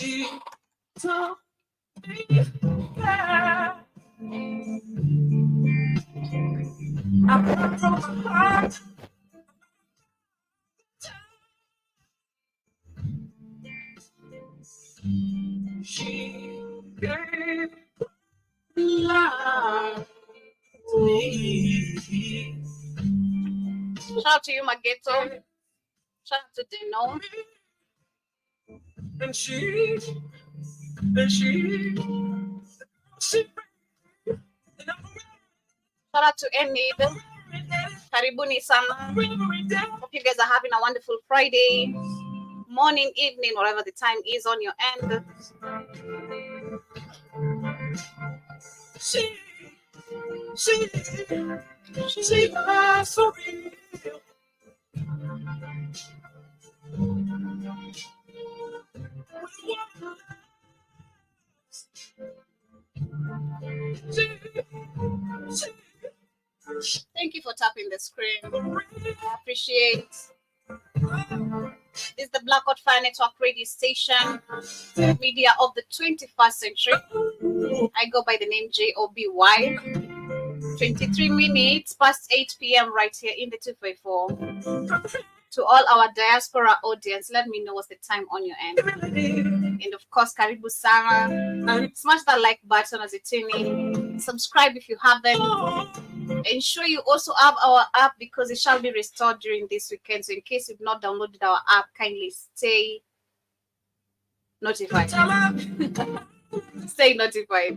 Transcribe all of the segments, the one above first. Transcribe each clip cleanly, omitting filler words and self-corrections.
She told me that I from my heart. She gave life to me. Shout out to you, Mageto. Shout out to Deno. And she Shout out to Enid. Karibuni sana. Hope you guys are having a wonderful Friday morning, evening, whatever the time is on your end. She was so real. Thank you for tapping the screen. I appreciate. This is the Blackout Fire Network radio station, media of the 21st century. I go by the name JOBY. 23 minutes past 8 p.m. right here in the 254. To all our diaspora audience, let me know what's the time on your end. And of course, Karibu Sana. Smash that like button as you tune in. Subscribe if you haven't. Ensure you also have our app because it shall be restored during this weekend. So in case you've not downloaded our app, kindly stay notified. Stay notified.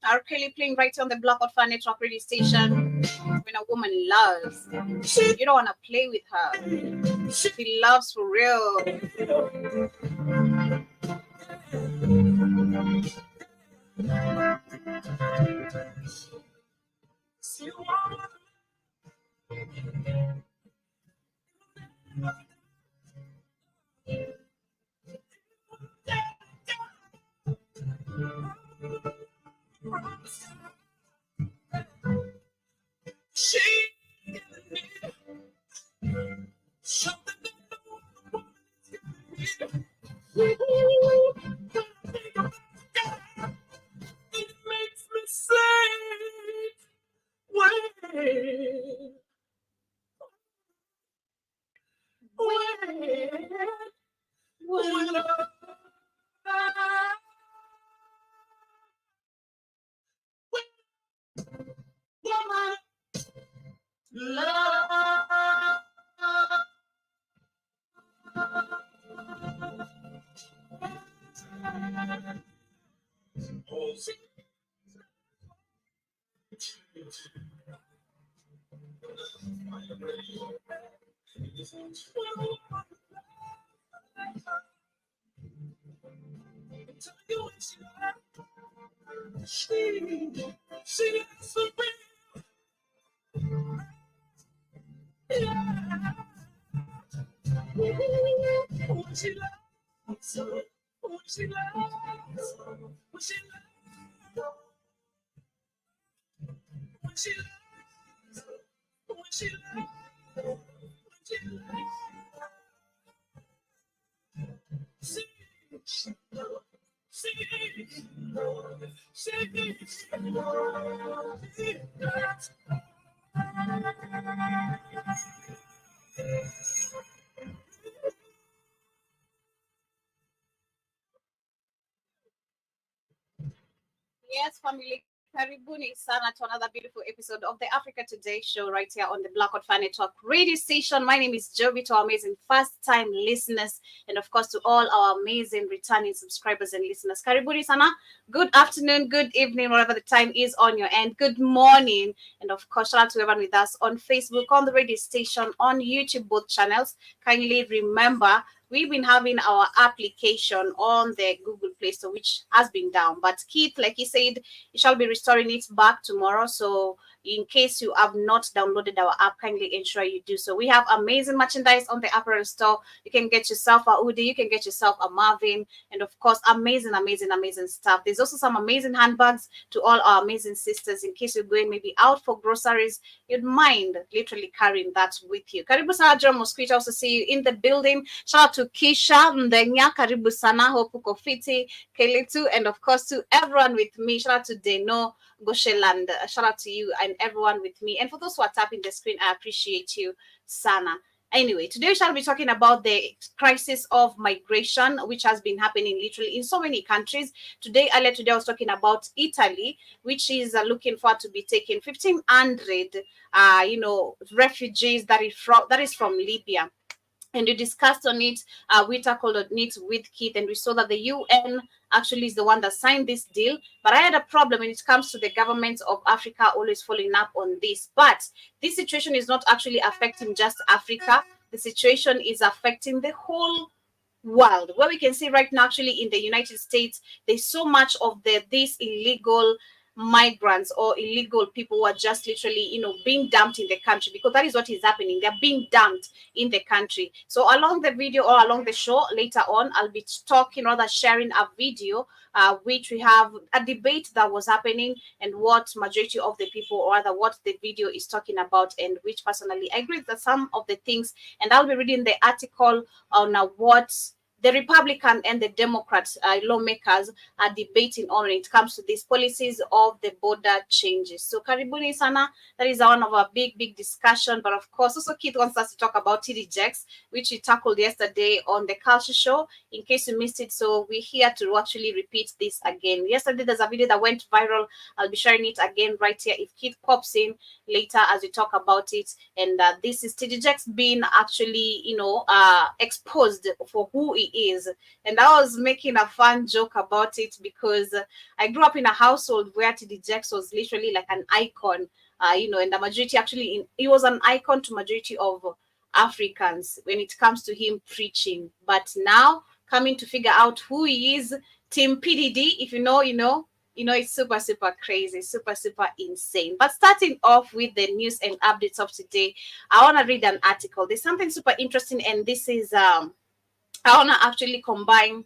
Our Kelly playing right here on the Blackout Fire Network radio station. When a woman loves, you don't want to play with her. She loves for real. Yes, family, Karibuni sana to another beautiful episode of the Africa Today show right here on the Black Hot Fan Network radio station. My name is Joby, to our amazing first-time listeners, and of course to all our amazing returning subscribers and listeners. Karibuni sana. Good afternoon, good evening, whatever the time is on your end. Good morning, and of course shout out to everyone with us on Facebook, on the radio station, on YouTube, both channels. Kindly remember, we've been having our application on the Google Play Store, which has been down. But Keith, like he said, he shall be restoring it back tomorrow. So in case you have not downloaded our app, kindly ensure you do so. We have amazing merchandise on the apparel store. You can get yourself a hoodie, you can get yourself a Marvin, and of course, amazing stuff. There's also some amazing handbags to all our amazing sisters. In case you're going maybe out for groceries, you'd mind literally carrying that with you. Karibu sana, John Mosquito. Also see you in the building. Shout out to Kisha Mdenya. Karibu sana. Hope uko fiti. Keletu, and of course to everyone with me. Shout out to Deno Gosheland. Shout out to you and everyone with me. And for those who are tapping the screen, I appreciate you, Sana. Anyway, today we shall be talking about the crisis of migration, which has been happening literally in so many countries. Earlier today, I was talking about Italy, which is looking for to be taking 1,500, refugees that is from Libya, and we discussed on it. We tackled on it with Keith, and we saw that the UN actually is the one that signed this deal. But I had a problem when it comes to the governments of Africa always following up on this. But this situation is not actually affecting just Africa. The situation is affecting the whole world, where we can see right now actually in the United States there's so much of these illegal migrants or illegal people who are just literally being dumped in the country, because that is what is happening. They're being dumped in the country. So along the video or along the show later on, I'll be talking, rather sharing a video which we have a debate that was happening, and what majority of the people, or rather what the video is talking about, and which personally I agree that some of the things. And I'll be reading the article on what the Republican and the Democrat lawmakers are debating on when it comes to these policies of the border changes. So karibuni sana. That is one of our big discussion. But of course, also Keith wants us to talk about TD Jakes, which we tackled yesterday on the Culture Show. In case you missed it, so we're here to actually repeat this again. Yesterday, there's a video that went viral. I'll be sharing it again right here if Keith pops in later as we talk about it. And this is TD Jakes being actually, exposed for who he is. And I was making a fun joke about it, because I grew up in a household where TD Jakes was literally like an icon, and the majority actually, he was an icon to majority of Africans when it comes to him preaching. But now, coming to figure out who he is, Team PDD, if you know, it's super crazy, super insane. But starting off with the news and updates of today, I want to read an article. There's something super interesting, and this is I want to actually combine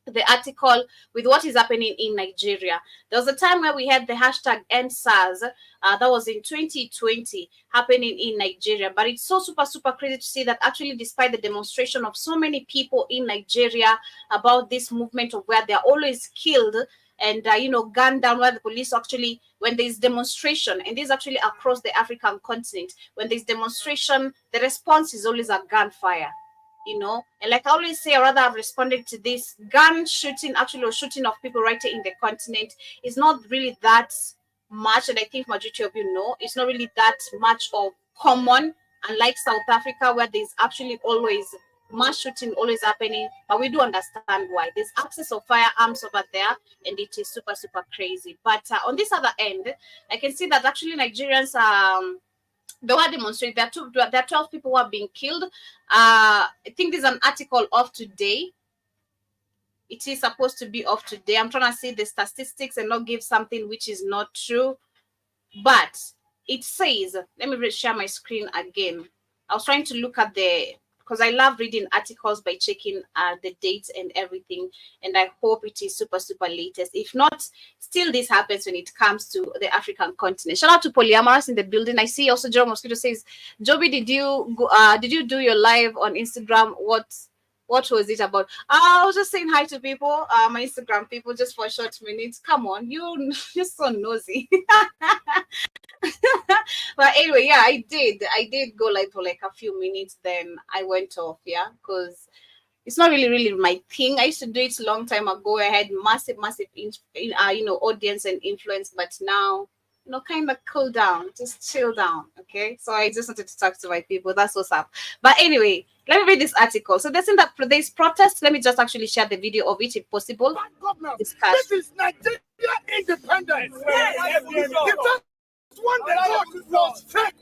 the article with what is happening in Nigeria. There was a time where we had the hashtag EndSARS, that was in 2020, happening in Nigeria. But it's so super crazy to see that actually, despite the demonstration of so many people in Nigeria about this movement of where they're always killed and gunned down, where the police actually, when there's demonstration, and this is actually across the African continent, when there's demonstration, the response is always a gunfire. And like I always say, I rather have responded to this gun shooting, actually, or shooting of people right here in the continent, is not really that much. And I think majority of you know, it's not really that much of common, unlike South Africa, where there's actually always mass shooting always happening. But we do understand why. There's access of firearms over there, and it is super crazy. But on this other end, I can see that actually Nigerians they were demonstrating. There are 12 people who are being killed. I think there's an article of today. It is supposed to be of today. I'm trying to see the statistics and not give something which is not true. But it says, let me share my screen again. I was trying to look at because I love reading articles by checking the dates and everything, and I hope it is super latest. If not, still this happens when it comes to the African continent. Shout out to Polyamorous in the building. I see also Joe Mosquito says, Joby, did you do your live on Instagram? What was it about? I was just saying hi to people, my Instagram people, just for a short minute. Come on, you're so nosy. But anyway, yeah, I did go live for like a few minutes, then I went off, yeah, because It's not really my thing. I used to do it a long time ago. I had massive audience and influence, but now kind of cool down, just chill down. Okay, so I just wanted to talk to my people. That's what's up. But anyway, let me read this article. So there's in that today's protest. Let me just actually share the video of it if possible. Discuss. This is Nigeria independence. Yes. The first one they thought was fake.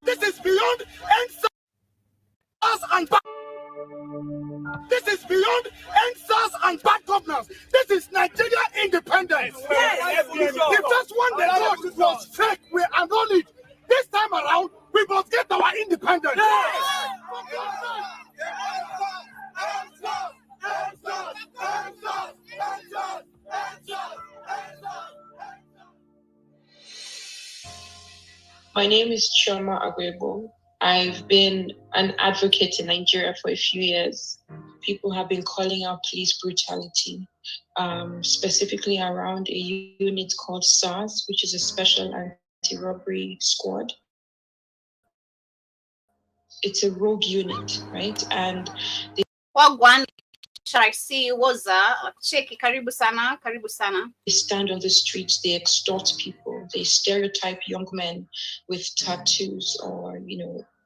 This is beyond NSAS and this is beyond NSAS and bad governance. This is Nigeria independence. Yes. The first one they thought was fake. We acknowledge. This time around, we must get our independence. Yes. My name is Chioma Agwebo. I've been an advocate in Nigeria for a few years. People have been calling out police brutality, specifically around a unit called SARS, which is a special anti-robbery squad. It's a rogue unit, right? And Wagwan Sharasi was cheki karibu sana. They stand on the streets, they extort people, they stereotype young men with tattoos or,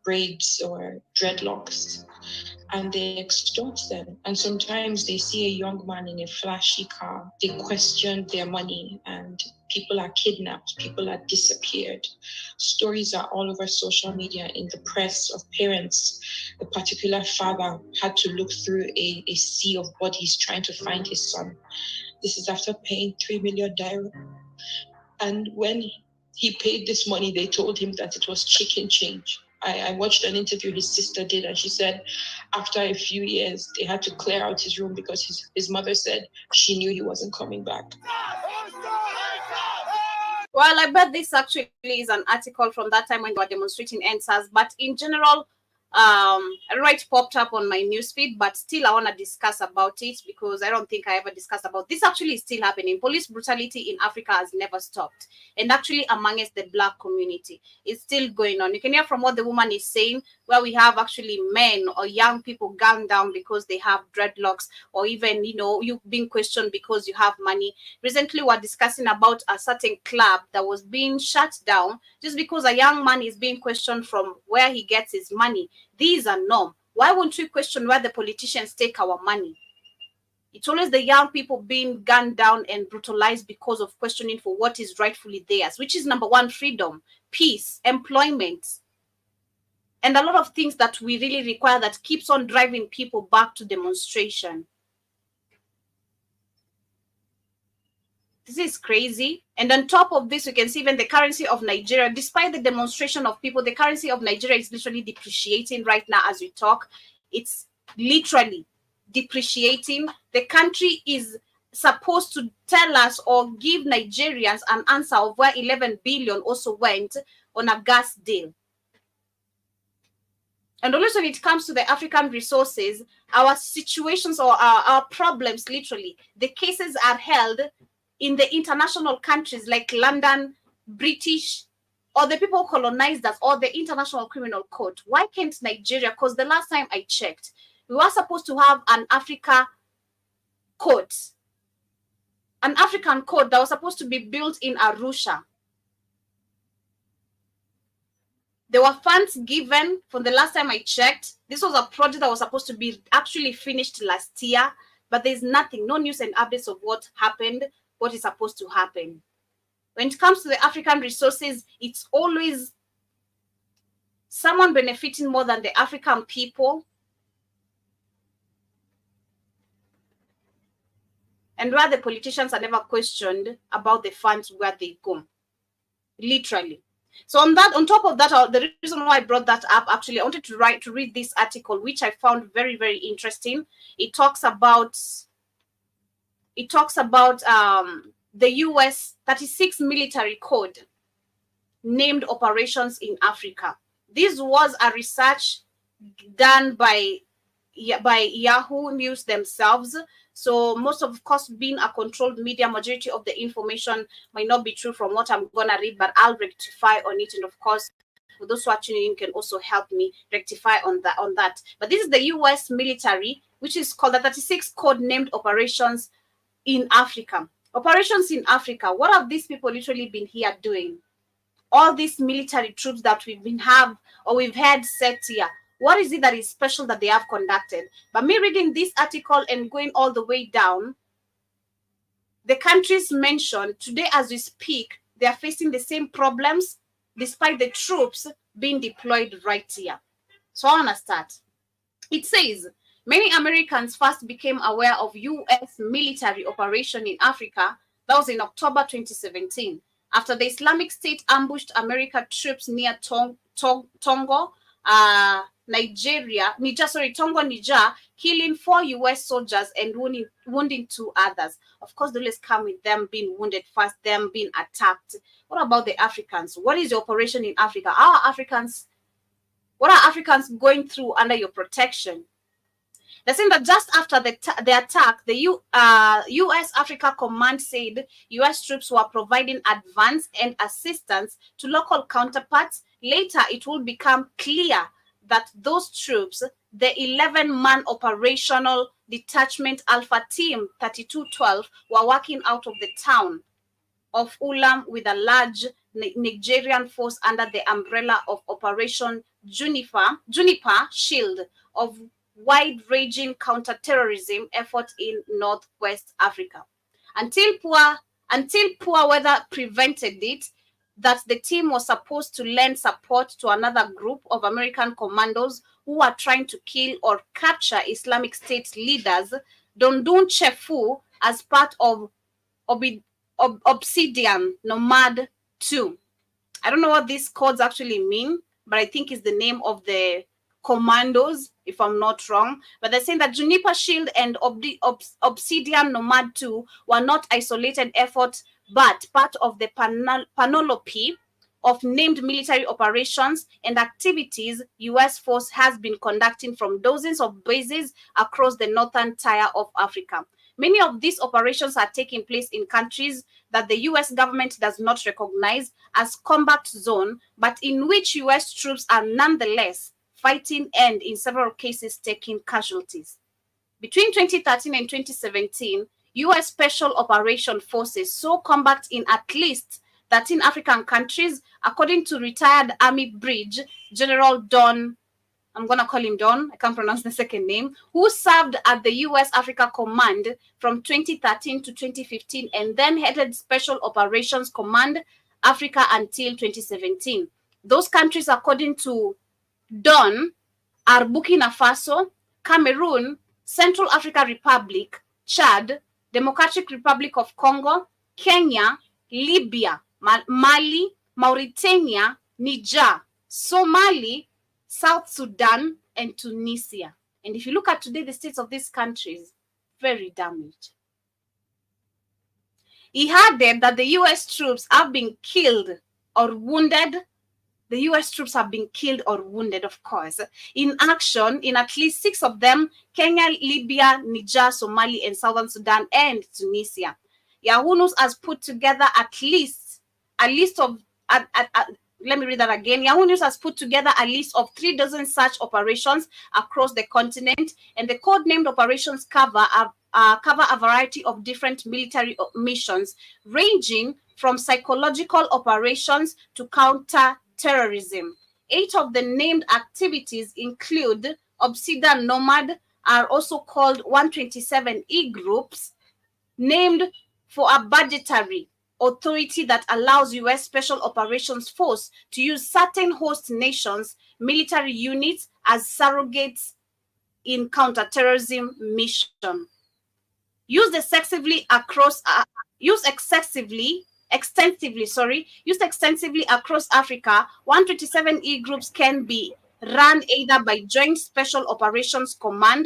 braids or dreadlocks, and they extort them. And sometimes they see a young man in a flashy car, they question their money, and people are kidnapped, people are disappeared. Stories are all over social media, in the press, of parents. A particular father had to look through a sea of bodies trying to find his son. This is after paying 3 million naira. And when he paid this money, they told him that it was chicken change. I watched an interview his sister did, and she said after a few years, they had to clear out his room because his mother said she knew he wasn't coming back. Well, I bet this actually is an article from that time when they were demonstrating NSAS, but in general, right popped up on my newsfeed, but still I want to discuss about it because I don't think I ever discussed about this. Actually is still happening. Police brutality in Africa has never stopped, and actually amongst the black community it's still going on. You can hear from what the woman is saying, where we have actually men or young people gunned down because they have dreadlocks, or even you being questioned because you have money. Recently we're discussing about a certain club that was being shut down just because a young man is being questioned from where he gets his money. These are norm. Why won't we question where the politicians take our money? It's always the young people being gunned down and brutalized because of questioning for what is rightfully theirs, which is number one, freedom, peace, employment, and a lot of things that we really require that keeps on driving people back to demonstration. This is crazy. And on top of this, we can see even the currency of Nigeria, despite the demonstration of people, the currency of Nigeria is literally depreciating right now as we talk. It's literally depreciating. The country is supposed to tell us or give Nigerians an answer of where 11 billion also went on a gas deal. And also when it comes to the African resources, our situations or our problems, literally, the cases are held in the international countries like London, British, or the people colonized us, or the International Criminal Court. Why can't Nigeria? Because the last time I checked, we were supposed to have an African court that was supposed to be built in Arusha. There were funds given from the last time I checked. This was a project that was supposed to be actually finished last year, but there's nothing, no news and updates of what happened, what is supposed to happen. When it comes to the African resources, it's always someone benefiting more than the African people. And where the politicians are never questioned about the funds, where they go. Literally. So on top of that, the reason why I brought that up, actually, I wanted to read this article, which I found very, very interesting. It talks about the US 36 military code named operations in Africa. This was a research done by Yahoo News themselves. So most of course, being a controlled media, majority of the information might not be true from what I'm gonna read, but I'll rectify on it. And of course, For those who are tuning in, can also help me rectify on that. But this is the US military, which is called the 36 code-named operations in Africa. Operations in Africa. What have these people literally been here doing? All these military troops that we've had set here. What is it that is special that they have conducted? But me reading this article and going all the way down, the countries mentioned today as we speak, they are facing the same problems despite the troops being deployed right here. So I want to start. It says, many Americans first became aware of U.S. military operation in Africa. That was in October 2017, after the Islamic State ambushed American troops near Tongo, Niger, killing 4 U.S. soldiers and wounding 2 others. Of course, the list come with them being wounded first, them being attacked. What about the Africans? What is the operation in Africa? What are Africans going through under your protection? They're saying that just after the attack, the U.S. Africa Command said U.S. troops were providing advance and assistance to local counterparts. Later, it will become clear that those troops, the 11-man operational detachment Alpha Team 3212, were working out of the town of Ulam with a large Nigerian force under the umbrella of Operation Juniper Shield of wide-ranging counter-terrorism effort in Northwest Africa. Until poor weather prevented it, that the team was supposed to lend support to another group of American commandos who were trying to kill or capture Islamic State leaders, Dondun Chefu, as part of Obsidian Nomad 2. I don't know what these codes actually mean, but I think it's the name of the commandos, if I'm not wrong. But they're saying that Juniper Shield and Obsidian Nomad 2 were not isolated efforts, but part of the panoply of named military operations and activities U.S. force has been conducting from dozens of bases across the northern tier of Africa. Many of these operations are taking place in countries that the U.S. government does not recognize as combat zone, but in which U.S. troops are nonetheless fighting and, in several cases, taking casualties. Between 2013 and 2017, U.S. Special Operation Forces saw combat in at least 13 African countries, according to retired Army Bridge General Don, I'm going to call him Don, I can't pronounce the second name, who served at the U.S. Africa Command from 2013 to 2015 and then headed Special Operations Command Africa until 2017. Those countries, according to Don, are Burkina Faso, Cameroon, Central African Republic, Chad, Democratic Republic of Congo, Kenya, Libya, Mali, Mauritania, Niger, Somalia, South Sudan, and Tunisia. And if you look at today, the states of these countries, very damaged. He added that the U.S. troops have been killed or wounded. The U.S. troops have been killed or wounded, of course, in action in at least 6 of them: Kenya, Libya, Niger, Somalia, and Southern Sudan, and Tunisia. Yahoo News has put together let me read that again. Yahoo News has put together a list of 3 dozen such operations across the continent, and the code-named operations cover a variety of different military missions, ranging from psychological operations to counter-terrorism. 8 of the named activities include Obsidian Nomad, are also called 127E groups, named for a budgetary authority that allows U.S. Special Operations Force to use certain host nations' military units as surrogates in counterterrorism mission. Used extensively across Africa, 127E groups can be run either by Joint Special Operations Command,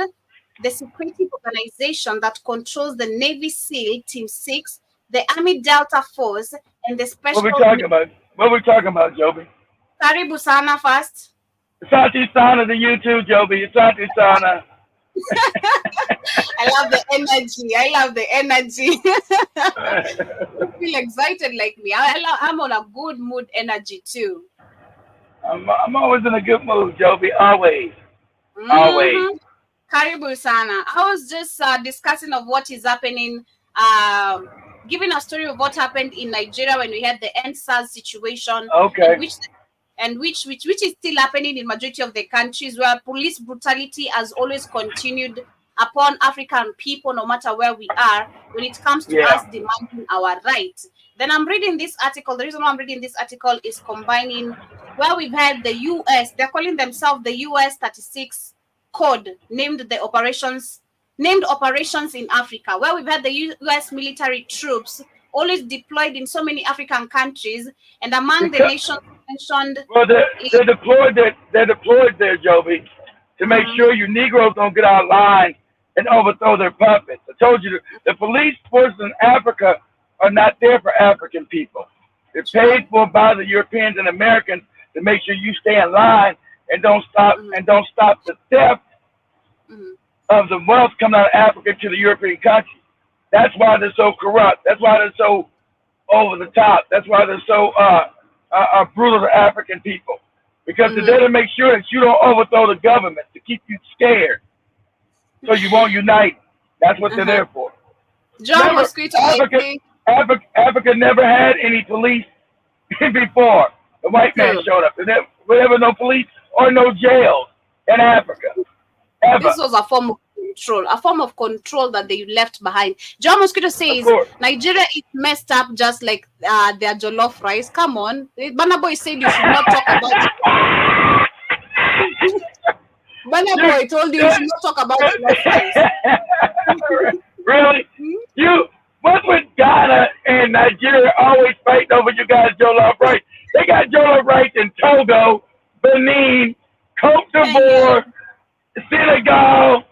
the secretive organization that controls the Navy SEAL Team 6, the Army Delta Force, and the Special... What we talking about, Joby? Karibu sana first. Asante sana to you too, Joby. Asante sana. I love the energy. You feel excited like me. I'm on a good mood energy too. I'm always in a good mood, Joby. Always. Always. Mm-hmm. Karibu sana. I was just discussing of what is happening, giving a story of what happened in Nigeria when we had the NSAS situation, Okay. and which is still happening in majority of the countries, where police brutality has always continued upon African people, no matter where we are, when it comes to Yeah. us demanding our rights. Then I'm reading this article. The reason why I'm reading this article is combining where we've had the US, they're calling themselves the US 36 code, named operations in Africa, where we've had the US military troops always deployed in so many African countries, and among the Because nations mentioned well, is they're deployed there. They're deployed there, Joby, to make Mhm, sure you Negroes don't get out of line and overthrow their puppets. I told you the police forces in Africa are not there for African people. They're true. paid for by the Europeans and Americans to make sure you stay in line and Mhm, don't stop the theft mhm, of the wealth coming out of Africa to the European countries. That's why they're so corrupt. That's why they're so over the top. That's why they're so brutal to African people. Because they're mhm, there to make sure that you don't overthrow the government, to keep you scared so you won't unite. That's what they're uh-huh. there for. John Never, Mosquito, I Africa, think. Africa never had any police before the white man True. showed up. There never no police or no jails in Africa, ever. This was a form of control that they left behind. John Mosquito Of says course. Nigeria is messed up just like their jollof rice. Come on. Bana Boy said you should not talk about Bana you, Boy told you should not talk about jollof rice. really? You what's with Ghana and Nigeria always fighting over you guys Jollof rice? They got Jollof rice in Togo, Benin, Cote Kenya. d'Ivoire, Senegal,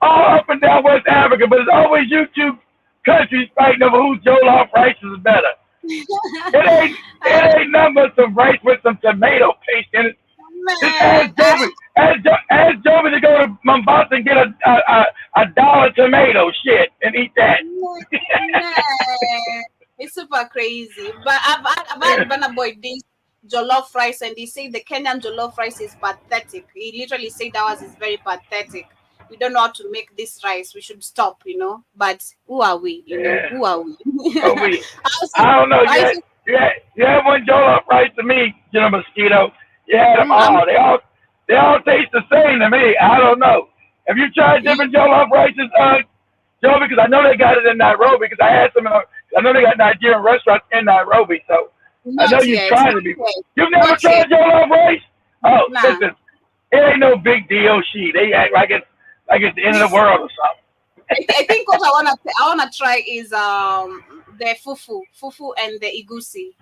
all up and down West Africa, but it's always you two countries fighting over whose Jollof rice is better. It ain't nothing but some rice with some tomato paste in it. Just Man, ask Joby to go to Mombasa and get a dollar tomato shit and eat that. man, it's super crazy. But I've had Bana Boy this jollof rice, and he said the Kenyan jollof rice is pathetic. He literally said ours is very pathetic. We don't know how to make this rice. We should stop. But who are we? Yeah. Who are we? Oh, we. I also, I don't know. I also, You had one Jollof rice to me, Mosquito. You had them I'm all. They all taste the same to me. I don't know. Have you tried different Jollof rices, Joe? Because I know they got it in Nairobi. Because I had some. I know they got Nigerian restaurants in Nairobi. So I know not you've yet, tried not it before. yet, You've never not tried yet. Jollof rice? Oh, Nah. listen. It ain't no big deal. They act like it's the end of the world or something. I think what I wanna try is the fufu and the igusi.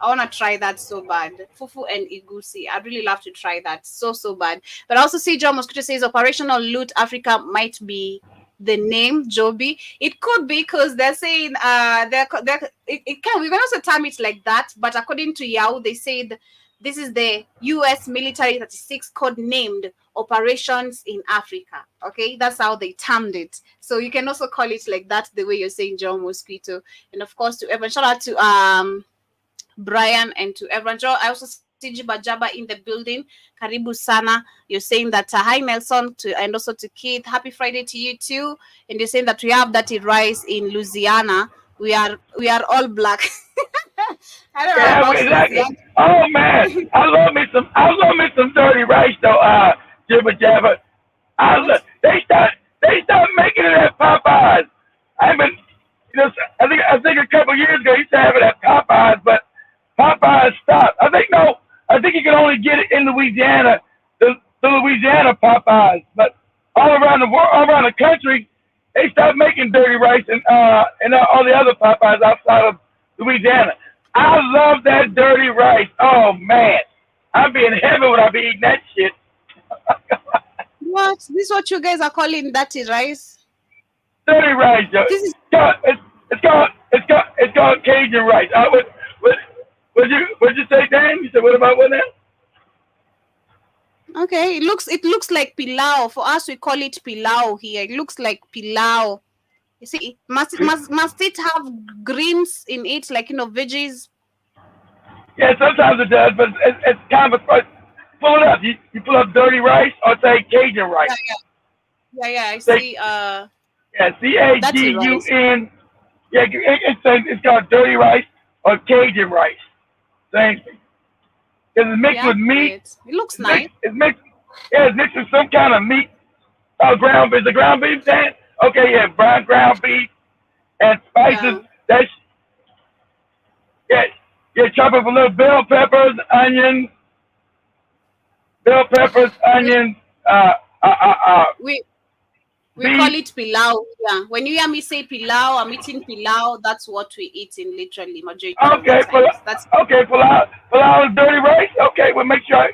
I want to try that so bad. Fufu and igusi. I'd really love to try that so bad. But I also see John Mosquito says Operational Loot Africa might be the name, Joby. It could be because they're saying it can, we can also term it like that. But according to Yahoo, they said this is the US military 36 code named Operations in Africa. Okay, that's how they termed it. So you can also call it like that, the way you're saying, John Mosquito. And of course, to everyone, shout out to Brian and to everyone. I also see Jiba Jaba in the building. Karibu sana. You're saying that hi Nelson and also to Keith. Happy Friday to you too. And you're saying that we have dirty rice in Louisiana. We are all black. I don't know Yeah, about exactly. Louisiana. Oh man, I love me some dirty rice though. Jibba Jabba. What? They stopped making it at Popeyes. I've been, I think a couple years ago he used to have it at Popeyes, but Popeyes stopped. I think you can only get it in Louisiana, the Louisiana Popeyes, but all around the world, all around the country, they stopped making dirty rice and all the other Popeyes outside of Louisiana. I love that dirty rice. Oh man, I'd be in heaven when I be eating that shit. What? This is what you guys are calling dirty rice? Dirty rice, Joe. This is It's called Cajun rice. What'd you say, Dan? You said what about what now? okay. It looks like pilau. For us, we call it pilau here. It looks like pilau. You see, must it have greens in it, like veggies? Yeah, sometimes it does, but it's kind of pull it up. You pull up dirty rice or say Cajun rice. Yeah, I Say, see. yeah, Dirty rice. CAGUN. Yeah, it's called dirty rice or Cajun rice. Same thing. Because it's mixed Yeah, with meat. it looks It's nice. mixed. It's mixed. Yeah, it's mixed with some kind of meat. Oh, ground beef. The ground beef then? Okay, yeah, brown ground beef and spices. Yeah. That's yeah. Yeah, chop up a little bell peppers, We onions, uh, uh, uh, uh we we call beef. it pilau. Yeah. When you hear me say pilau, I'm eating pilau. That's what we eat in literally majority of the Okay, times. That's pull out dirty rice. Okay, well make sure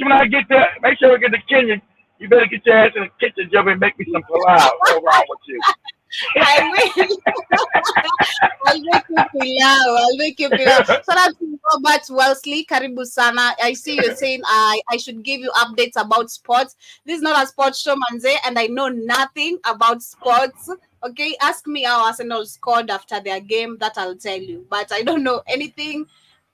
when I get there, make sure I get to Kenya. You better get your ass in the kitchen, Joe, and make me some pilau. What's wrong with you? I will. I'll make you pilau. I'll make you pilau. So that's Robert Wellesley. Karibu sana. I see you saying I should give you updates about sports. This is not a sports show, Manze, and I know nothing about sports. Okay, ask me how Arsenal scored after their game. That I'll tell you. But I don't know anything.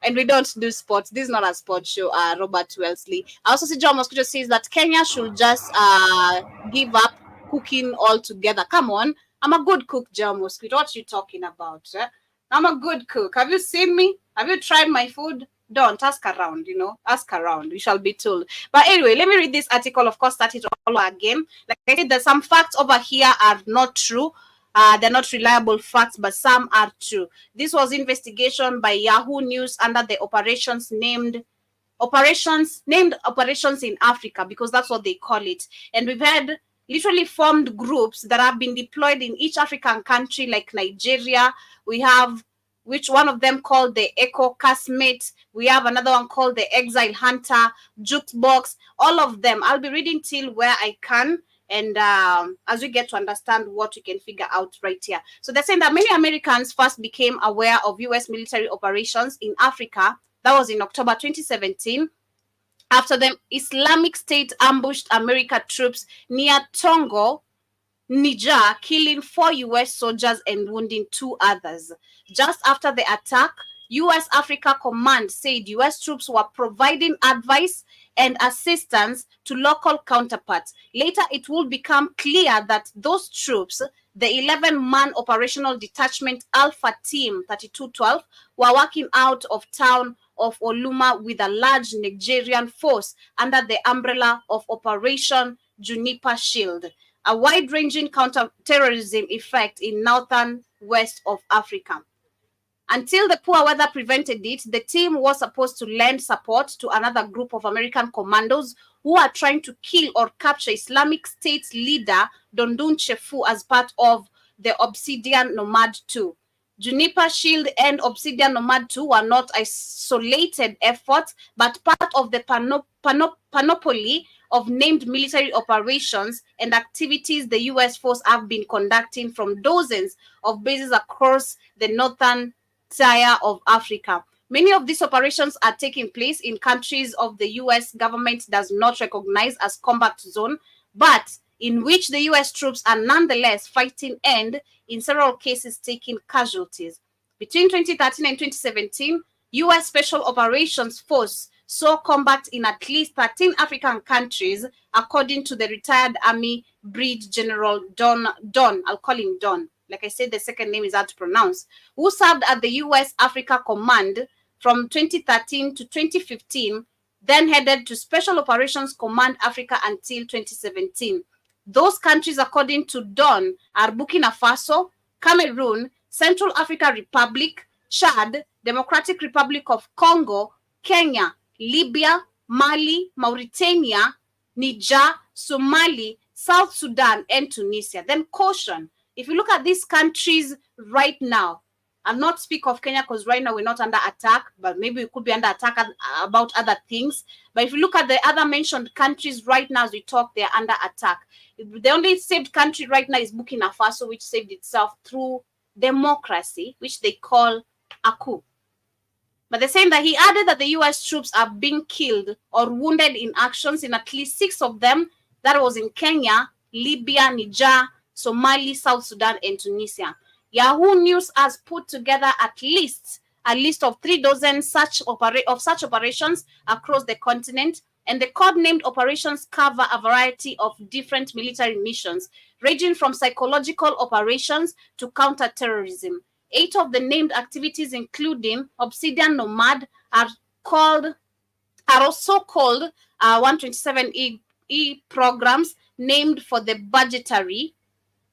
And we don't do sports. This is not a sports show, Robert Wellesley. I also see John Mosquito says that Kenya should just give up cooking altogether. Come on. I'm a good cook, John Mosquito. What are you talking about? I'm a good cook. Have you seen me? Have you tried my food? Don't ask around, ask around. You shall be told. But anyway, let me read this article. Of course, start it all again. Like I said, there's some facts over here are not true. They're not reliable facts, but some are true. This was investigation by Yahoo News under the operations named Operations in Africa, because that's what they call it. And we've had literally formed groups that have been deployed in each African country, like Nigeria. We have which one of them called the Echo Castmate. We have another one called the Exile Hunter, Jukebox, all of them. I'll be reading till where I can. And as we get to understand what we can figure out right here. So they're saying that many Americans first became aware of U.S. military operations in Africa. That was in October 2017. After the Islamic State ambushed American troops near Tongo, Niger, killing 4 U.S. soldiers and wounding 2 others. Just after the attack, U.S. Africa Command said U.S. troops were providing advice and assistance to local counterparts. Later, it will become clear that those troops, the 11-man operational detachment Alpha Team 3212, were working out of town of Oluma with a large Nigerian force under the umbrella of Operation Juniper Shield, a wide-ranging counter-terrorism effect in northern west of Africa. Until the poor weather prevented it, the team was supposed to lend support to another group of American commandos who are trying to kill or capture Islamic State's leader, Dondun Chefu, as part of the Obsidian Nomad 2. Juniper Shield and Obsidian Nomad 2 were not isolated efforts, but part of the panoply of named military operations and activities the U.S. force have been conducting from dozens of bases across the northern tier of Africa. Many of these operations are taking place in countries of the U.S. government does not recognize as combat zone, but in which the U.S. troops are nonetheless fighting and, in several cases, taking casualties. Between 2013 and 2017, U.S. Special Operations Force saw combat in at least 13 African countries, according to the retired Army Brigadier General Don, I'll call him Don. Like I said, the second name is hard to pronounce, who served at the U.S. Africa Command from 2013 to 2015, then headed to Special Operations Command Africa until 2017. Those countries, according to Don, are Burkina Faso, Cameroon, Central African Republic, Chad, Democratic Republic of Congo, Kenya, Libya, Mali, Mauritania, Niger, Somali, South Sudan, and Tunisia. Then caution, if you look at these countries right now, I'll not speak of Kenya because right now we're not under attack, but maybe we could be under attack about other things. But if you look at the other mentioned countries right now as we talk, they're under attack. The only saved country right now is Burkina Faso, which saved itself through democracy, which they call a coup. But they're saying that he added that the U.S. troops are being killed or wounded in actions in at least 6 of them. That was in Kenya, Libya, Niger, Somali, South Sudan, and Tunisia. Yahoo News has put together at least a list of 3 dozen such operations across the continent, And the codenamed operations cover a variety of different military missions, ranging from psychological operations to counterterrorism. 8 of the named activities, including Obsidian Nomad, are also called 127E programs, named for the budgetary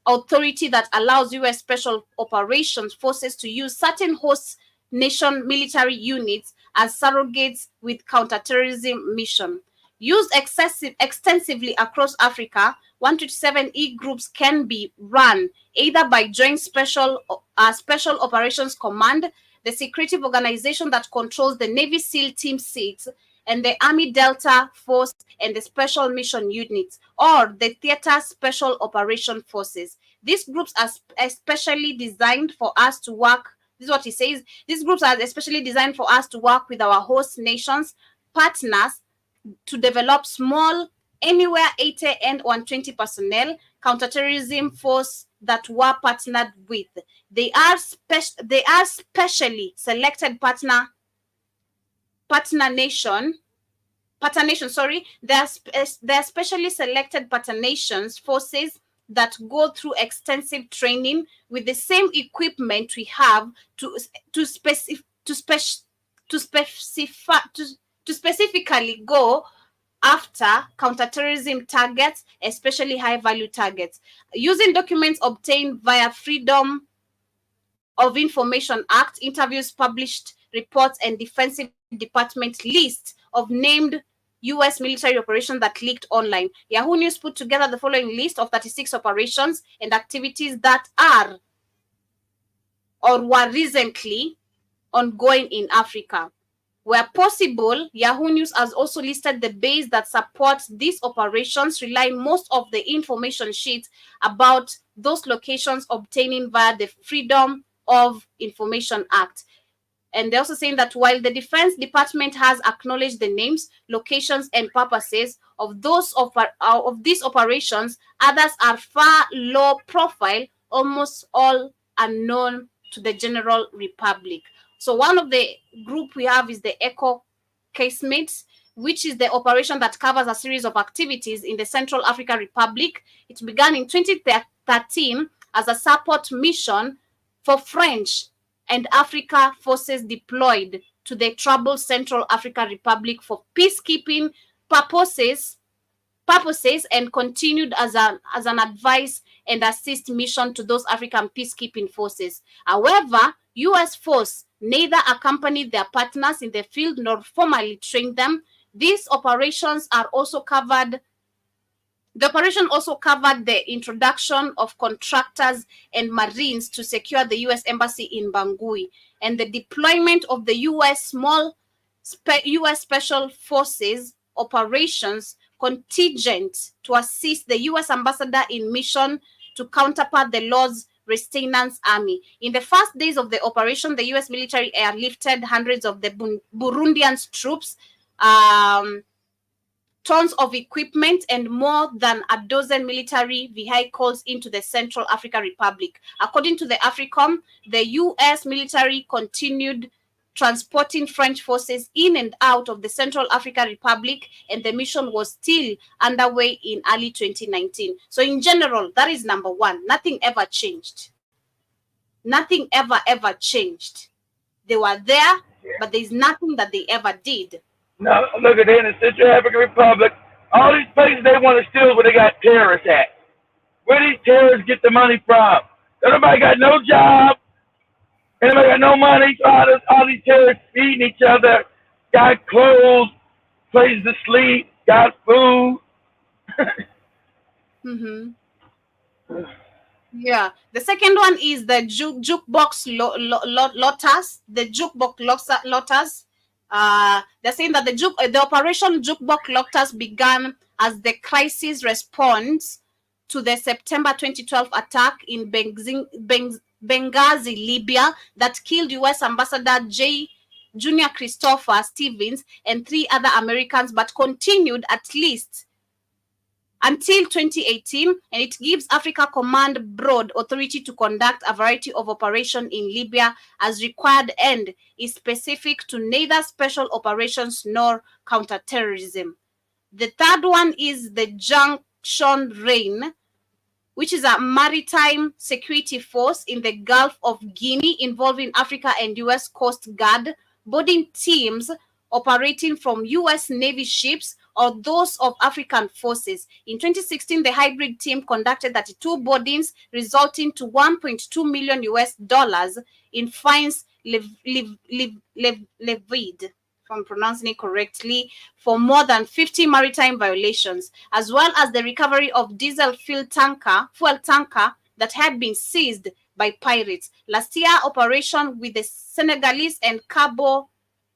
authority that allows U.S. Special Operations Forces to use certain host nation military units as surrogates with counterterrorism mission. Used extensively across Africa, 127E groups can be run either by Joint Special Operations Command, the secretive organization that controls the Navy SEAL Team 6, and the Army Delta Force and the Special Mission Units, or the Theater Special Operation Forces. These groups are especially designed for us to work. This is what he says. These groups are especially designed for us to work with our host nations, partners, to develop small, anywhere 80 and 120 personnel counterterrorism force that we're partnered with. They are specially selected partner nation. They're specially selected partner nations forces that go through extensive training with the same equipment we have to specifically go after counterterrorism targets, especially high-value targets, using documents obtained via Freedom of Information Act, interviews, published reports, and Defensive Department list of named U.S. military operations that leaked online. Yahoo News put together the following list of 36 operations and activities that are or were recently ongoing in Africa. Where possible, Yahoo News has also listed the base that supports these operations, relying most of the information sheets about those locations obtaining via the Freedom of Information Act. And they're also saying that while the Defense Department has acknowledged the names, locations, and purposes of these operations, others are far low profile, almost all unknown to the general public. So one of the group we have is the Echo Casemates, which is the operation that covers a series of activities in the Central African Republic. It began in 2013 as a support mission for French and Africa forces deployed to the troubled Central African Republic for peacekeeping purposes, and continued as an advice and assist mission to those African peacekeeping forces. However, U.S. force neither accompanied their partners in the field nor formally trained them. These operations are also covered. The operation also covered the introduction of contractors and Marines to secure the U.S. Embassy in Bangui, and the deployment of the U.S. U.S. Special Forces operations contingent to assist the U.S. ambassador in mission to counterpart the Lord's Resistance Army. In the first days of the operation, the U.S. military airlifted hundreds of the Burundian troops, tons of equipment, and more than a dozen military vehicles into the Central African Republic. According to the AFRICOM, the U.S. military continued transporting French forces in and out of the Central African Republic, and the mission was still underway in early 2019. So in general, that is number one. Nothing ever changed. Nothing ever changed. They were there, but there's nothing that they ever did. Now, look at in the Central African Republic, all these places they want to steal where they got terrorists at. Where these terrorists get the money from? Nobody got no job. Anybody got no money? So all these terrorists feeding each other. Got clothes, places to sleep, got food. Yeah. The second one is the jukebox lotters. The jukebox lotters. They're saying that the operation Jukebox Lotters began as the crisis response to the September 2012 attack in Benghazi, Libya, that killed U.S. Ambassador Junior Christopher Stevens and 3 other Americans, but continued at least until 2018, and it gives Africa Command broad authority to conduct a variety of operations in Libya as required, and is specific to neither special operations nor counterterrorism. The third one is the Junction Rain, which is a maritime security force in the Gulf of Guinea involving Africa and U.S. Coast Guard boarding teams operating from U.S. Navy ships or those of African forces. In 2016, the hybrid team conducted 32 boardings, resulting to $1.2 million in fines levied, if I'm pronouncing it correctly, for more than 50 maritime violations, as well as the recovery of diesel fuel tanker that had been seized by pirates. Last year, operation with the Senegalese and Cabo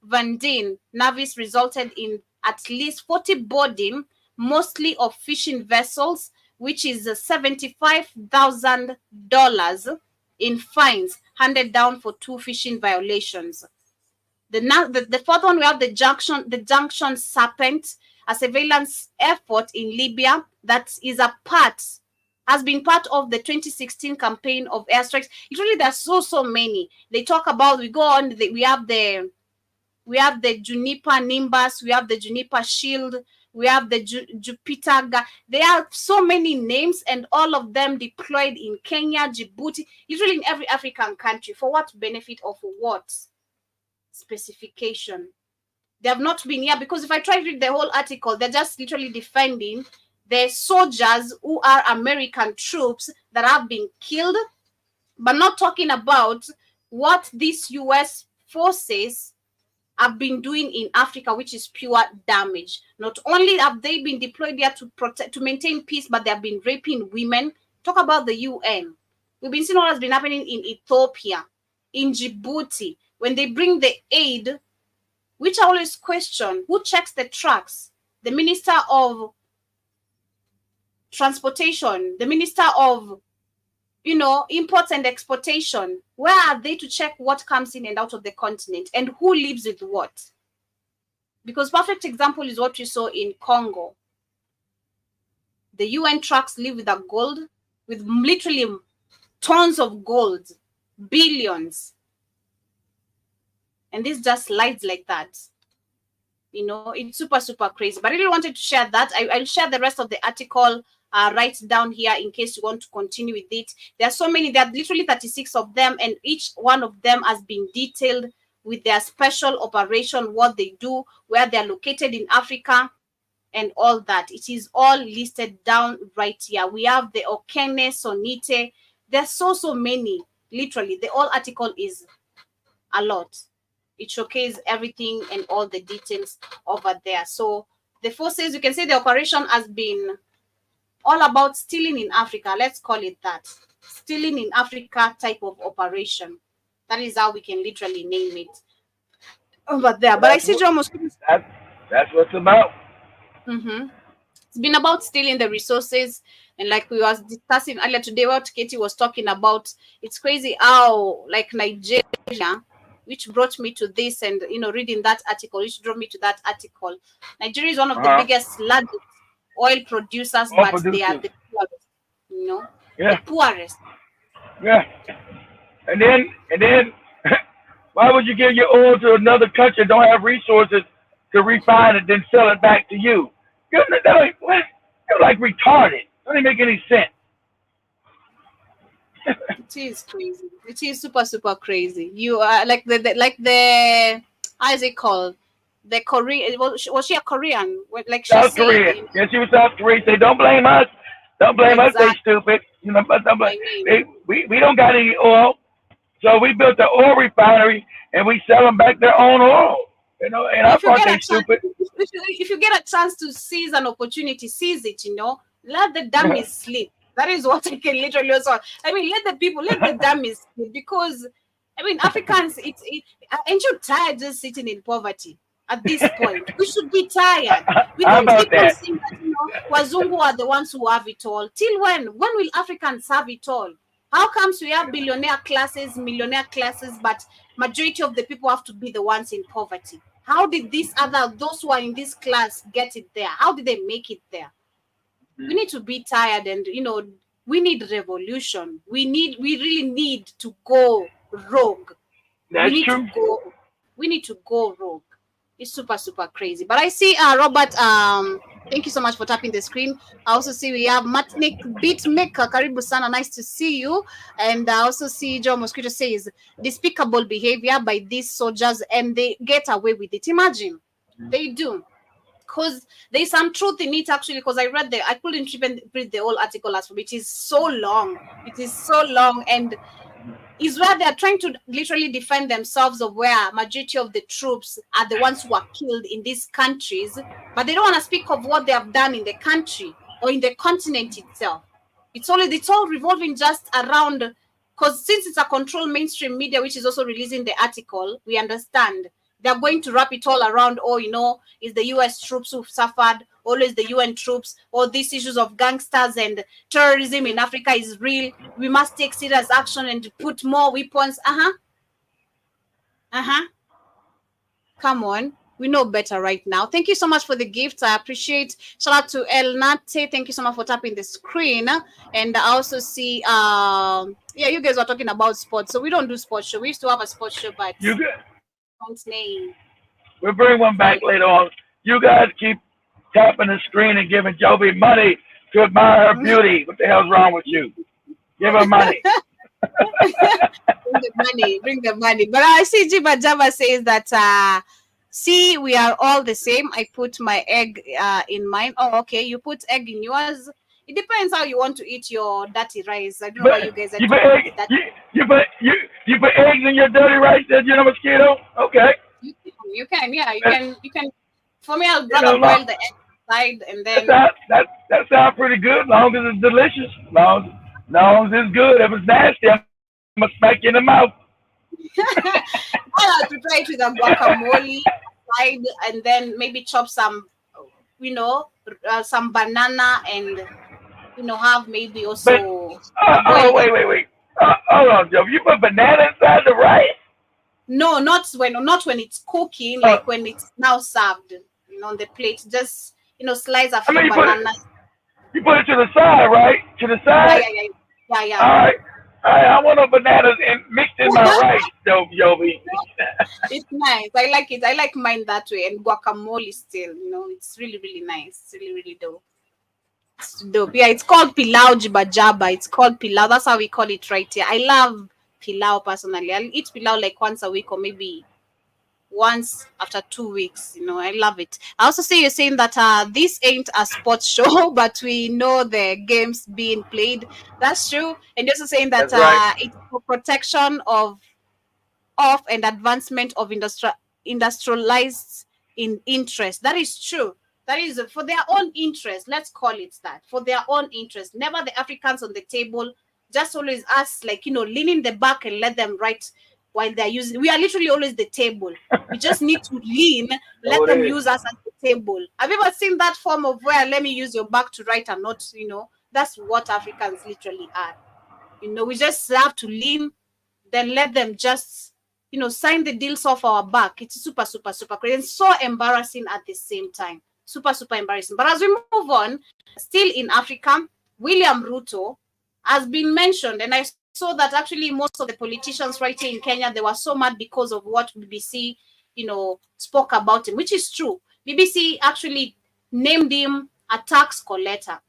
Verde navies resulted in at least 40 boarding, mostly of fishing vessels, which is $75,000 in fines handed down for 2 fishing violations. The fourth one, we have the Junction Serpent, a surveillance effort in Libya that has been part of the 2016 campaign of airstrikes. Literally, there's so many. They talk about, we have the Juniper Nimbus, we have the Juniper Shield, we have the Jupiter. There are so many names, and all of them deployed in Kenya, Djibouti, literally in every African country. For what benefit or for what specification? They have not been here, because if I try to read the whole article, they're just literally defending the soldiers who are American troops that have been killed, but not talking about what these US forces have been doing in Africa, which is pure damage. Not only have they been deployed there to maintain peace, but they have been raping women. Talk about the UN. We've been seeing what has been happening in Ethiopia, in Djibouti, when they bring the aid, which I always question, who checks the trucks? The Minister of Transportation, the Minister of imports and exportation. Where are they to check what comes in and out of the continent, and who lives with what? Because perfect example is what you saw in Congo. The UN trucks live with a gold, with literally tons of gold, billions. And this just slides like that. It's super crazy. But I really wanted to share that. I'll share the rest of the article right down here in case you want to continue with it. There are so many. There are literally 36 of them, and each one of them has been detailed with their special operation, what they do, where they're located in Africa, and all that. It is all listed down right here. We have the Okene, Sonite. There's so many. Literally, the whole article is a lot. It showcases everything and all the details over there. So the forces, you can say the operation has been all about stealing in Africa. Let's call it that. Stealing in Africa type of operation. That is how we can literally name it over there. But I see John Mosquito. That's what it's about. It's been about stealing the resources. And like we was discussing earlier today, what Katie was talking about, it's crazy how, like, Nigeria, which brought me to this, and reading that article, which drove me to that article. Nigeria is one of the biggest, largest oil producers, but they are the poorest. Yeah. The poorest. Yeah. And then, why would you give your oil to another country that don't have resources to refine it, then sell it back to you? You're like retarded. That doesn't make any sense. It is crazy. It is super crazy. You are like the how is it called? The Korean, was she a Korean? Like South Korea. Yeah, she was South Korean. Say, don't blame us. Don't blame us. They stupid. We don't got any oil, so we built the oil refinery and we sell them back their own oil. And I thought they stupid. If you get a chance to seize an opportunity, seize it. Let the dummies sleep. That is what I can literally also. Let the dummies sleep, because Africans, ain't you tired just sitting in poverty at this point? We should be tired. We can't keep on saying that Wazungu are the ones who have it all. Till when? When will Africans have it all? How comes we have billionaire classes, millionaire classes, but majority of the people have to be the ones in poverty? How did those who are in this class get it there? How did they make it there? We need to be tired, and we need revolution. We really need to go rogue. That's true. We need to go rogue. It's super crazy. But I see Robert Thank you so much for tapping the screen. I also see we have Matnik Beatmaker. Karibu sana. Nice to see you. And I also see Joe Mosquito says despicable behavior by these soldiers, and they get away with it. Imagine they do. Because there's some truth in it actually, because I couldn't even read the whole article as well. It is so long. It is so long, and is where they are trying to literally defend themselves of where majority of the troops are the ones who are killed in these countries, but they don't want to speak of what they have done in the country or in the continent itself. It's all revolving just around, because since it's a controlled mainstream media which is also releasing the article, we understand they're going to wrap it all around, is the US troops who've suffered, always the UN troops, or these issues of gangsters and terrorism in Africa is real. We must take serious action and put more weapons. Come on. We know better right now. Thank you so much for the gift. I appreciate. Shout out to El Nate. Thank you so much for tapping the screen. And I also see, you guys were talking about sports. So we don't do sports show. We used to have a sports show, but You good? name. We'll bring one back later on. You guys keep tapping the screen and giving Joby money to admire her beauty. What the hell's wrong with you? Give her money. Bring the money. But I see Jiba Java says that, see, we are all the same. I put my egg in mine. Oh, okay. You put egg in yours. It depends how you want to eat your dirty rice. I don't know why you guys are you put eggs in your dirty rice, said you know, Mosquito? Okay. You can. For me, I'll rather boil the egg side and then that sounds pretty good, as long as it's delicious. As long as it's good. If it's nasty, I'm gonna smack you in the mouth. I have to try it with a guacamole side, and then maybe chop some, some banana, and have maybe also. Wait. Hold on, Joe. You put banana inside the rice? No, not when it's cooking, like when it's now served, on the plate. Just slice a few bananas. You put it to the side, right? To the side. Yeah. All right. I want no bananas mixed in my rice, Joby. It's nice. I like it. I like mine that way, and guacamole still. It's really, really nice. It's really, really dope. It's dope. Yeah, it's called pilau jibajaba. It's called pilau. That's how we call it right here. I love pilau personally. I'll eat pilau like once a week or maybe once after 2 weeks. I love it. I also see you saying that this ain't a sports show, but we know the games being played. That's true. And you're also saying that it's for protection of and advancement of industrialized in interest. That is true. That is for their own interest. Let's call it that. For their own interest. Never the Africans on the table. Just always us, lean in the back and let them write while they're using. We are literally always the table. We just need to lean, let them use us as the table. Have you ever seen that form of where let me use your back to write and not, that's what Africans literally are. We just have to lean, then let them just, sign the deals off our back. It's super, super, super crazy and so embarrassing at the same time. Super, super embarrassing. But as we move on, still in Africa, William Ruto has been mentioned, and I saw that actually most of the politicians right here in Kenya, they were so mad because of what BBC, spoke about him, which is true. BBC actually named him a tax collector,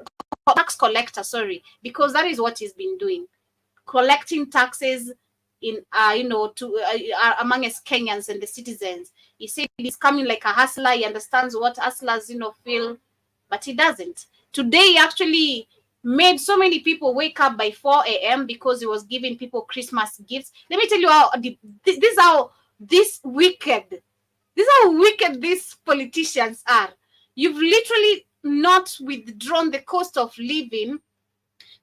because that is what he's been doing, collecting taxes in, amongst Kenyans and the citizens. He said he's coming like a hustler. He understands what hustlers, feel, but he doesn't. Today, he actually made so many people wake up by 4 a.m. because he was giving people Christmas gifts. Let me tell you how wicked these politicians are. You've literally not withdrawn the cost of living,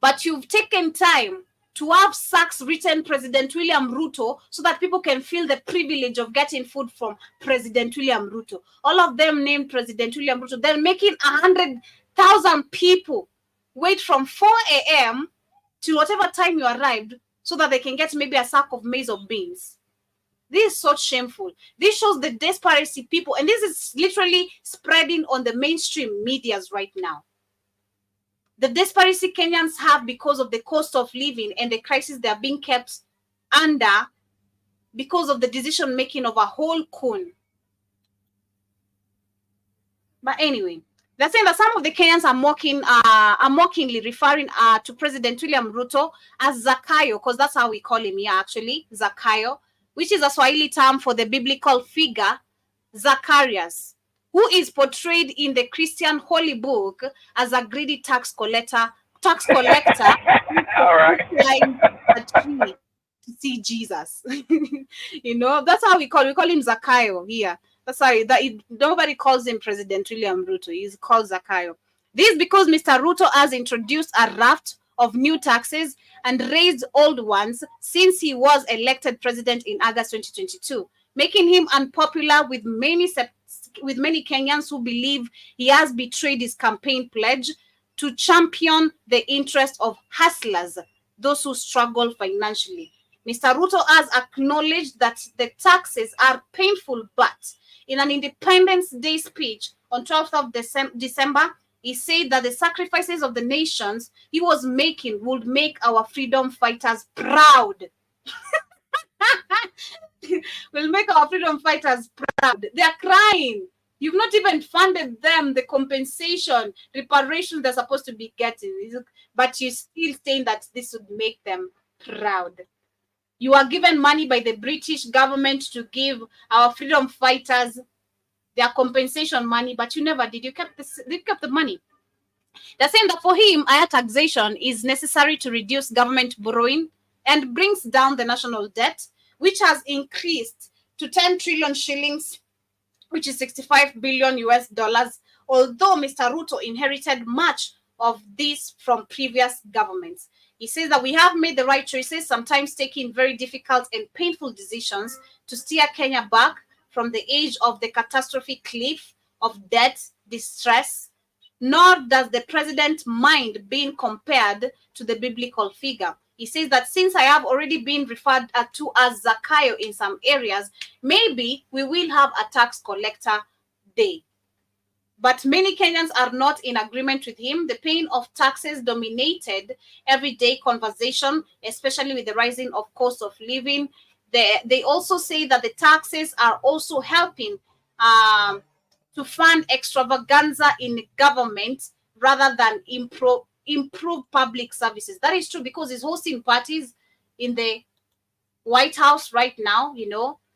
but you've taken time to have sacks written President William Ruto so that people can feel the privilege of getting food from President William Ruto. All of them named President William Ruto. They're making 100,000 people wait from 4 a.m. to whatever time you arrived so that they can get maybe a sack of maize or beans. This is so shameful. This shows the desperation people, and this is literally spreading on the mainstream medias right now. The desperation Kenyans have because of the cost of living and the crisis they are being kept under because of the decision making of a whole coon. But anyway, They're saying that some of the Kenyans are mockingly referring to President William Ruto as Zakayo, because that's how we call him here, actually, Zakayo, which is a Swahili term for the biblical figure Zacharias, who is portrayed in the Christian holy book as a greedy tax collector All right. climbed a tree to see Jesus. That's how we call him Zakayo here. That's how nobody calls him President William Ruto. He's called Zakayo. This is because Mr. Ruto has introduced a raft of new taxes and raised old ones since he was elected president in August 2022, making him unpopular with many Kenyans who believe he has betrayed his campaign pledge to champion the interest of hustlers, those who struggle financially. Mr. Ruto has acknowledged that the taxes are painful, but in an Independence Day speech on 12th of December, he said that the sacrifices of the nations he was making would make our freedom fighters proud. Will make our freedom fighters proud. They are crying. You've not even funded them the compensation, reparation they're supposed to be getting. But you're still saying that this would make them proud. You are given money by the British government to give our freedom fighters their compensation money, but you never did. You kept the money. They're saying that for him, higher taxation is necessary to reduce government borrowing and brings down the national debt, which has increased to 10 trillion shillings, which is 65 billion US dollars, although Mr. Ruto inherited much of this from previous governments. He says that we have made the right choices, sometimes taking very difficult and painful decisions to steer Kenya back from the edge of the catastrophic cliff of debt, distress, nor does the president mind being compared to the biblical figure. He says that since I have already been referred to as Zakayo in some areas, maybe we will have a tax collector day. But many Kenyans are not in agreement with him. The pain of taxes dominated everyday conversation, especially with the rising of cost of living. They also say that the taxes are also helping to fund extravaganza in government rather than improve public services. That is true because he's hosting parties in the White House right now.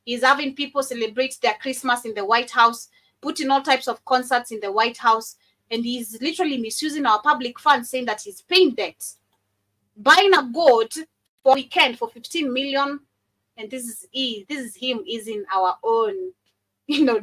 He's having people celebrate their Christmas in the White House, putting all types of concerts in the White House, and he's literally misusing our public funds, saying that he's paying debt, buying a goat for a weekend for 15 million, and this is him easing our own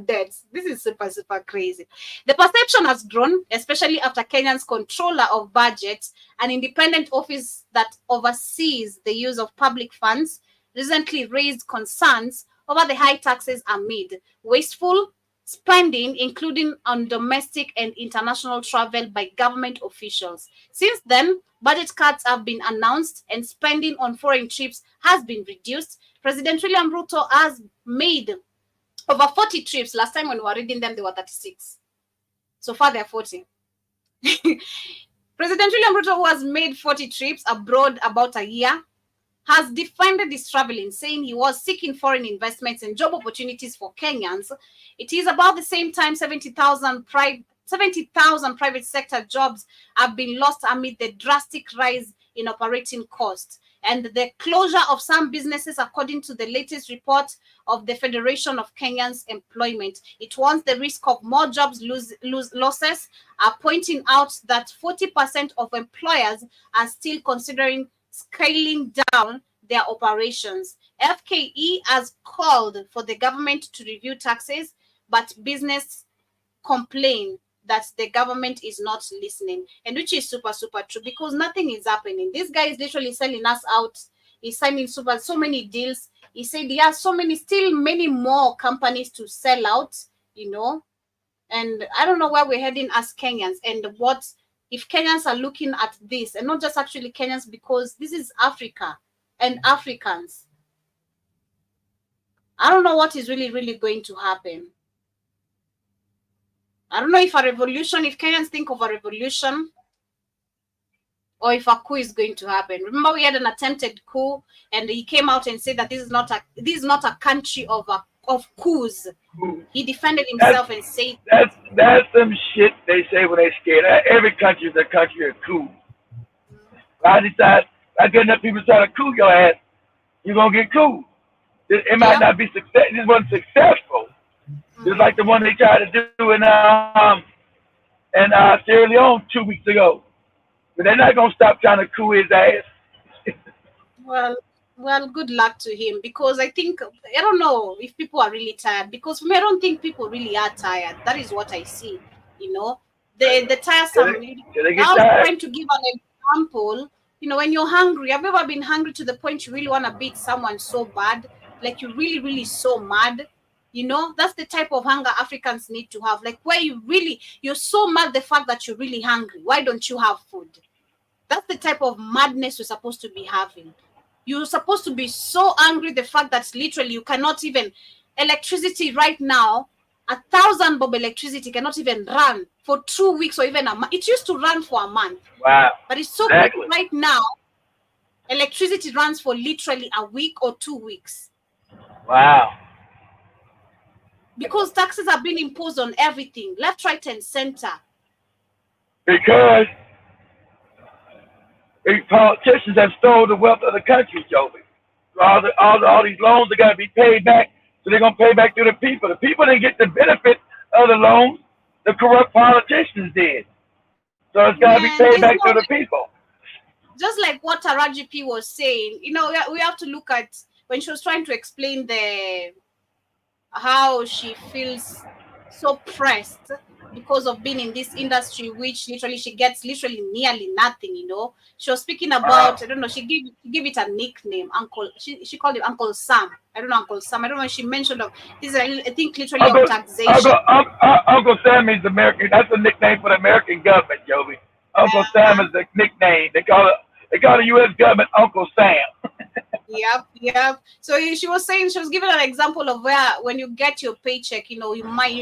debts. This is super, super crazy. The perception has grown, especially after Kenya's controller of budget, an independent office that oversees the use of public funds, recently raised concerns over the high taxes amid wasteful spending, including on domestic and international travel by government officials. Since then, budget cuts have been announced and spending on foreign trips has been reduced. President William Ruto has made over 40 trips. Last time when we were reading them, they were 36. So far, they're 40. President William Ruto, who has made 40 trips abroad about a year, has defended his traveling, saying he was seeking foreign investments and job opportunities for Kenyans. It is about the same time 70,000 private sector jobs have been lost amid the drastic rise in operating costs and the closure of some businesses, according to the latest report of the Federation of Kenyans Employment. It warns the risk of more jobs losses, pointing out that 40% of employers are still considering scaling down their operations. FKE has called for the government to review taxes, but business complain that the government is not listening, and which is super, super true because nothing is happening. This guy is literally selling us out. He's signing so many deals. He said he has still many more companies to sell out, and I don't know where we're heading as Kenyans and what if Kenyans are looking at this, and not just actually Kenyans, because this is Africa and Africans. I don't know what is really, really going to happen. I don't know if Kenyans think of a revolution, or if a coup is going to happen. Remember, we had an attempted coup, and he came out and said that this is not a country of a of coups. He defended himself and said, That's some shit they say when they scared. Every country is a country of coups. I decide, I get enough people try to coup your ass, you're gonna get coup. It might not be success. This wasn't successful. Just like the one they tried to do in Sierra Leone 2 weeks ago. But they're not gonna stop trying to coup his ass. well, good luck to him, because I think, I don't know if people are really tired, because for me, I don't think people really are tired. That is what I see, the tiresome. I was trying to give an example. When you're hungry, have you ever been hungry to the point you really want to beat someone so bad, like you're really, really so mad? That's the type of hunger Africans need to have, like where you're so mad the fact that you're really hungry. Why don't you have food? That's the type of madness you're supposed to be having. You're supposed to be so angry the fact that literally you cannot even, electricity right now, 1,000 bob electricity cannot even run for 2 weeks or even a month. It used to run for a month. Wow. But it's so good right now, electricity runs for literally a week or 2 weeks. Wow. Because taxes have been imposed on everything, left, right, and center. Because these politicians have stole the wealth of the country, Joby. All these loans are got to be paid back, so they're going to pay back to the people. The people didn't get the benefit of the loans. The corrupt politicians did. So it's got to be paid back to the people. Just like what Taraji P was saying, we have to look at when she was trying to explain how she feels so pressed because of being in this industry, which literally she gets literally nearly nothing. She was speaking about, I don't know, she gave it a nickname, Uncle. She called him Uncle Sam. I don't know, Uncle Sam. I don't know. She mentioned this. I think literally of taxation. Uncle Sam is American. That's a nickname for the American government, Joby. Uncle Sam is the nickname. They call the U.S. government Uncle Sam. Yep. So she was saying, she was giving an example of where when you get your paycheck, you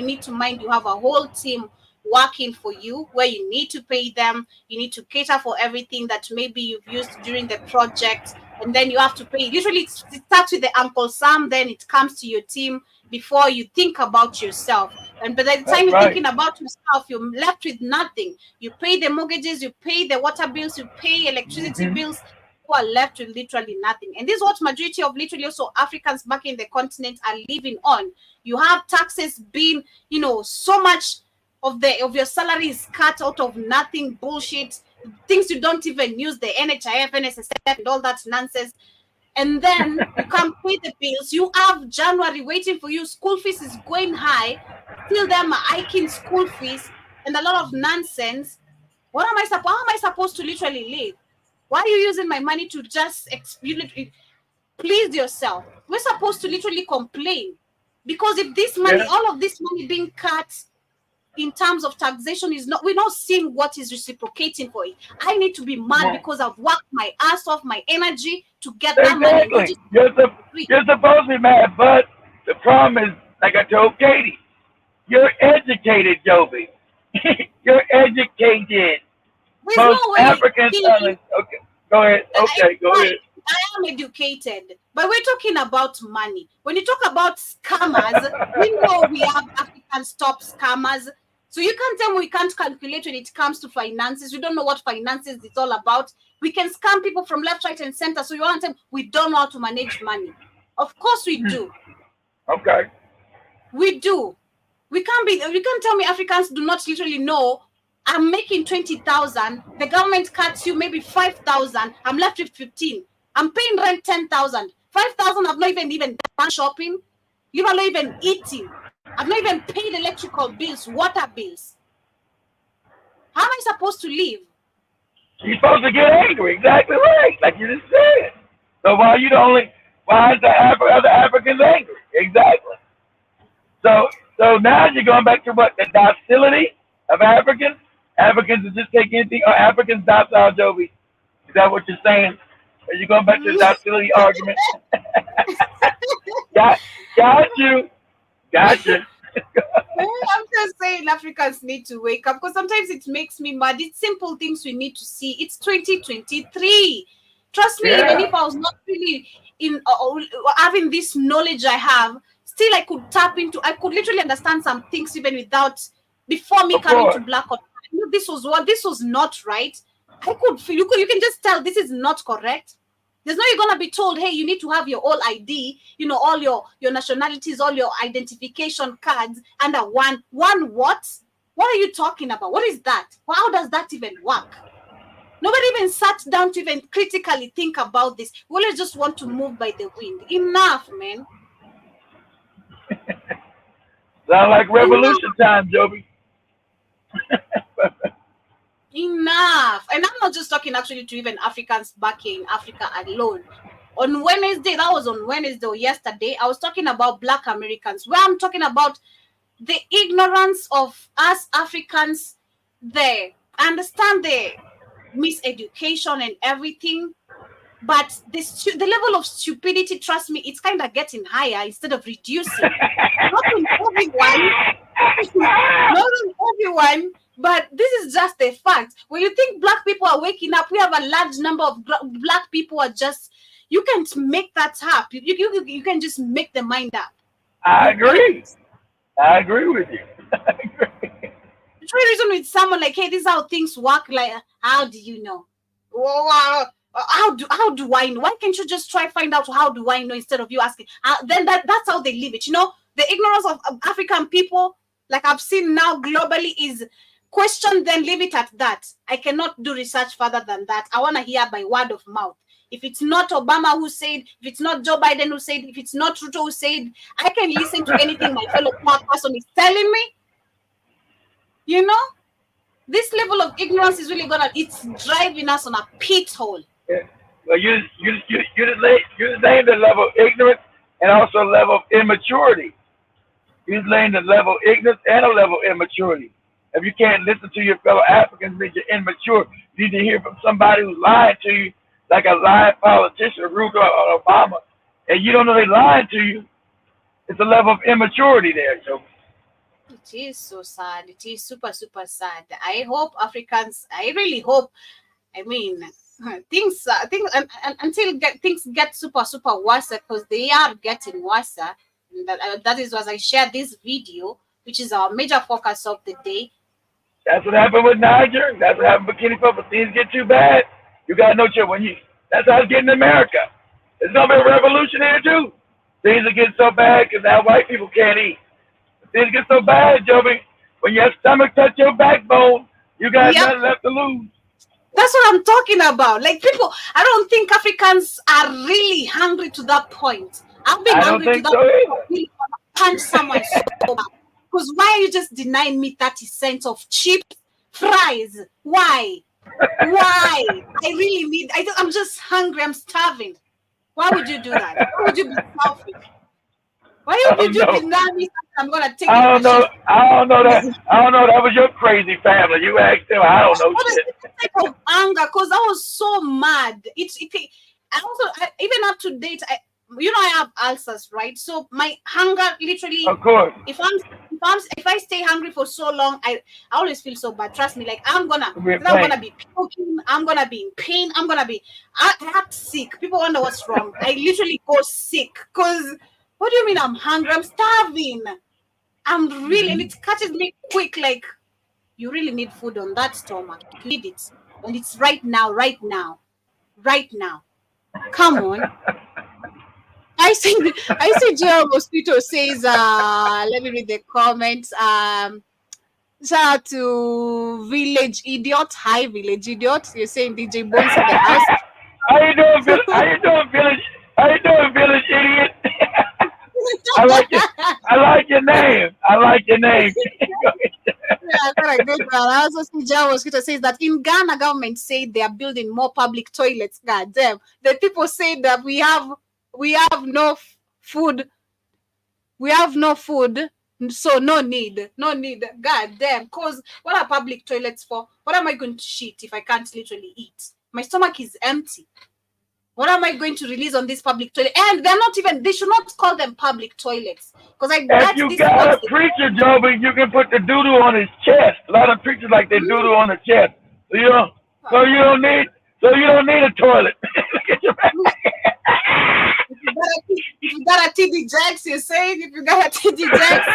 need to mind you have a whole team working for you, where you need to pay them, you need to cater for everything that maybe you've used during the project, and then you have to pay. Usually it starts with the Uncle Sam, then it comes to your team before you think about yourself. And by the time you're thinking about yourself, you're left with nothing. You pay the mortgages, you pay the water bills, you pay electricity bills. Who are left with literally nothing. And this is what majority of literally also Africans back in the continent are living on. You have taxes being, so much of your salary is cut out of nothing, bullshit, things you don't even use, the NHIF, NSSF, and all that nonsense. And then you can't pay the bills. You have January waiting for you. School fees is going high. Still them are hiking school fees and a lot of nonsense. How am I supposed to literally live? Why are you using my money to just please yourself? We're supposed to literally complain, because if this money, all of this money being cut in terms of taxation we're not seeing what is reciprocating for it. I need to be mad because I've worked my ass off, my energy to get that money. You're supposed to be mad, but the problem is, like I told Katie, you're educated, Joby. You're educated. There's no way. Africans okay, go ahead. Okay, go ahead. I am educated, but we're talking about money. When you talk about scammers, we know we have African top scammers. So you can't tell me we can't calculate when it comes to finances. We don't know what finances is all about. We can scam people from left, right, and center. So you want to tell me we don't know how to manage money? Of course we do. Okay. We do. You can't tell me Africans do not literally know. I'm making 20,000. The government cuts you maybe 5,000. I'm left with 15. I'm paying rent 10,000. 5,000. I've not even done shopping. You've not even eating. I've not even paid electrical bills, water bills. How am I supposed to live? You're supposed to get angry. Exactly right, like you just said. So why is the other Africans angry? Exactly. So now you're going back to what, the docility of Africans? Africans will just take anything, or Africans docile, Joby? Is that what you're saying? Are you going back to the docility argument? Got you. I'm just saying Africans need to wake up, because sometimes it makes me mad. It's simple things we need to see. It's 2023. Trust me, even if I was not really in having this knowledge I have, still I could tap into, I could literally understand some things even before me Of coming course. to Black or this was not right. I could feel, you can just tell this is not correct. There's no, you're gonna be told, hey, you need to have your all ID, all your nationalities, all your identification cards under one what? What are you talking about? What is that? How does that even work? Nobody even sat down to even critically think about this. We always just want to move by the wind. Enough, man. Sound like revolution time, Joby. Enough. And I'm not just talking actually to even Africans back here in Africa alone. On Wednesday, that was on Wednesday or yesterday, I was talking about Black Americans, where I'm talking about the ignorance of us Africans there. I understand the miseducation and everything, but the level of stupidity, trust me, it's kind of getting higher instead of reducing. Not on everyone, but this is just a fact. When you think Black people are waking up, we have a large number of Black people are just, you can't make that up. You can just make the mind up. I agree. I agree with you. I agree. The true reason with someone like, hey, this is how things work. Like, how do you know? How do I know? Why can't you just try find out how do I know instead of you asking? Then that's how they live it. The ignorance of African people, like I've seen now globally, is question, then leave it at that. I cannot do research further than that. I want to hear by word of mouth. If it's not Obama who said, if it's not Joe Biden who said, if it's not Ruto who said, I can listen to anything my fellow Black person is telling me. This level of ignorance is really it's driving us on a pit hole. Yeah. Well, you just named the level of ignorance and also a level of immaturity. You just named the level of ignorance and a level of immaturity. If you can't listen to your fellow Africans, then you're immature. You need to hear from somebody who's lying to you, like a lying politician, Ruto or Obama, and you don't know they're lying to you. It's a level of immaturity there, Joe. It is so sad. It is super, super sad. I hope Africans, I really hope, things until things get super, super worse, because they are getting worse. That is why I shared this video, which is our major focus of the day. That's what happened with Niger. That's what happened with Burkina Faso. Things get too bad, you got no choice. That's how it's getting in America. It's gonna be a revolution here too. Things are getting so bad because now white people can't eat. Things get so bad, Joby. When your stomach touch your backbone, you got nothing left to lose. That's what I'm talking about. Like, people, I don't think Africans are really hungry to that point. I've been hungry to that point. I really want to punch someone so bad. Because why are you just denying me 30 cents of chips, fries? Why? Why? I'm just hungry. I'm starving. Why would you do that? Why would you be selfish? Why would you deny me? I'm gonna take. I don't know that. That was your crazy family. You asked them. I don't know shit. Type of anger, because I was so mad. I also even up to date. I have ulcers, right? So my hunger, literally. Of course. If I stay hungry for so long, I always feel so bad. Trust me. Like I'm gonna be puking. I'm gonna be in pain. I act sick. People wonder what's wrong. I literally go sick because. What do you mean I'm hungry? I'm starving. I'm really, and it catches me quick. Like, you really need food on that stomach. You need it. And it's right now. Come on. I see Joe Mosquito says, let me read the comments. Shout out to Village Idiot. Hi, Village Idiot. You're saying DJ Bones in the house. How you doing, Village Idiot? I like your name. I also see Joe Mosquito says that in Ghana, government said they are building more public toilets. God damn. The people say that we have no food. We have no food, so no need. God damn. Cause what are public toilets for? What am I going to shit if I can't literally eat? My stomach is empty. What am I going to release on this public toilet? And they should not call them public toilets. Because if you got a preacher, Joby, you can put the doo-doo on his chest. A lot of preachers like they doo-doo on the chest. So you don't need a toilet. you got a TD Jakes, you're saying if you got a TD Jakes,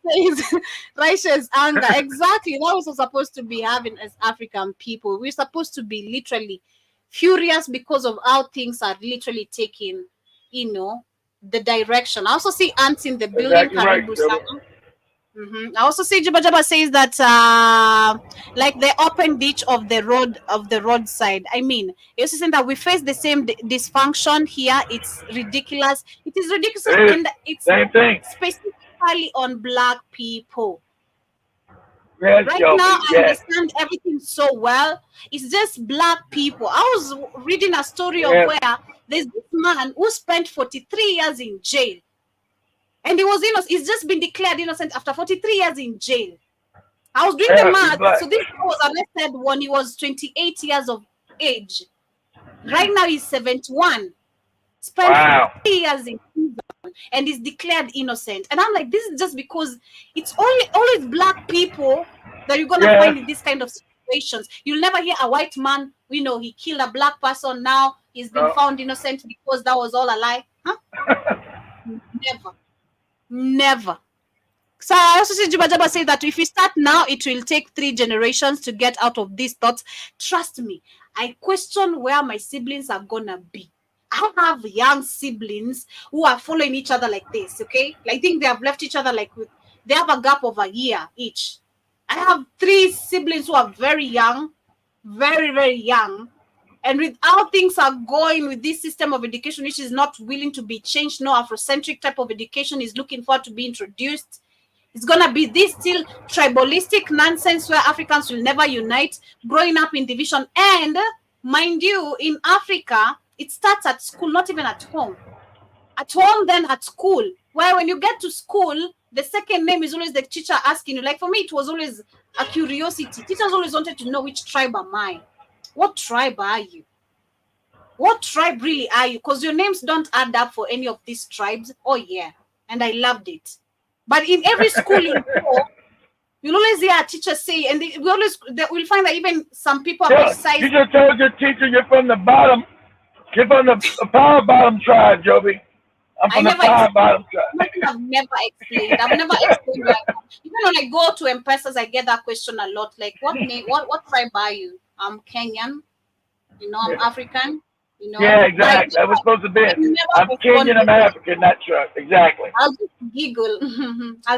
says righteous anger. Exactly. That was supposed to be having as African people. We're supposed to be literally furious because of how things are literally taking, the direction. I also see ants in the building. Exactly right. I also see Juba Jaba says that like the open ditch of the roadside. I mean, you're saying that we face the same dysfunction here. It's ridiculous. It is ridiculous, and it's same thing. Specifically on Black people. Yes, right now, I understand everything so well. It's just Black people. I was reading a story of where there's this man who spent 43 years in jail. And he was innocent. He's just been declared innocent after 43 years in jail. I was doing the math. So this guy was arrested when he was 28 years of age. Right now he's 71. Spent 3 years in prison and is declared innocent. And I'm like, this is just because it's always Black people that you're gonna find in this kind of situations. You'll never hear a white man, he killed a Black person. Now he's been found innocent because that was all a lie. Huh? Never. So I also see Juba Jaba say that if we start now, it will take 3 generations to get out of these thoughts. Trust me, I question where my siblings are gonna be. I have young siblings who are following each other like this, okay? I think they have left each other they have a gap of a year each. I have 3 siblings who are very young, very, very young. And with how things are going with this system of education, which is not willing to be changed, no Afrocentric type of education is looking for to be introduced. It's going to be this still tribalistic nonsense where Africans will never unite, growing up in division. And mind you, in Africa, it starts at school, not even at home. At home, then at school, where when you get to school, the second name is always the teacher asking you. Like for me, it was always a curiosity. Teachers always wanted to know, which tribe am I? What tribe are you? What tribe really are you? Because your names don't add up for any of these tribes. Oh, yeah. And I loved it. But in every school you go, you'll always hear a teacher say, and we'll find that even some people are precise. You just told your teacher you're from the bottom. You're from the power bottom tribe, Joby. I'm from the power bottom tribe. I've never explained. Even when I go to M-Pesas, I get that question a lot. Like, what tribe are you? I'm Kenyan, I'm African, Yeah, exactly. That was supposed to be it. I'm Kenyan, I'm African, not sure. Exactly. I'll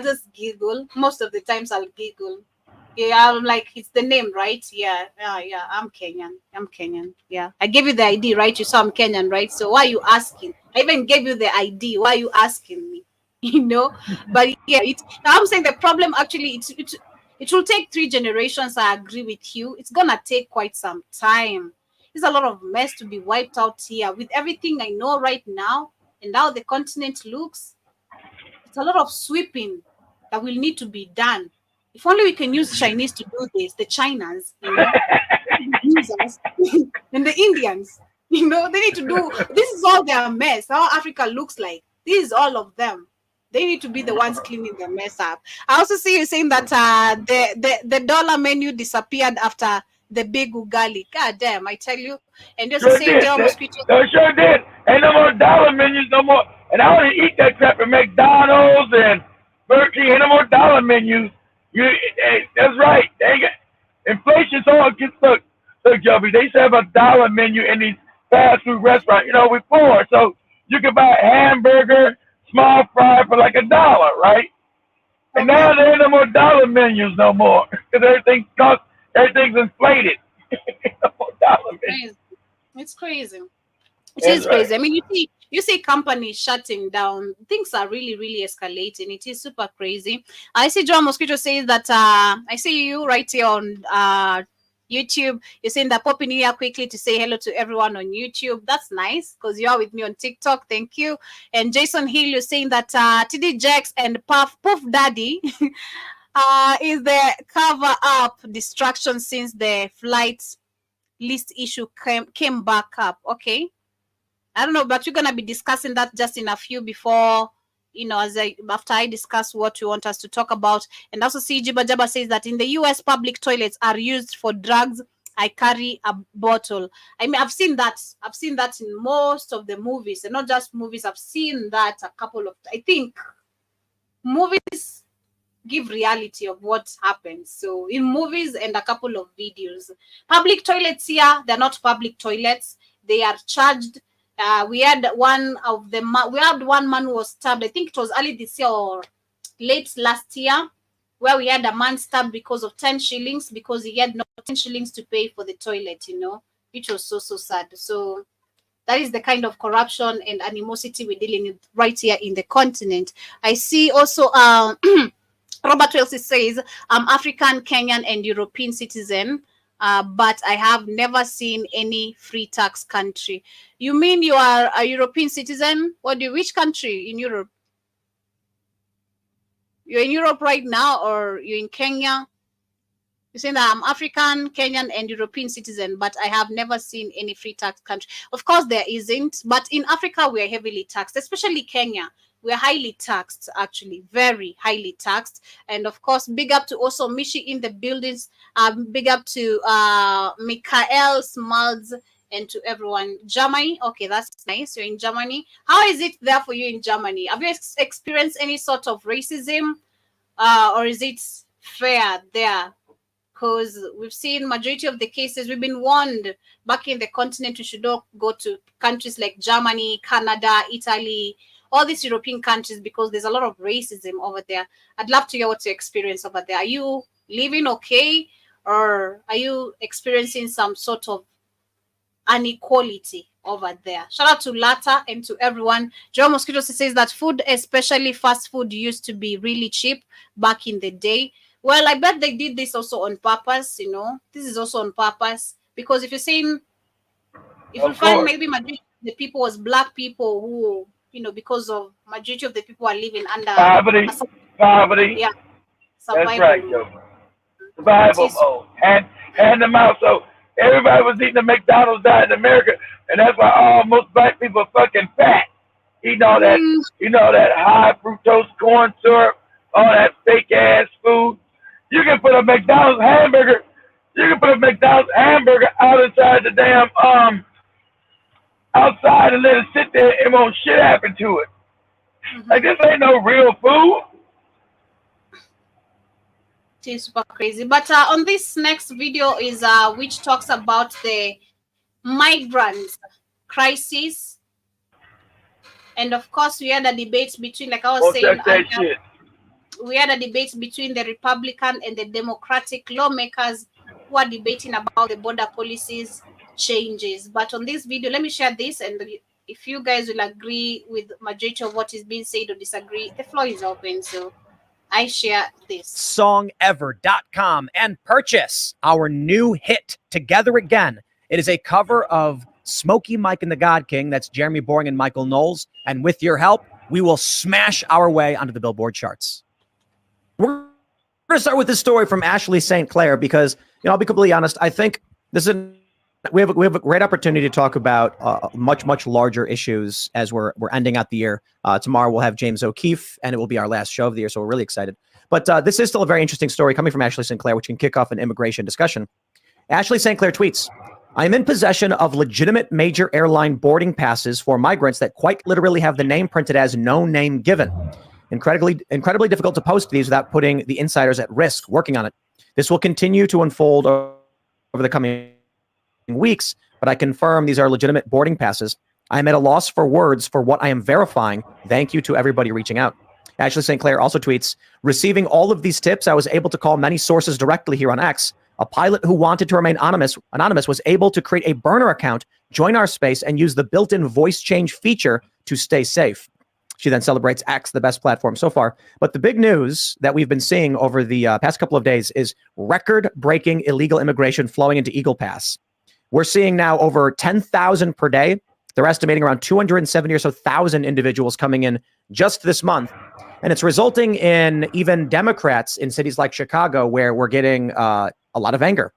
just giggle. Most of the times I'll giggle. Yeah, I'm like, it's the name, right? Yeah, I'm Kenyan. Yeah. I gave you the ID, right? You saw I'm Kenyan, right? So why are you asking? I even gave you the ID. Why are you asking me? But yeah, I'm saying the problem actually, it will take 3 generations. I agree with you. It's gonna take quite some time. There's a lot of mess to be wiped out here. With everything I know right now and how the continent looks, it's a lot of sweeping that will need to be done. If only we can use Chinese to do this, the Chinas, users, and the Indians, they need to do. This is all their mess. How Africa looks like. This is all of them. They need to be the ones cleaning the mess up. I also see you saying that the dollar menu disappeared after the big ugali. God damn, I tell you. And you're saying they sure did. Ain't no more dollar menus no more. And I want to eat that crap at McDonald's and Burger King. Ain't no more dollar menus. That's right. Inflation so on gets look, Joby. They used to have a dollar menu in these fast food restaurants. We're poor, so you can buy a hamburger, small fry for like $1, right? And now there ain't no more dollar menus no more because everything's inflated. No more dollar menus. It's crazy. It is crazy. I mean, you see companies shutting down. Things are really, really escalating. It is super crazy. I see Joe Mosquito says that I see you right here on YouTube. You're saying that popping here quickly to say hello to everyone on YouTube. That's nice because you are with me on TikTok. Thank you. And Jason Hill, you're saying that TD Jakes and Puff Daddy is the cover up distraction since the flight list issue came back up. Okay. I don't know, but we're gonna be discussing that just in a few before, after I discuss what you want us to talk about. And also see Jiba Jaba says that in the US, public toilets are used for drugs I carry a bottle. I mean, I've seen that. I've seen that in most of the movies, and not just movies. I've seen that a couple of. I think movies give reality of what happens. So in movies and a couple of videos, public toilets here, they're not public toilets. They are charged. We had one man who was stabbed. I think it was early this year or late last year, where we had a man stabbed because of 10 shillings because he had no 10 shillings to pay for the toilet, which was so sad. So that is the kind of corruption and animosity we're dealing with right here in the continent. I see also Robert Wells says, I'm African, Kenyan, and European citizen, but I have never seen any free tax country. You mean you are a European citizen? Which country in Europe? You're in Europe right now, or you're in Kenya? You're saying that I'm African, Kenyan, and European citizen, but I have never seen any free tax country. Of course, there isn't, but in Africa, we are heavily taxed, especially Kenya. We're highly taxed, actually, very highly taxed. And of course, big up to also Mishi in the buildings. Big up to Mikael Smalds and to everyone. Germany, okay, that's nice. You're in Germany. How is it there for you in Germany? Have you experienced any sort of racism, or is it fair there? Because we've seen majority of the cases, we've been warned back in the continent we should not go to countries like Germany, Canada, Italy, all these European countries, because there's a lot of racism over there. I'd love to hear what's your experience over there. Are you living okay, or are you experiencing some sort of inequality over there? Shout out to Lata and to everyone. Joe Mosquito says that food, especially fast food, used to be really cheap back in the day. Well, I bet they did this also on purpose, This is also on purpose, because if you're saying, if you find maybe majority of the people was black people who, because of majority of the people are living under poverty. Yeah, survival. That's right, Joe. Survival mode. Hand them out. So everybody was eating the McDonald's diet in America, and that's why all most black people are fucking fat. Eating all that, that high fructose corn syrup, all that fake ass food. You can put a McDonald's hamburger. Out inside the damn outside and let it sit there and won't shit happen to it. Like, this ain't no real food. It's super crazy. But on this next video is which talks about the migrant crisis, and of course we had a debate between, like I was saying, we had a debate between the Republican and the Democratic lawmakers who are debating about the border policies changes. But on this video, let me share this, and if you guys will agree with majority of what is being said or disagree, the floor is open. So I share this. Songever.com and purchase our new hit, Together Again. It is a cover of Smokey Mike and the God King. That's Jeremy Boring and Michael Knowles. And with your help, we will smash our way onto the Billboard charts. We're going to start with this story from Ashley St. Clair because, I'll be completely honest. I think this is we have a great opportunity to talk about much larger issues as we're ending out the year. Tomorrow we'll have James O'Keefe, and it will be our last show of the year, so we're really excited. But this is still a very interesting story coming from Ashley St. Clair, which can kick off an immigration discussion. Ashley St. Clair tweets, I am in possession of legitimate major airline boarding passes for migrants that quite literally have the name printed as no name given. Incredibly difficult to post these without putting the insiders at risk working on it. This will continue to unfold over the coming weeks, but I confirm these are legitimate boarding passes. I am at a loss for words for what I am verifying. Thank you to everybody reaching out. Ashley St. Clair also tweets, receiving all of these tips, I was able to call many sources directly here on X. A pilot who wanted to remain anonymous was able to create a burner account, join our space, and use the built-in voice change feature to stay safe. She then celebrates X, the best platform so far. But the big news that we've been seeing over the past couple of days is record-breaking illegal immigration flowing into Eagle Pass. We're seeing now over 10,000 per day. They're estimating around 270 or so thousand individuals coming in just this month. And it's resulting in even Democrats in cities like Chicago where we're getting a lot of anger.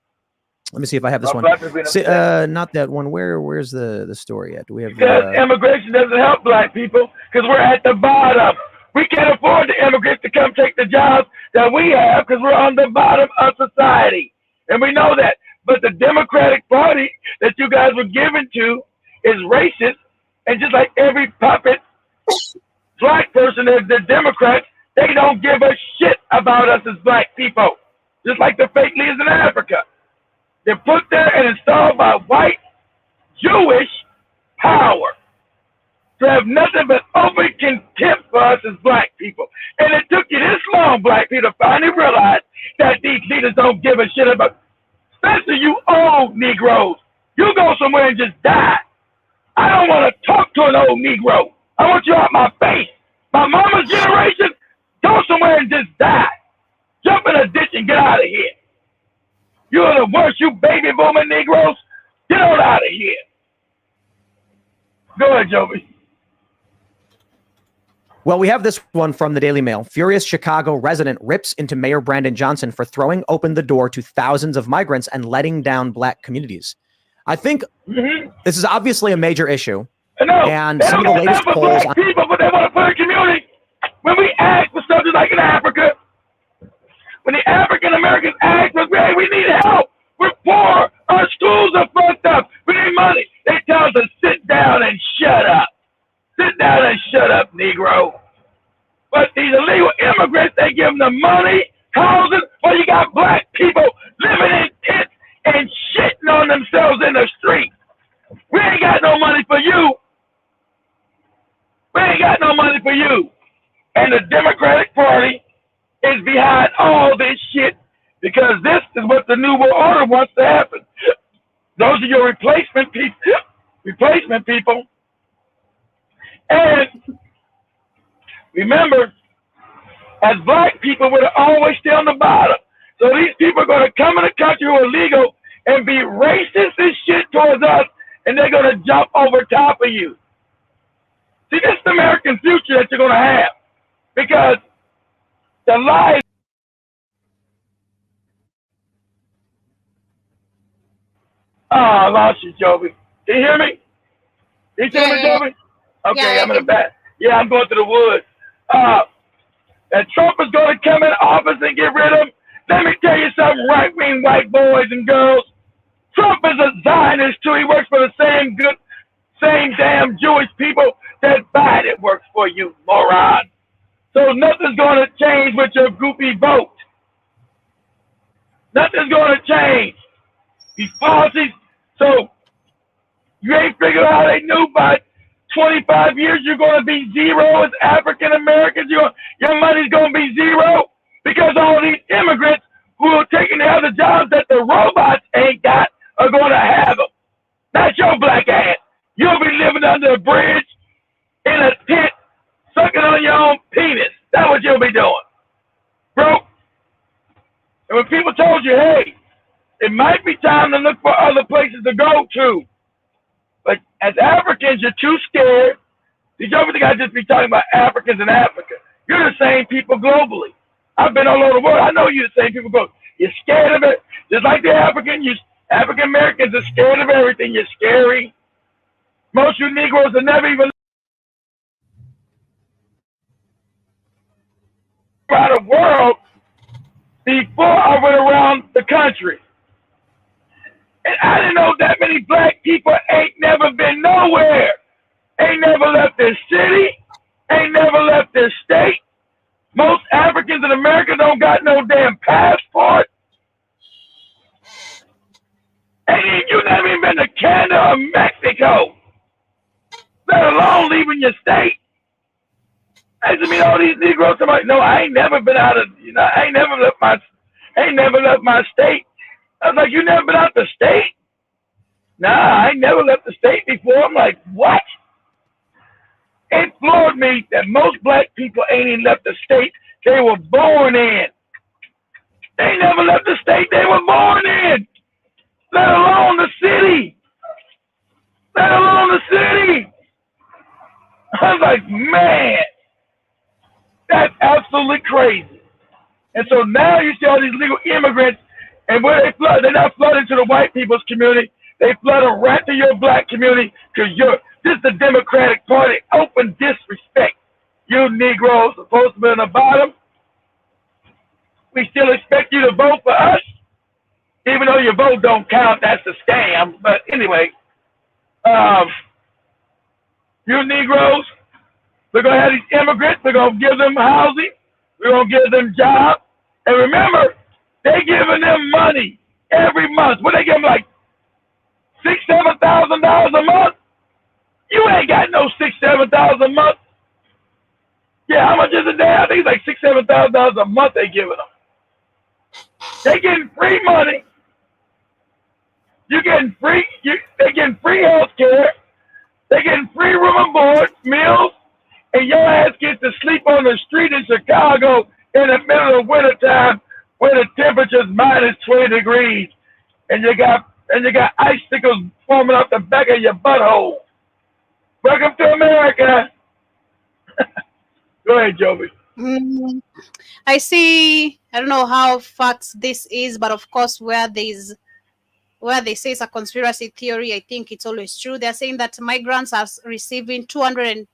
Let me see if I have this one. Not that one. Where's the story at? Do we have? Because immigration doesn't help black people because we're at the bottom. We can't afford the immigrants to come take the jobs that we have because we're on the bottom of society. And we know that. But the Democratic Party that you guys were given to is racist, and just like every puppet black person is the Democrats, they don't give a shit about us as black people. Just like the fake leaders in Africa. They're put there and installed by white Jewish power to have nothing but open contempt for us as black people. And it took you this long, black people, to finally realize that these leaders don't give a shit about, especially you old Negroes. You go somewhere and just die. I don't want to talk to an old Negro. I want you out my face. My mama's generation, go somewhere and just die. Jump in a ditch and get out of here. You're the worst, you baby boomer Negroes. Get on out of here. Go ahead, Joby. Well, we have this one from the Daily Mail. Furious Chicago resident rips into Mayor Brandon Johnson for throwing open the door to thousands of migrants and letting down black communities. I think this is obviously a major issue. And some of the latest polls on people, but they want to put a community. When we ask for something like in Africa, when the African Americans ask us, hey, we need help. We're poor. Our schools are fucked up. We need money. They tell us to sit down and shut up. Sit down and shut up, Negro. But these illegal immigrants, they give them the money, housing. Well, you got black people living in tents and shitting on themselves in the street. We ain't got no money for you. We ain't got no money for you. And the Democratic Party is behind all this shit because this is what the New World Order wants to happen. Those are your replacement people. And remember, as black people, we're always stay on the bottom. So these people are going to come in the country who are illegal and be racist as shit towards us, and they're going to jump over top of you. See, this is the American future that you're going to have because the lies. Oh, I lost you, Joby. Can you hear me? Can you hear me, Joby? Okay, I'm in the back. Yeah, I'm going to the woods. And Trump is going to come in office and get rid of him. Let me tell you something, right-wing white boys and girls. Trump is a Zionist, too. He works for the same damn Jewish people that Biden works for, you moron. So nothing's going to change with your goofy vote. Nothing's going to change. These policies, so you ain't figured out they knew by 25 years you're going to be zero as African Americans. Your money's going to be zero because all these immigrants who are taking the other jobs that the robots ain't got are going to have them. That's your black ass. You'll be living under a bridge in a tent, sucking on your own penis. That's what you'll be doing, bro. And when people told you, hey, it might be time to look for other places to go to. But as Africans, you're too scared. Did you ever think I'd just be talking about Africans in Africa? You're the same people globally. I've been all over the world. I know you're the same people globally. You're scared of it. Just like the African Americans are scared of everything. You're scary. Most of you Negroes are never even around the world before I went around the country. And I didn't know that many black people ain't never been nowhere. Ain't never left their city. Ain't never left their state. Most Africans in America don't got no damn passport. And you never even been to Canada or Mexico, let alone leaving your state. I used to meet all these Negroes. I'm like, no, I ain't never been out of, I ain't never left my state. I was like, you never been out the state? Nah, I ain't never left the state before. I'm like, what? It floored me that most black people ain't even left the state they were born in. They never left the state they were born in, let alone the city. Let alone the city. I was like, man, that's absolutely crazy. And so now you see all these legal immigrants, and where they flood, they're not flooding to the white people's community. They flood right to your black community because this is the Democratic Party. Open disrespect. You Negroes supposed to be on the bottom. We still expect you to vote for us. Even though your vote don't count, that's a scam. But anyway, you Negroes, we're going to have these immigrants. We're going to give them housing. We're going to give them jobs. And remember, they're giving them money every month. What they give them, like $6,000, $7,000 a month? You ain't got no $6,000, $7,000 a month. Yeah, how much is it there? I think it's like $6,000, $7,000 a month they giving them. They getting free money. They're getting free health care. They're getting free room and board, meals, and your ass gets to sleep on the street in Chicago in the middle of winter time where the temperature's minus 20 degrees, and you got icicles forming up the back of your butthole. Welcome to America. Go ahead, Joby. I see. I don't know how facts this is, but of course, where they say it's a conspiracy theory, I think it's always true. They're saying that migrants are receiving $2,200.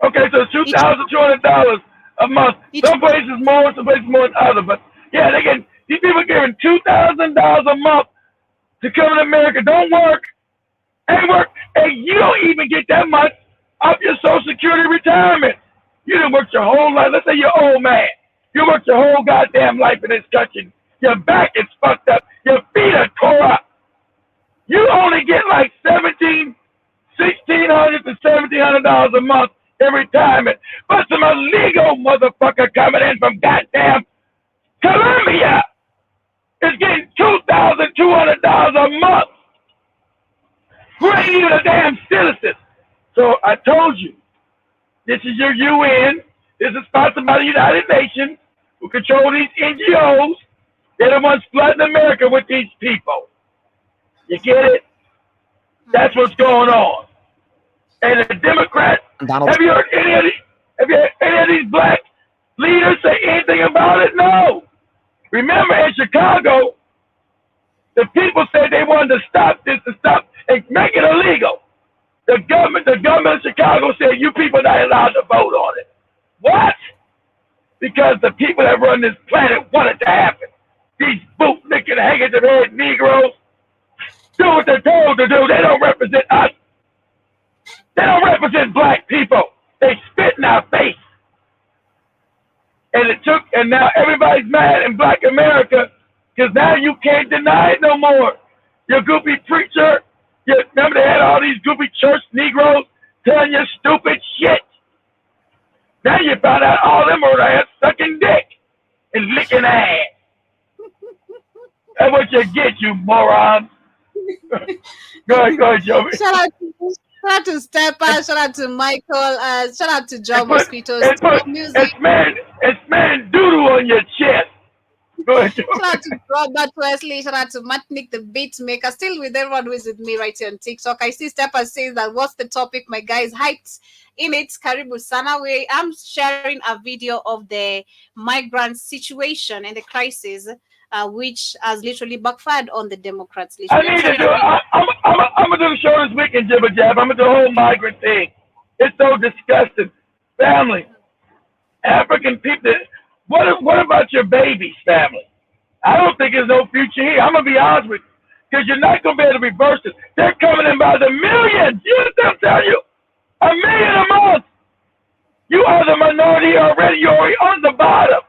Okay, so $2,200 a month. Some places more, some places more than others. But yeah, these people getting $2,000 a month to come to America. Don't work, ain't work, and you don't even get that much off your Social Security retirement. You done worked your whole life. Let's say you're an old man. You worked your whole goddamn life in this country. Your back is fucked up. Your feet are tore up. You only get like $1,600 to $1,700 a month in retirement. But some illegal motherfucker coming in from goddamn Colombia is getting $2,200 a month. Who ain't even a damn citizen. So I told you, this is your UN. This is sponsored by the United Nations, who control these NGOs. They're the ones flooding America with these people. You get it? That's what's going on. And the Democrats, have you heard any of these black leaders say anything about it? No. Remember, in Chicago, the people said they wanted to stop this, to stop and make it illegal. The government of Chicago said, you people not allowed to vote on it. What? Because the people that run this planet want it to happen. These boot-licking, hanging-to-head Negroes do what they're told to do. They don't represent us. They don't represent black people. They spit in our face. And now everybody's mad in black America because now you can't deny it no more. Your goofy preacher, remember they had all these goofy church Negroes telling you stupid shit. Now you found out all them are ass sucking dick and licking ass. That's what you get, you moron. Go ahead, Joey. Shout out to Steppa, shout out to Michael, shout out to John Mosquitoes. It's man doodle on your chest. Go ahead, Joey. Shout out to Robert Wesley, shout out to Matnik the beat maker, still with everyone who is with me right here on TikTok. I see Steppa says that what's the topic? My guy is hyped in it. Karibu Sana. I'm sharing a video of the migrant situation and the crisis, which has literally backfired on the Democrats. I need to do it. I'm going to do the show this weekend, Jibber Jab. I'm going to do the whole migrant thing. It's so disgusting. Family, African people, what about your babies, family? I don't think there's no future here. I'm going to be honest with you, because you're not going to be able to reverse it. They're coming in by the millions. You know what I'm telling you? 1 million a month. You are the minority already. You're already on the bottom.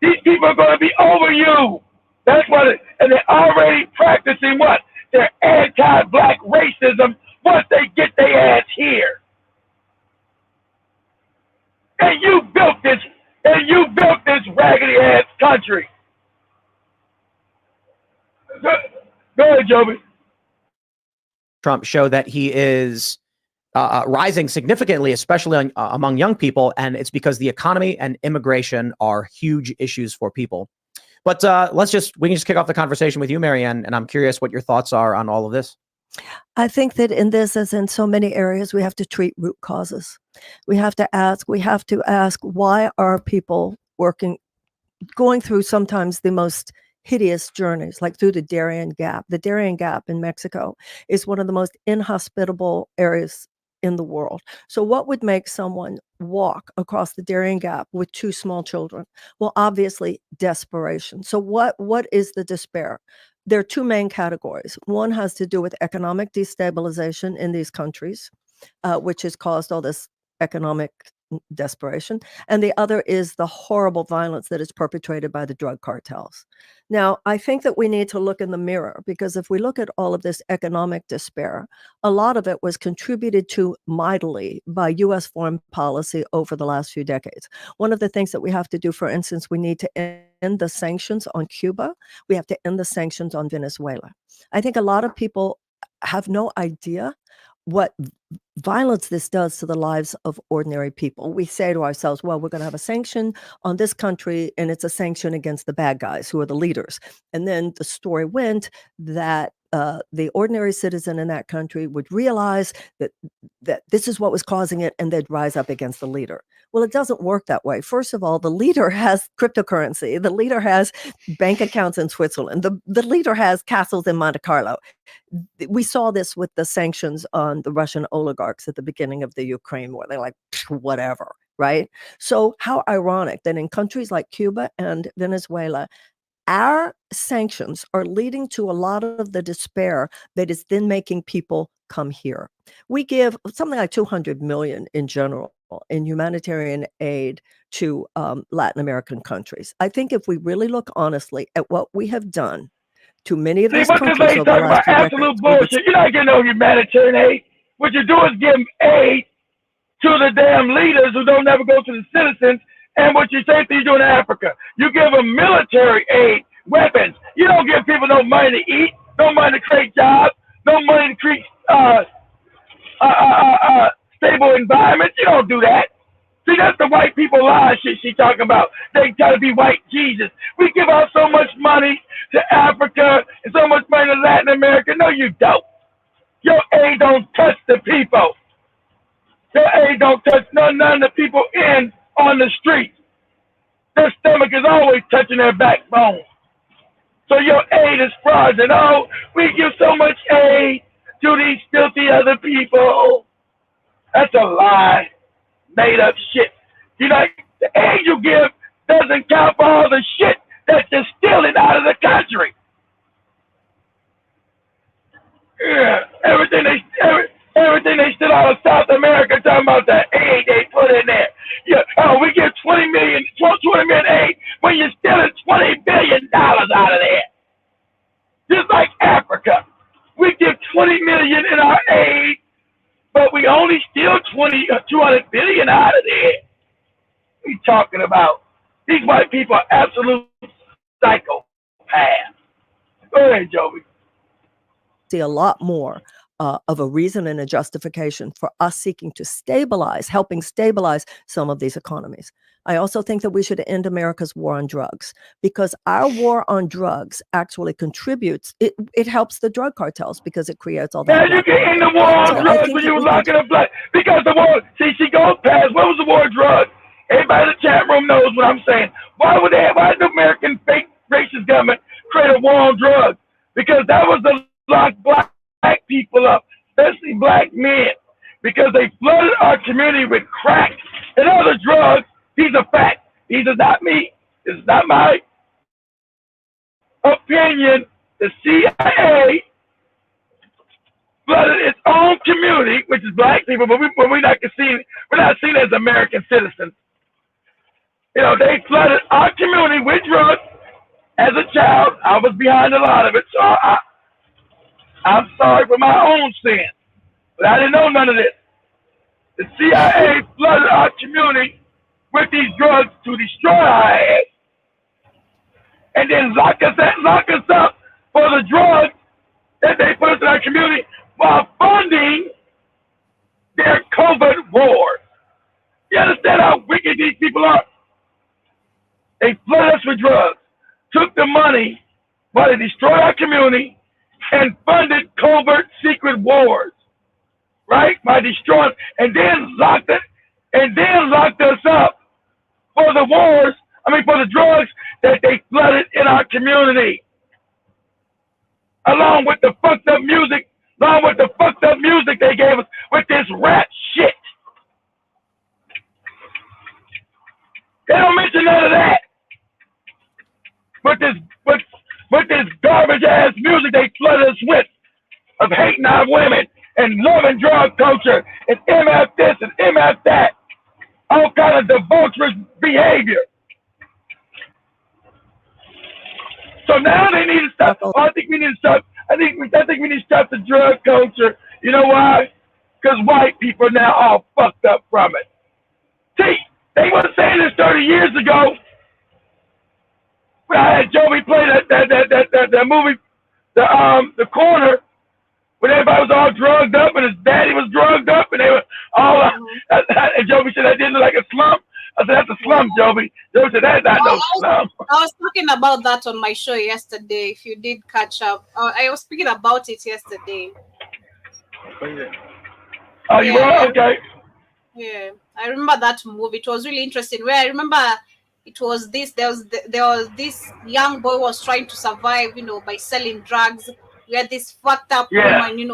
These people are going to be over you. That's what and they're already practicing what? Their anti-black racism once they get their ass here. And you built this raggedy ass country. Go ahead, Joby. Trump showed that he is rising significantly, especially among young people, and it's because the economy and immigration are huge issues for people. But we can just kick off the conversation with you, Marianne, and I'm curious what your thoughts are on all of this. I think that in this, as in so many areas, we have to treat root causes. We have to ask, why are people going through sometimes the most hideous journeys, like through the Darien Gap. The Darien Gap in Mexico is one of the most inhospitable areas in the world. So what would make someone walk across the Darien Gap with 2 small children? Well, obviously desperation. So what is the despair? There are 2 main categories. One has to do with economic destabilization in these countries, which has caused all this economic desperation. And the other is the horrible violence that is perpetrated by the drug cartels. Now, I think that we need to look in the mirror, because if we look at all of this economic despair, a lot of it was contributed to mightily by U.S. foreign policy over the last few decades. One of the things that we have to do, for instance, we need to end the sanctions on Cuba. We have to end the sanctions on Venezuela. I think a lot of people have no idea what violence this does to the lives of ordinary people. We say to ourselves, well, we're going to have a sanction on this country, and it's a sanction against the bad guys who are the leaders. And then the story went that the ordinary citizen in that country would realize that this is what was causing it, and they'd rise up against the leader. Well, it doesn't work that way. First of all, the leader has cryptocurrency. The leader has bank accounts in Switzerland. The leader has castles in Monte Carlo. We saw this with the sanctions on the Russian oligarchs at the beginning of the Ukraine war. They're like, whatever, right? So how ironic that in countries like Cuba and Venezuela, our sanctions are leading to a lot of the despair that is then making people come here. We give something like $200 million in general in humanitarian aid to Latin American countries. I think if we really look honestly at what we have done to many of these what this countries lady over the talking last about? few Absolute decades, bullshit. You're not getting no humanitarian aid. What you do is give aid to the damn leaders who don't ever go to the citizens. And what you say you do in Africa, you give them military aid, weapons. You don't give people no money to eat, no money to create jobs, no money to create stable environments. You don't do that. See, that's the white people lie shit she talking about. They try to be white Jesus. We give out so much money to Africa and so much money to Latin America. No, you don't. Your aid don't touch the people. Your aid don't touch none of the people on the street. Their stomach is always touching their backbone. So your aid is fraudulent. Oh, we give so much aid to these filthy other people. That's a lie. Made up shit. You know, the aid you give doesn't count for all the shit that you're stealing out of the country. Yeah, everything they steal out of South America, talking about the aid they put in there. Yeah, oh, we give 20 million aid when you're stealing $20 billion out of there. Just like Africa, we give 20 million in our aid, but we only steal 200 billion out of there. What are you talking about? These white people are absolute psychopaths. Go ahead, Joey. See a lot more of a reason and a justification for us seeking to helping stabilize some of these economies. I also think that we should end America's war on drugs, because our war on drugs actually contributes. It helps the drug cartels because it creates all that. Now you get in the war on drugs when you locking up black, because the war. See, she goes past. What was the war on drugs? Everybody in the chat room knows what I'm saying. Why did the American fake racist government create a war on drugs? Because that was to lock black people up, especially black men, because they flooded our community with crack and other drugs. These are facts. These are not me. This is not my opinion. The CIA flooded its own community, which is black people, but we're not seen as American citizens. You know, they flooded our community with drugs. As a child, I was behind a lot of it, so I'm sorry for my own sin, but I didn't know none of this. The CIA flooded our community with these drugs to destroy our ass, and then lock us up for the drugs that they put us in our community while funding their covert wars. You understand how wicked these people are? They flooded us with drugs, took the money while they destroyed our community, and funded covert secret wars, right? By destroying, and then locked us up for the drugs that they flooded in our community, along with the fucked up music along with the fucked up music they gave us with this rap shit. They don't mention none of that. With this garbage ass music they flooded us with of hating our women and loving drug culture and MF this and MF that. All kind of debaucherous behavior. So now they need to stop. Oh, I think we need to stop. I think we need to stop the drug culture. You know why? Because white people are now all fucked up from it. See, they weren't saying this 30 years ago. But I had Joey play that movie, the Corner, when everybody was all drugged up and his daddy was drugged up and they were all. And Joey said, "I didn't look like a slum." I said, "That's a slum, Joey." Joey said, "That's not no slum." I was talking about that on my show yesterday. If you did catch up, I was speaking about it yesterday. Oh, you were? Okay. Yeah, I remember that movie. It was really interesting. Where I remember it was this. There was this young boy was trying to survive, by selling drugs. We had this fucked up woman,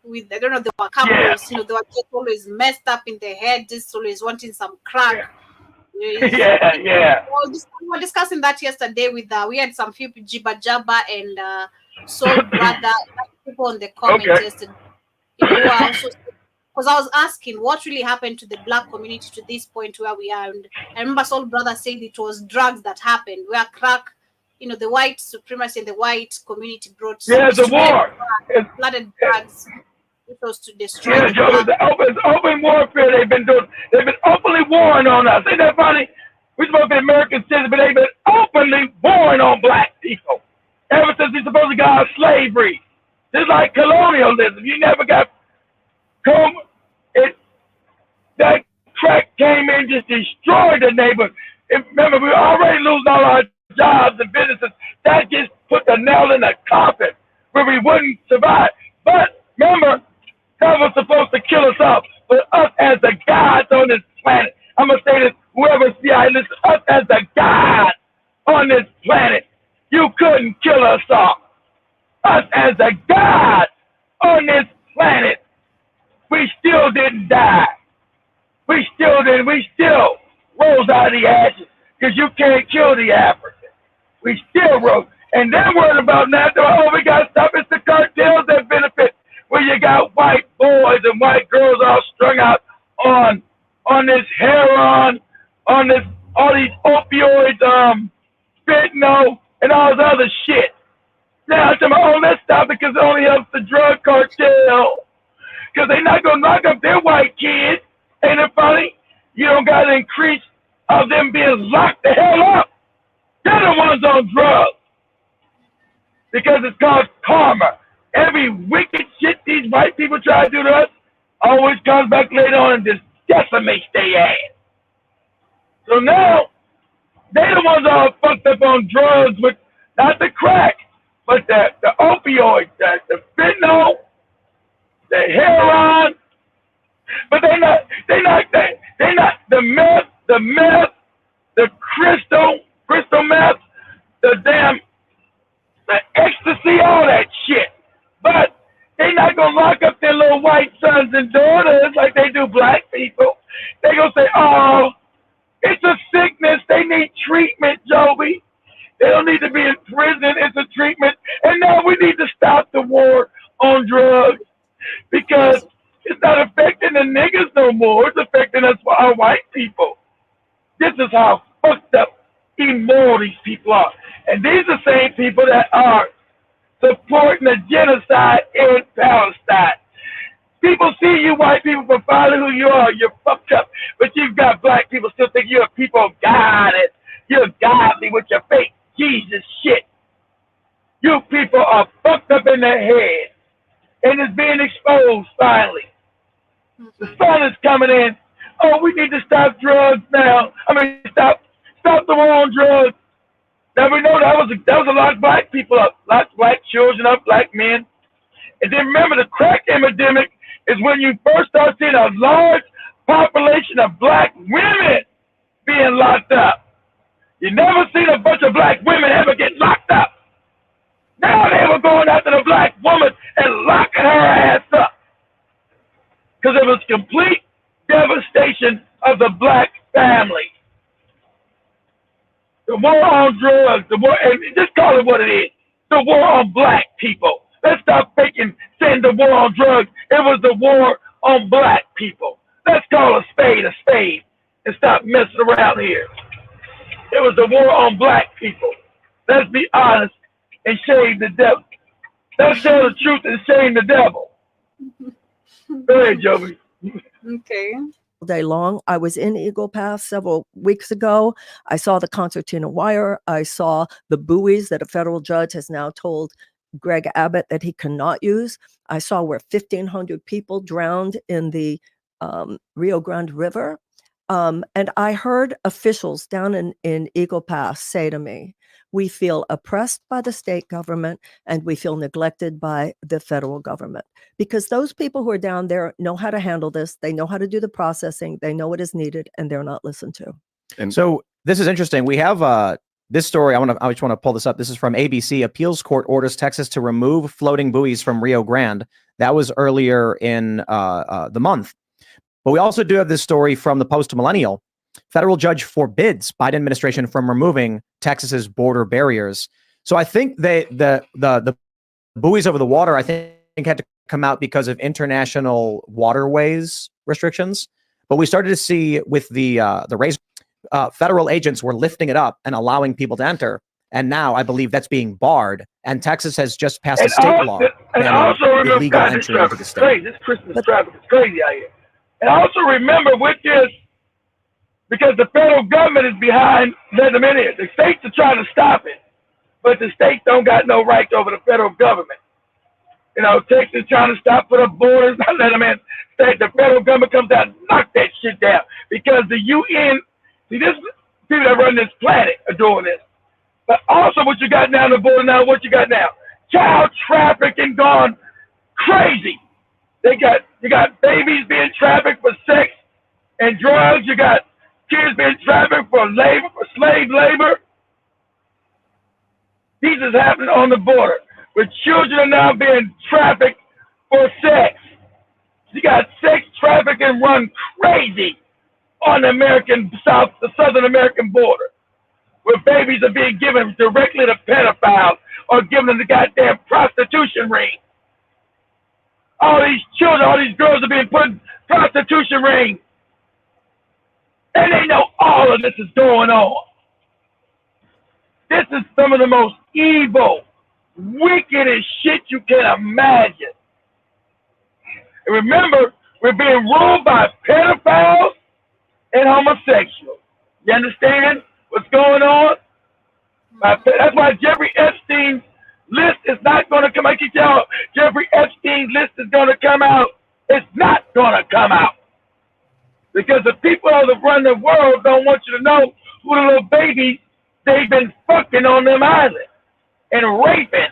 with I don't know, they were couples, they were just always messed up in their head, just always wanting some crack. Yeah. We were discussing that yesterday with we had some few Jibba Jabba and Soul Brother people on the comments yesterday. Because I was asking what really happened to the black community to this point where we are, and I remember Soul Brother said it was drugs that happened, where crack, the white supremacy and the white community brought the war, flooded drugs. It was to destroy. Yeah, Joe, it's open warfare they've been doing. They've been openly warring on us. Ain't that funny? We're supposed to be American citizens, but they've been openly warring on black people ever since we supposed to go out of slavery. It's like colonialism. You never got that crack came in, just destroyed the neighborhood. Remember, we were already losing all our jobs and businesses. That just put the nail in the coffin where we wouldn't survive. But remember, God was supposed to kill us all, but us as the gods on this planet. I'm going to say this, whoever CI listen, us as the gods on this planet, you couldn't kill us all. Us as the gods on this planet, we still didn't die. We still rose out of the ashes because you can't kill the African. We still rose. And they're worried about that. We got to stop. It's the cartels that benefit. Where you got white boys and white girls all strung out on this heroin, all these opioids, fentanyl, and all this other shit. Now, let's stop it because it only helps the drug cartel. Because they're not going to knock up their white kids. Ain't it funny? You don't got to increase of them being locked the hell up. They're the ones on drugs. Because it's called karma. Every wicked shit these white people try to do to us always comes back later on and just decimates their ass. So now, they're the ones all fucked up on drugs with not the crack, but the opioids, the fentanyl, the heroin. But they're not the meth, the crystal meth, the ecstasy, all that shit. But they're not gonna lock up their little white sons and daughters like they do black people. They're gonna say, "Oh, it's a sickness. They need treatment, Joby. They don't need to be in prison. It's a treatment." And now we need to stop the war on drugs because it's not affecting the niggas no more. It's affecting us, our white people. This is how fucked up, immoral these people are. And these are the same people that are supporting the genocide in Palestine. People see you white people for finally who you are. You're fucked up. But you've got black people still think you're a people of God and you're godly with your fake Jesus shit. You people are fucked up in their head. And it's being exposed finally. The sun is coming in. Oh, we need to stop drugs now. Stop the war on drugs. Now we know that was a lot of black people up, lots of black children up, black men. And then remember, the crack epidemic is when you first start seeing a large population of black women being locked up. You never seen a bunch of black women ever get locked up. Now they were going after the black woman and locking her ass up because it was complete devastation of the black family. The war on drugs, the war, and just call it what it is, the war on black people. Let's stop saying the war on drugs. It was the war on black people. Let's call a spade and stop messing around here. It was the war on black people. Let's be honest and shame the devil. Let's tell the truth and shame the devil. Go ahead, Joey. Okay. Day long. I was in Eagle Pass several weeks ago. I saw the concertina wire. I saw the buoys that a federal judge has now told Greg Abbott that he cannot use. I saw where 1,500 people drowned in the Rio Grande River. And I heard officials down in Eagle Pass say to me, we feel oppressed by the state government and we feel neglected by the federal government, because those people who are down there know how to handle this. They know how to do the processing. They know what is needed, and they're not listened to. And so this is interesting. We have this story. I just want to pull this up. This is from ABC. Appeals court orders Texas to remove floating buoys from Rio Grande. That was earlier in the month. But we also do have this story from the Post Millennial. Federal judge forbids Biden administration from removing Texas's border barriers. So I think the buoys over the water, I think, had to come out because of international waterways restrictions. But we started to see with the razor, federal agents were lifting it up and allowing people to enter. And now I believe that's being barred. And Texas has just passed a state law. And also remember, illegal God, entry into the state. crazy. This Christmas traffic is crazy out here. And also remember with this, because the federal government is behind letting them in here. The states are trying to stop it, but the states don't got no rights over the federal government. You know, Texas trying to stop for the borders, not let them in. The federal government comes out and knock that shit down because the UN, see, this people that run this planet are doing this. But also what you got now on the border now, what you got now? Child trafficking gone crazy. You got babies being trafficked for sex and drugs. You got kids being trafficked for labor, for slave labor. These is happening on the border. Where children are now being trafficked for sex. You got sex trafficking run crazy on the southern American border, where babies are being given directly to pedophiles or given them the goddamn prostitution ring. All these children, all these girls are being put in prostitution rings. And they know all of this is going on. This is some of the most evil, wickedest shit you can imagine. And remember, we're being ruled by pedophiles and homosexuals. You understand what's going on? That's why Jeffrey Epstein's list is not going to come out. I can tell Jeffrey Epstein's list is going to come out. It's not going to come out. Because the people that run the world don't want you to know who the little babies they've been fucking on them islands and raping.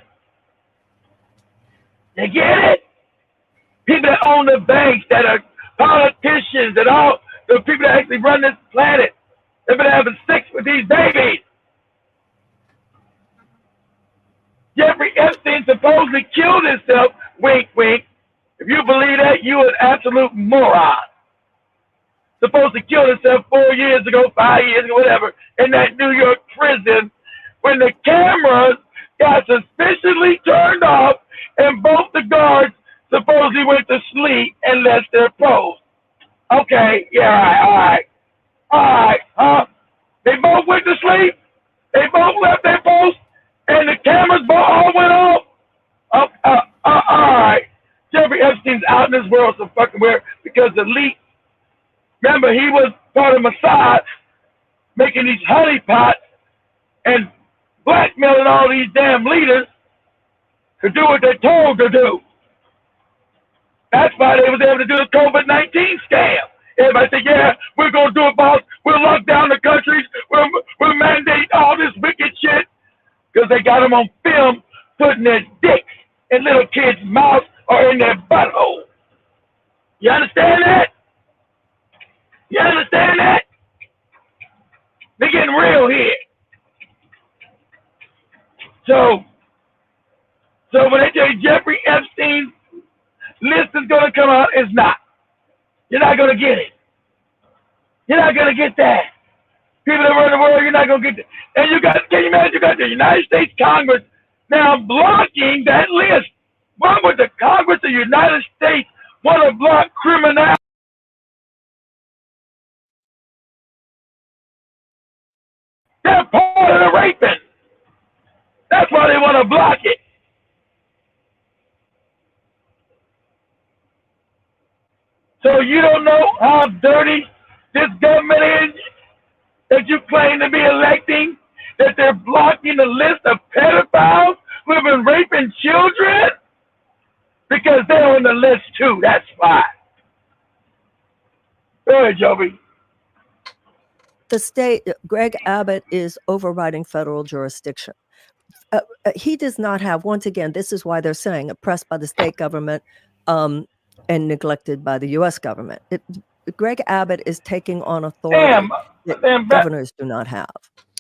You get it? People that own the banks, that are politicians, that all the people that actually run this planet, they've been having sex with these babies. Jeffrey Epstein supposedly killed himself, wink, wink. If you believe that, you an absolute moron. Supposed to kill himself 4 years ago, 5 years ago, whatever, in that New York prison when the cameras got suspiciously turned off and both the guards supposedly went to sleep and left their post. Okay, yeah, all right, huh? They both went to sleep, they both left their post, and the cameras both all went off. All right. Jeffrey Epstein's out in this world so fucking weird because the elite, remember, he was part of Mossad, making these honeypots and blackmailing all these damn leaders to do what they're told to do. That's why they was able to do the COVID-19 scam. Everybody said, yeah, we're going to do it, boss. We'll lock down the countries. We'll mandate all this wicked shit. Because they got them on film putting their dicks in little kids' mouths or in their butthole. You understand that? You understand that? They're getting real here. So when they tell you Jeffrey Epstein's list is going to come out is not. You're not going to get it. You're not going to get that. People that run the world, you're not going to get that. And can you imagine, you got the United States Congress now blocking that list. Why would the Congress of the United States want to block criminality? They're part of the raping. That's why they want to block it. So you don't know how dirty this government is that you claim to be electing, that they're blocking the list of pedophiles who have been raping children? Because they're on the list too, that's why. Go ahead, Joby. The state, Greg Abbott is overriding federal jurisdiction. He does not have, once again, this is why they're saying oppressed by the state government and neglected by the U.S. government. Greg Abbott is taking on authority that governors do not have.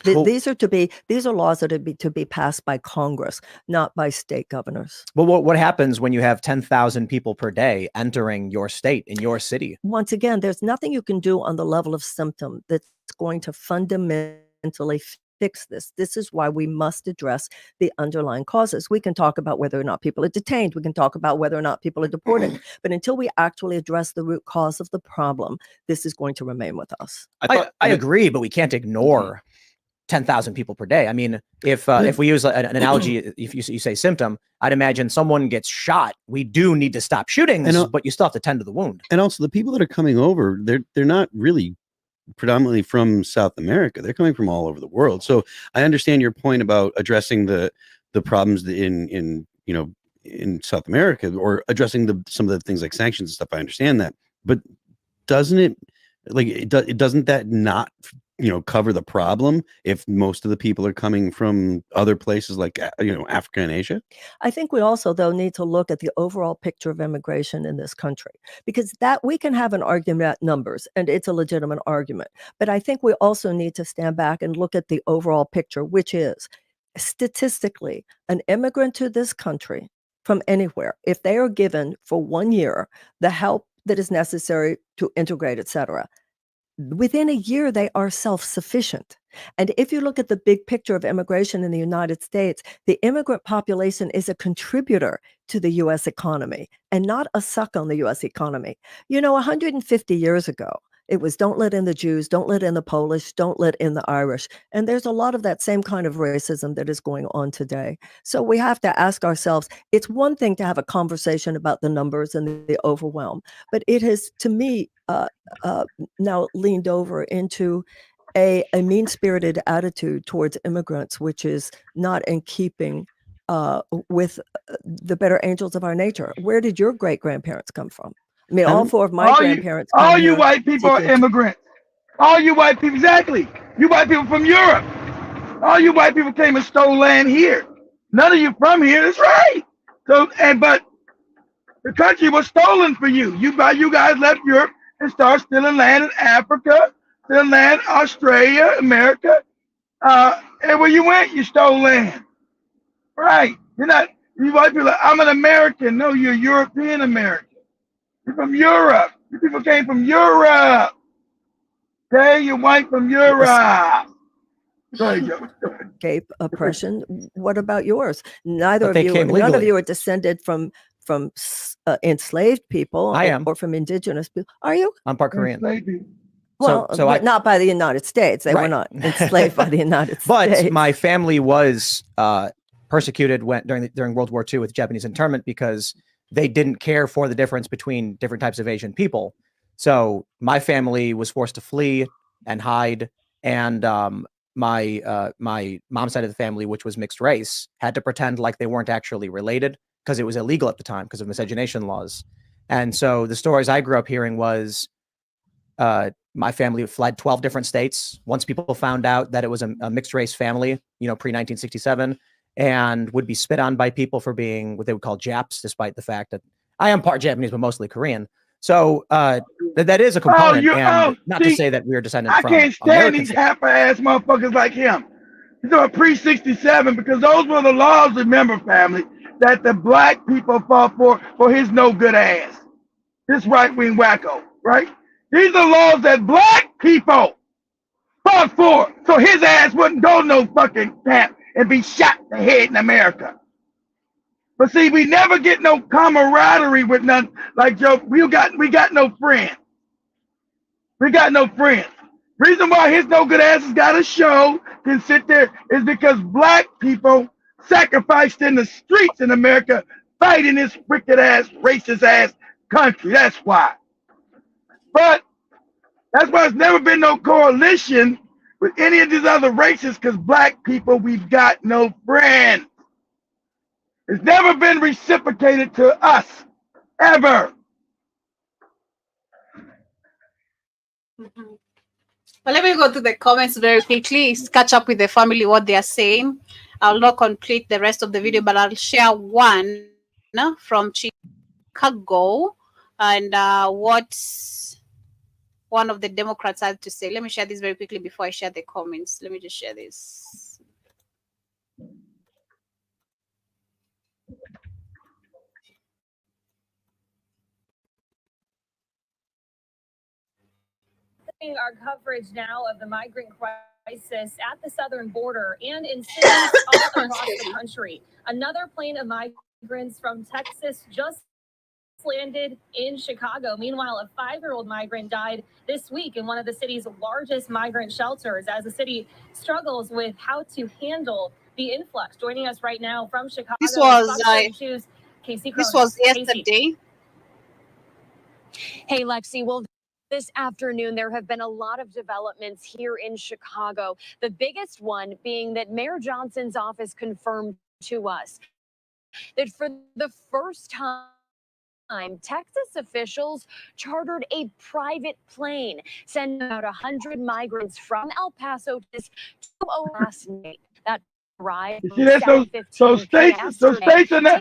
These are laws that are to be passed by Congress, not by state governors. Well, what happens when you have 10,000 people per day entering your state in your city? Once again, there's nothing you can do on the level of symptom that's going to fundamentally fix this. This is why we must address the underlying causes. We can talk about whether or not people are detained. We can talk about whether or not people are deported. But until we actually address the root cause of the problem, this is going to remain with us. I agree, but we can't ignore 10,000 people per day. I mean, if we use an analogy, if you say symptom, I'd imagine someone gets shot. We do need to stop shootings, but you still have to tend to the wound. And also the people that are coming over, they're not really predominantly from South America. They're coming from all over the world. So I understand your point about addressing the problems in South America, or addressing some of the things like sanctions and stuff. I understand that, but doesn't that not cover the problem if most of the people are coming from other places like Africa and Asia? I think we also, though, need to look at the overall picture of immigration in this country, because that we can have an argument at numbers, and it's a legitimate argument. But I think we also need to stand back and look at the overall picture, which is statistically an immigrant to this country from anywhere, if they are given for 1 year the help that is necessary to integrate, etc., within a year, they are self-sufficient. And if you look at the big picture of immigration in the United States, the immigrant population is a contributor to the U.S. economy and not a suck on the U.S. economy. 150 years ago, it was don't let in the Jews, don't let in the Polish, don't let in the Irish. And there's a lot of that same kind of racism that is going on today. So we have to ask ourselves, it's one thing to have a conversation about the numbers and the overwhelm, but it has, to me, now leaned over into a mean-spirited attitude towards immigrants, which is not in keeping with the better angels of our nature. Where did your great-grandparents come from? I mean, all four of my grandparents. All you white people are immigrants. All you white people, exactly. You white people from Europe. All you white people came and stole land here. None of you from here. That's right. But the country was stolen for you. You guys left Europe and started stealing land in Africa, stealing land in Australia, America. And where you went, you stole land. Right. You're not, you white people, I'm an American. No, you're European American. You're from Europe. You people came from Europe. Okay, you're white from Europe. Escape oppression. What about yours? None of you are descended from enslaved people. I am. Or from indigenous people. Are you? I'm part Korean. Well, but not by the United States. They were not enslaved by the United States. But my family was persecuted during World War II with Japanese internment because they didn't care for the difference between different types of Asian people. So my family was forced to flee and hide, and my mom's side of the family, which was mixed race, had to pretend like they weren't actually related because it was illegal at the time because of miscegenation laws. And so the stories I grew up hearing was my family fled 12 different states. Once people found out that it was a mixed race family, pre-1967, and would be spit on by people for being what they would call Japs, despite the fact that I am part Japanese, but mostly Korean. So that is a component, to say that we're descended from I can't stand Americans. these half-ass motherfuckers like him. He's a pre-67 because those were the laws, remember, family. that the black people fought for his no good ass. This right wing wacko, right? These are laws that black people fought for, so his ass wouldn't go to no fucking camp and be shot in the head in America. But see, we never get no camaraderie with none like Joe. We got no friends. We got no friends. Reason why his no good ass has got a show can sit there is because black people sacrificed in the streets in America fighting this wicked ass, racist ass country. That's why. But that's why there's never been no coalition with any of these other races, because black people, we've got no friends. It's never been reciprocated to us, ever. Mhm. But let me go to the comments very quickly, catch up with the family what they are saying. I'll not complete the rest of the video, but I'll share one from Chicago and what one of the Democrats had to say. Let me share this very quickly before I share the comments. Let me just share this. Our coverage now of the migrant crisis at the southern border and in cities all across the country. Another plane of migrants from Texas just landed in Chicago. Meanwhile, a 5-year-old migrant died this week in one of the city's largest migrant shelters as the city struggles with how to handle the influx. Joining us right now from Chicago. This was Casey this was Casey. yesterday. Hey, Lexi. Well, this afternoon, there have been a lot of developments here in Chicago. The biggest one being that Mayor Johnson's office confirmed to us that for the first time, Texas officials chartered a private plane, sending about 100 migrants from El Paso to last night. That arrived. You see that? So states are now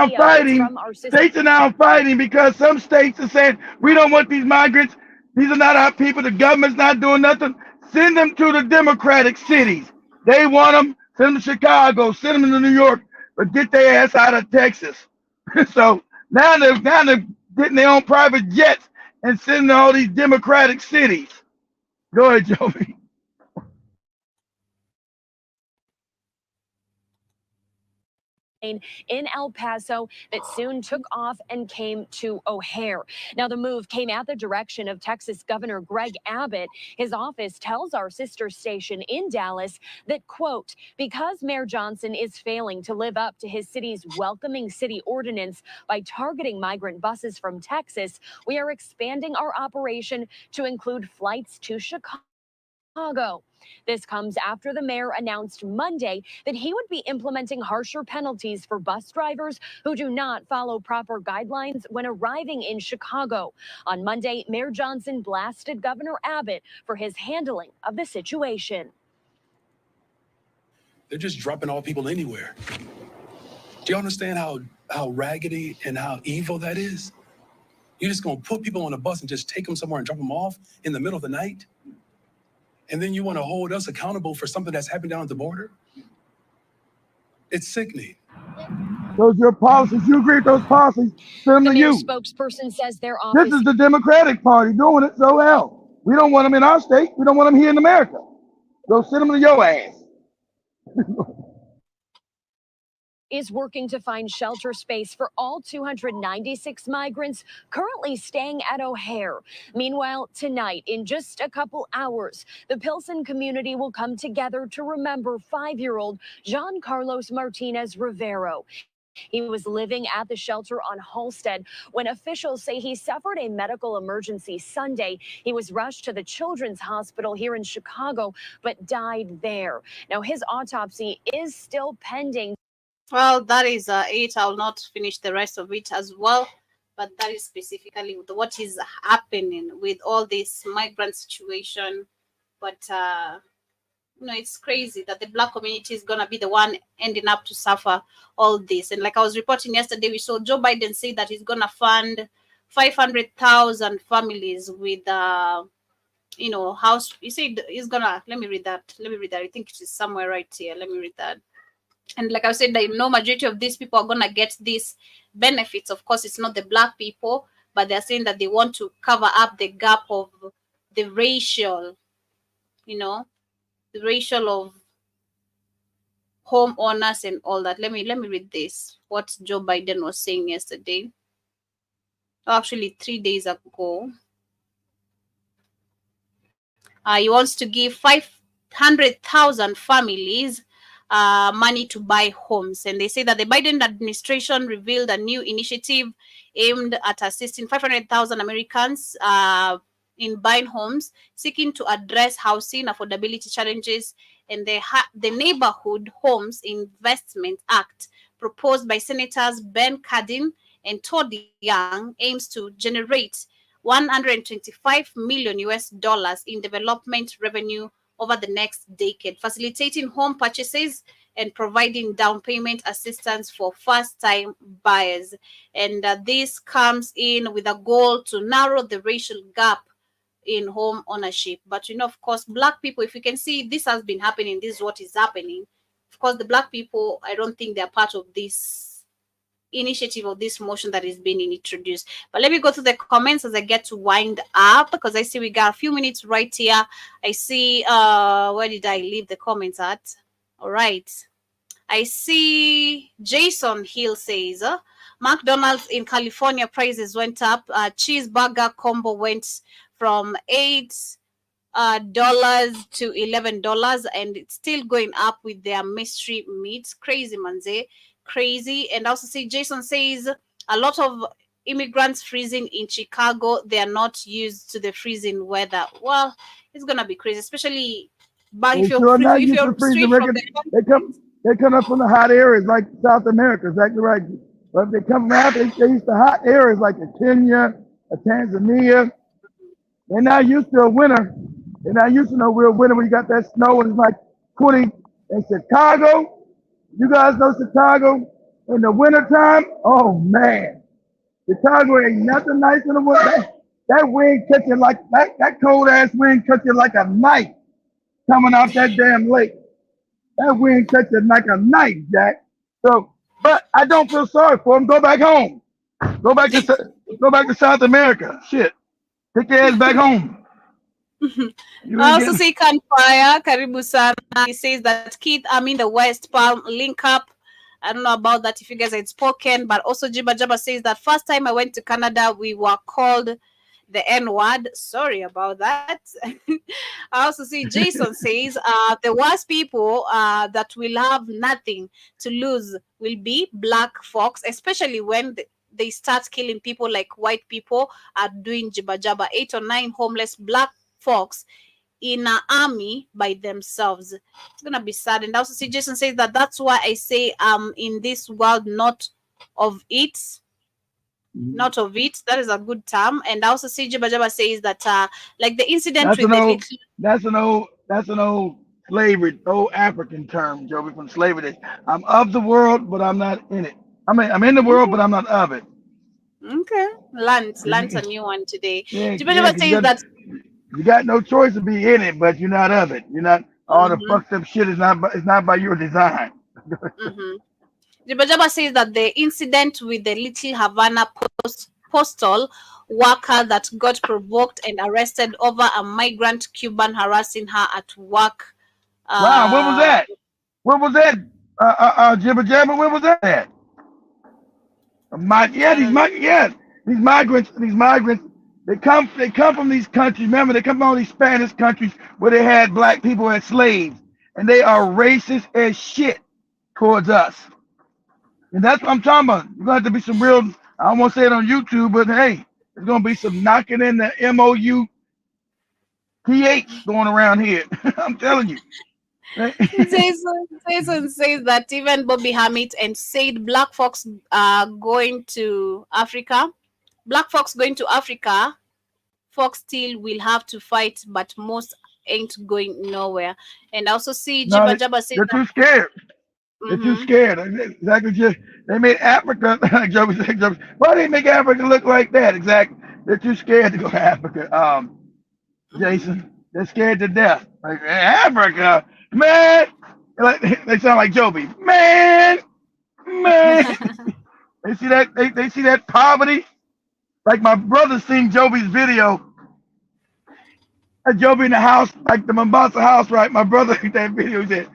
fighting. States are now fighting because some states are saying we don't want these migrants. These are not our people. The government's not doing nothing. Send them to the Democratic cities. They want them. Send them to Chicago. Send them to New York. But get their ass out of Texas. So now they're getting their own private jets and sending to all these Democratic cities. Go ahead, Joey. In El Paso that soon took off and came to O'Hare. Now, the move came at the direction of Texas Governor Greg Abbott. His office tells our sister station in Dallas that, quote, because Mayor Johnson is failing to live up to his city's welcoming city ordinance by targeting migrant buses from Texas, we are expanding our operation to include flights to Chicago. This comes after the mayor announced Monday that he would be implementing harsher penalties for bus drivers who do not follow proper guidelines when arriving in Chicago. On Monday, Mayor Johnson blasted Governor Abbott for his handling of the situation. They're just dropping all people anywhere. Do you understand how raggedy and how evil that is? You're just gonna put people on a bus and just take them somewhere and drop them off in the middle of the night? And then you want to hold us accountable for something that's happened down at the border? It's sickening. Those are your policies. You agree with those policies? Send them to you. Spokesperson says their office. This is the Democratic Party doing it, so hell. We don't want them in our state. We don't want them here in America. Go send them to your ass. Is working to find shelter space for all 296 migrants currently staying at O'Hare. Meanwhile, tonight, in just a couple hours, the Pilsen community will come together to remember 5-year-old Jean Carlos Martinez Rivero. He was living at the shelter on Halsted when officials say he suffered a medical emergency Sunday. He was rushed to the Children's Hospital here in Chicago, but died there. Now, his autopsy is still pending. Well, that is it. I'll not finish the rest of it as well, but that is specifically what is happening with all this migrant situation. But it's crazy that the black community is gonna be the one ending up to suffer all this. And like I was reporting yesterday, we saw Joe Biden say that he's gonna fund 500,000 families with house. He said he's gonna. Let me read that. I think it is somewhere right here. Let me read that. And like I said, I know majority of these people are gonna get these benefits. Of course, it's not the black people, but they're saying that they want to cover up the gap of the racial, the racial of homeowners and all that. Let me read this. What Joe Biden was saying yesterday. Oh, actually 3 days ago. He wants to give 500,000 families money to buy homes. And they say that the Biden administration revealed a new initiative aimed at assisting 500,000 Americans in buying homes, seeking to address housing affordability challenges. And the Neighborhood Homes Investment Act, proposed by Senators Ben Cardin and Todd Young, aims to generate 125 million US dollars in development revenue over the next decade, facilitating home purchases and providing down payment assistance for first-time buyers. And this comes in with a goal to narrow the racial gap in home ownership. But of course, black people, if you can see, this has been happening. This is what is happening. Of course, the black people, I don't think they're part of this initiative or this motion that is being introduced. But let me go to the comments as I get to wind up, because I see we got a few minutes right here. I see where did I leave the comments at? All right, I see Jason Hill says McDonald's in California prices went up. Cheeseburger combo went from $8 to $11, and it's still going up with their mystery meats. Crazy, manze. Crazy. And also see Jason says a lot of immigrants freezing in Chicago. They are not used to the freezing weather. Well, it's gonna be crazy, especially if you're straight from they come up from the hot areas like South America, exactly right. But if they come out, they used to hot areas like Kenya, Tanzania. They're not used to a winter. They're not used to no real winter when you got that snow and it's like 20 in Chicago. You guys know Chicago in the wintertime? Oh man. Chicago ain't nothing nice in the winter. That wind catch you like that cold ass wind catch you like a knife coming off that damn lake. That wind catch you like a knife, Jack. So, but I don't feel sorry for them. Go back home. Go back to South America. Shit. Take your ass back home. I also see Canfire, Karibu Sana. He says that Keith, I'm in the West Palm, link up. I don't know about that if you guys had spoken, but also Jiba Jaba says that first time I went to Canada, we were called the N-word. Sorry about that. I also see Jason says the worst people that will have nothing to lose will be black folks, especially when they start killing people like white people are doing Jiba Jaba. 8 or 9 homeless black folks in an army by themselves. It's gonna be sad. And also see Jason says that that's why I say in this world not of it. That is a good term. And also see Jiba Jaba says that like the incident that's an old slavery, old African term, Joby, from slavery days. I'm of the world, but I'm not in it. I'm in the world, but I'm not of it. Okay. Learned a new one today. Yeah, Jiba Jaba says that you got no choice to be in it, but you're not of it. You're not all the fucked up shit is not by your design. Jiba Jaba says that the incident with the Little Havana postal worker that got provoked and arrested over a migrant Cuban harassing her at work. Wow, when was that? When was that? Jiba Jaba, when was that at? These migrants. They come from these countries. Remember, they come from all these Spanish countries where they had black people as slaves, and they are racist as shit towards us. And that's what I'm talking about. You're gonna have to be some real. I don't want to say it on YouTube, but hey, there's gonna be some knocking in the MOU PH going around here. I'm telling you. Jason says that even Bobby Hammett and said black folks are going to Africa. Black folks going to Africa, folks still will have to fight, but most ain't going nowhere. And I also see Jiba Jaba say they're too scared. They're too scared. Exactly. They made Africa. Why they make Africa look like that? Exactly. They're too scared to go to Africa. Jason, they're scared to death. Like Africa, man. They sound like Joby. Man. They see that they see that poverty. Like my brother seen Joby's video. Joby in the house, like the Mombasa house, right? My brother that video said,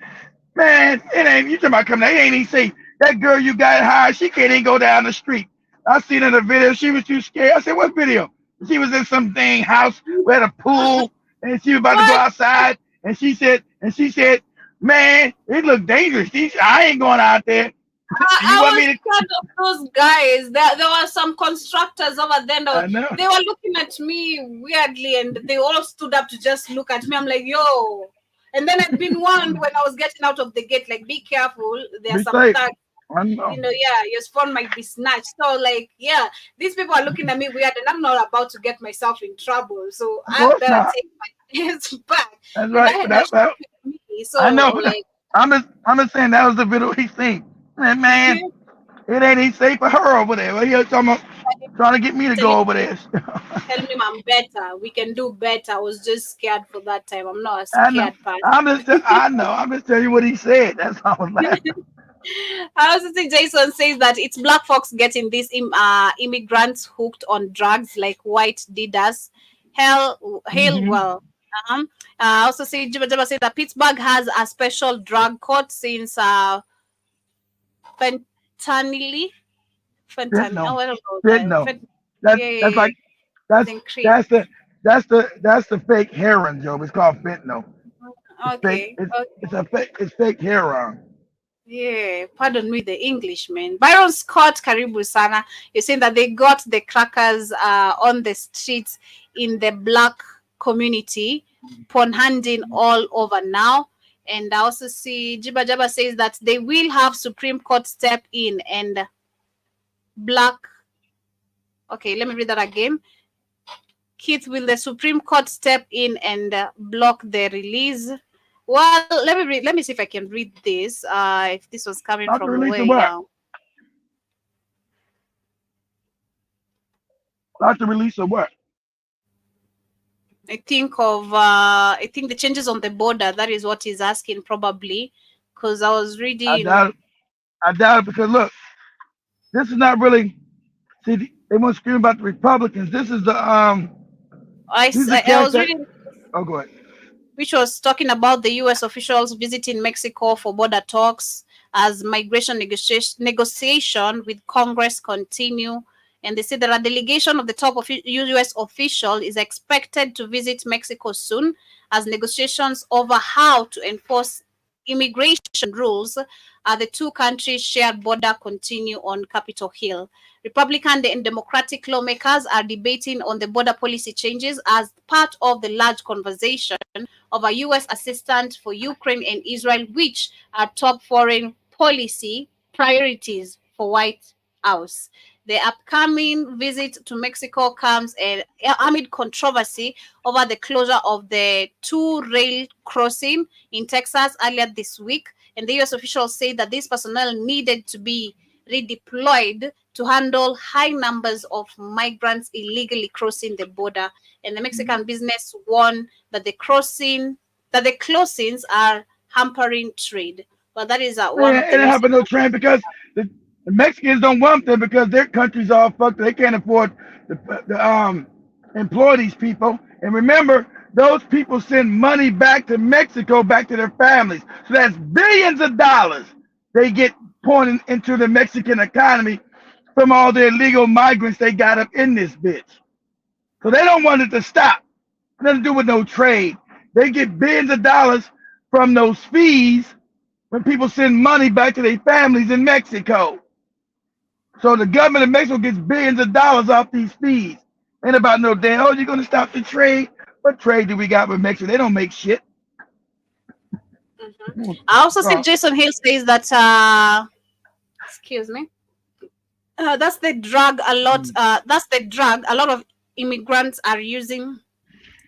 man, it ain't you talking about coming out. It ain't even safe. That girl you got hired, she can't even go down the street. I seen in the video, she was too scared. I said, what video? She was in some dang house with a pool and she was about to go outside and she said, man, it looked dangerous. I ain't going out there. I was scared of those guys. There were some constructors over there. They were looking at me weirdly, and they all stood up to just look at me. I'm like, yo. And then I'd been warned when I was getting out of the gate, like, be careful. There's some thugs. Your phone might be snatched. So, like, these people are looking at me weird, and I'm not about to get myself in trouble. So I better take my hands back. That's right. So, I know. Like, I'm just saying that was the video he seen. And man, it ain't even safe for her over there. Well, he's trying to get me to go over there. Tell him I'm better. We can do better. I was just scared for that time. I'm not a scared person. I'm just telling you what he said. That's how I was laughing. I also think Jason says that it's black folks getting these immigrants hooked on drugs like white did us. Well. I also say Jibba said that Pittsburgh has a special drug court since fentanyl. That's the fake heroin, Joe. It's called fentanyl. Okay. It's fake heroin. Yeah, pardon me, the Englishman. Byron Scott, Karibu Sana, you're saying that they got the crackers on the streets in the black community, handing all over now. And I also see Jiba Jaba says that they will have Supreme Court step in and black. Okay, let me read that again. Keith, will the Supreme Court step in and block the release? Well, let me see if I can read this. If this was coming not from where now. Not the release of what? I think the changes on the border. That is what he's asking, probably, because I was reading. I doubt it because look, this is not really. See, they want to scream about the Republicans. This is the I was reading. Oh, go ahead. Which was talking about the U.S. officials visiting Mexico for border talks as migration negotiation with Congress continue. And they said that a delegation of the top of U.S. official is expected to visit Mexico soon as negotiations over how to enforce immigration rules at the two countries' shared border continue on Capitol Hill. Republican and Democratic lawmakers are debating on the border policy changes as part of the large conversation of a U.S. assistant for Ukraine and Israel, which are top foreign policy priorities for White House. The upcoming visit to Mexico comes amid controversy over the closure of the two rail crossing in Texas earlier this week. And the U.S. officials say that this personnel needed to be redeployed to handle high numbers of migrants illegally crossing the border. And the Mexican business warned that the closings are hampering trade. But that is one of the it happened no trade because the Mexicans don't want them because their country's all fucked. They can't afford to employ these people. And remember, those people send money back to Mexico, back to their families. So that's billions of dollars they get pouring into the Mexican economy from all the illegal migrants they got up in this bitch. So they don't want it to stop. Nothing to do with no trade. They get billions of dollars from those fees when people send money back to their families in Mexico. So the government of Mexico gets billions of dollars off these fees. Ain't about no damn, you're going to stop the trade? What trade do we got with Mexico? They don't make shit. Mm-hmm. I also think Jason Hill says that, excuse me, that's the drug a lot. That's the drug a lot of immigrants are using.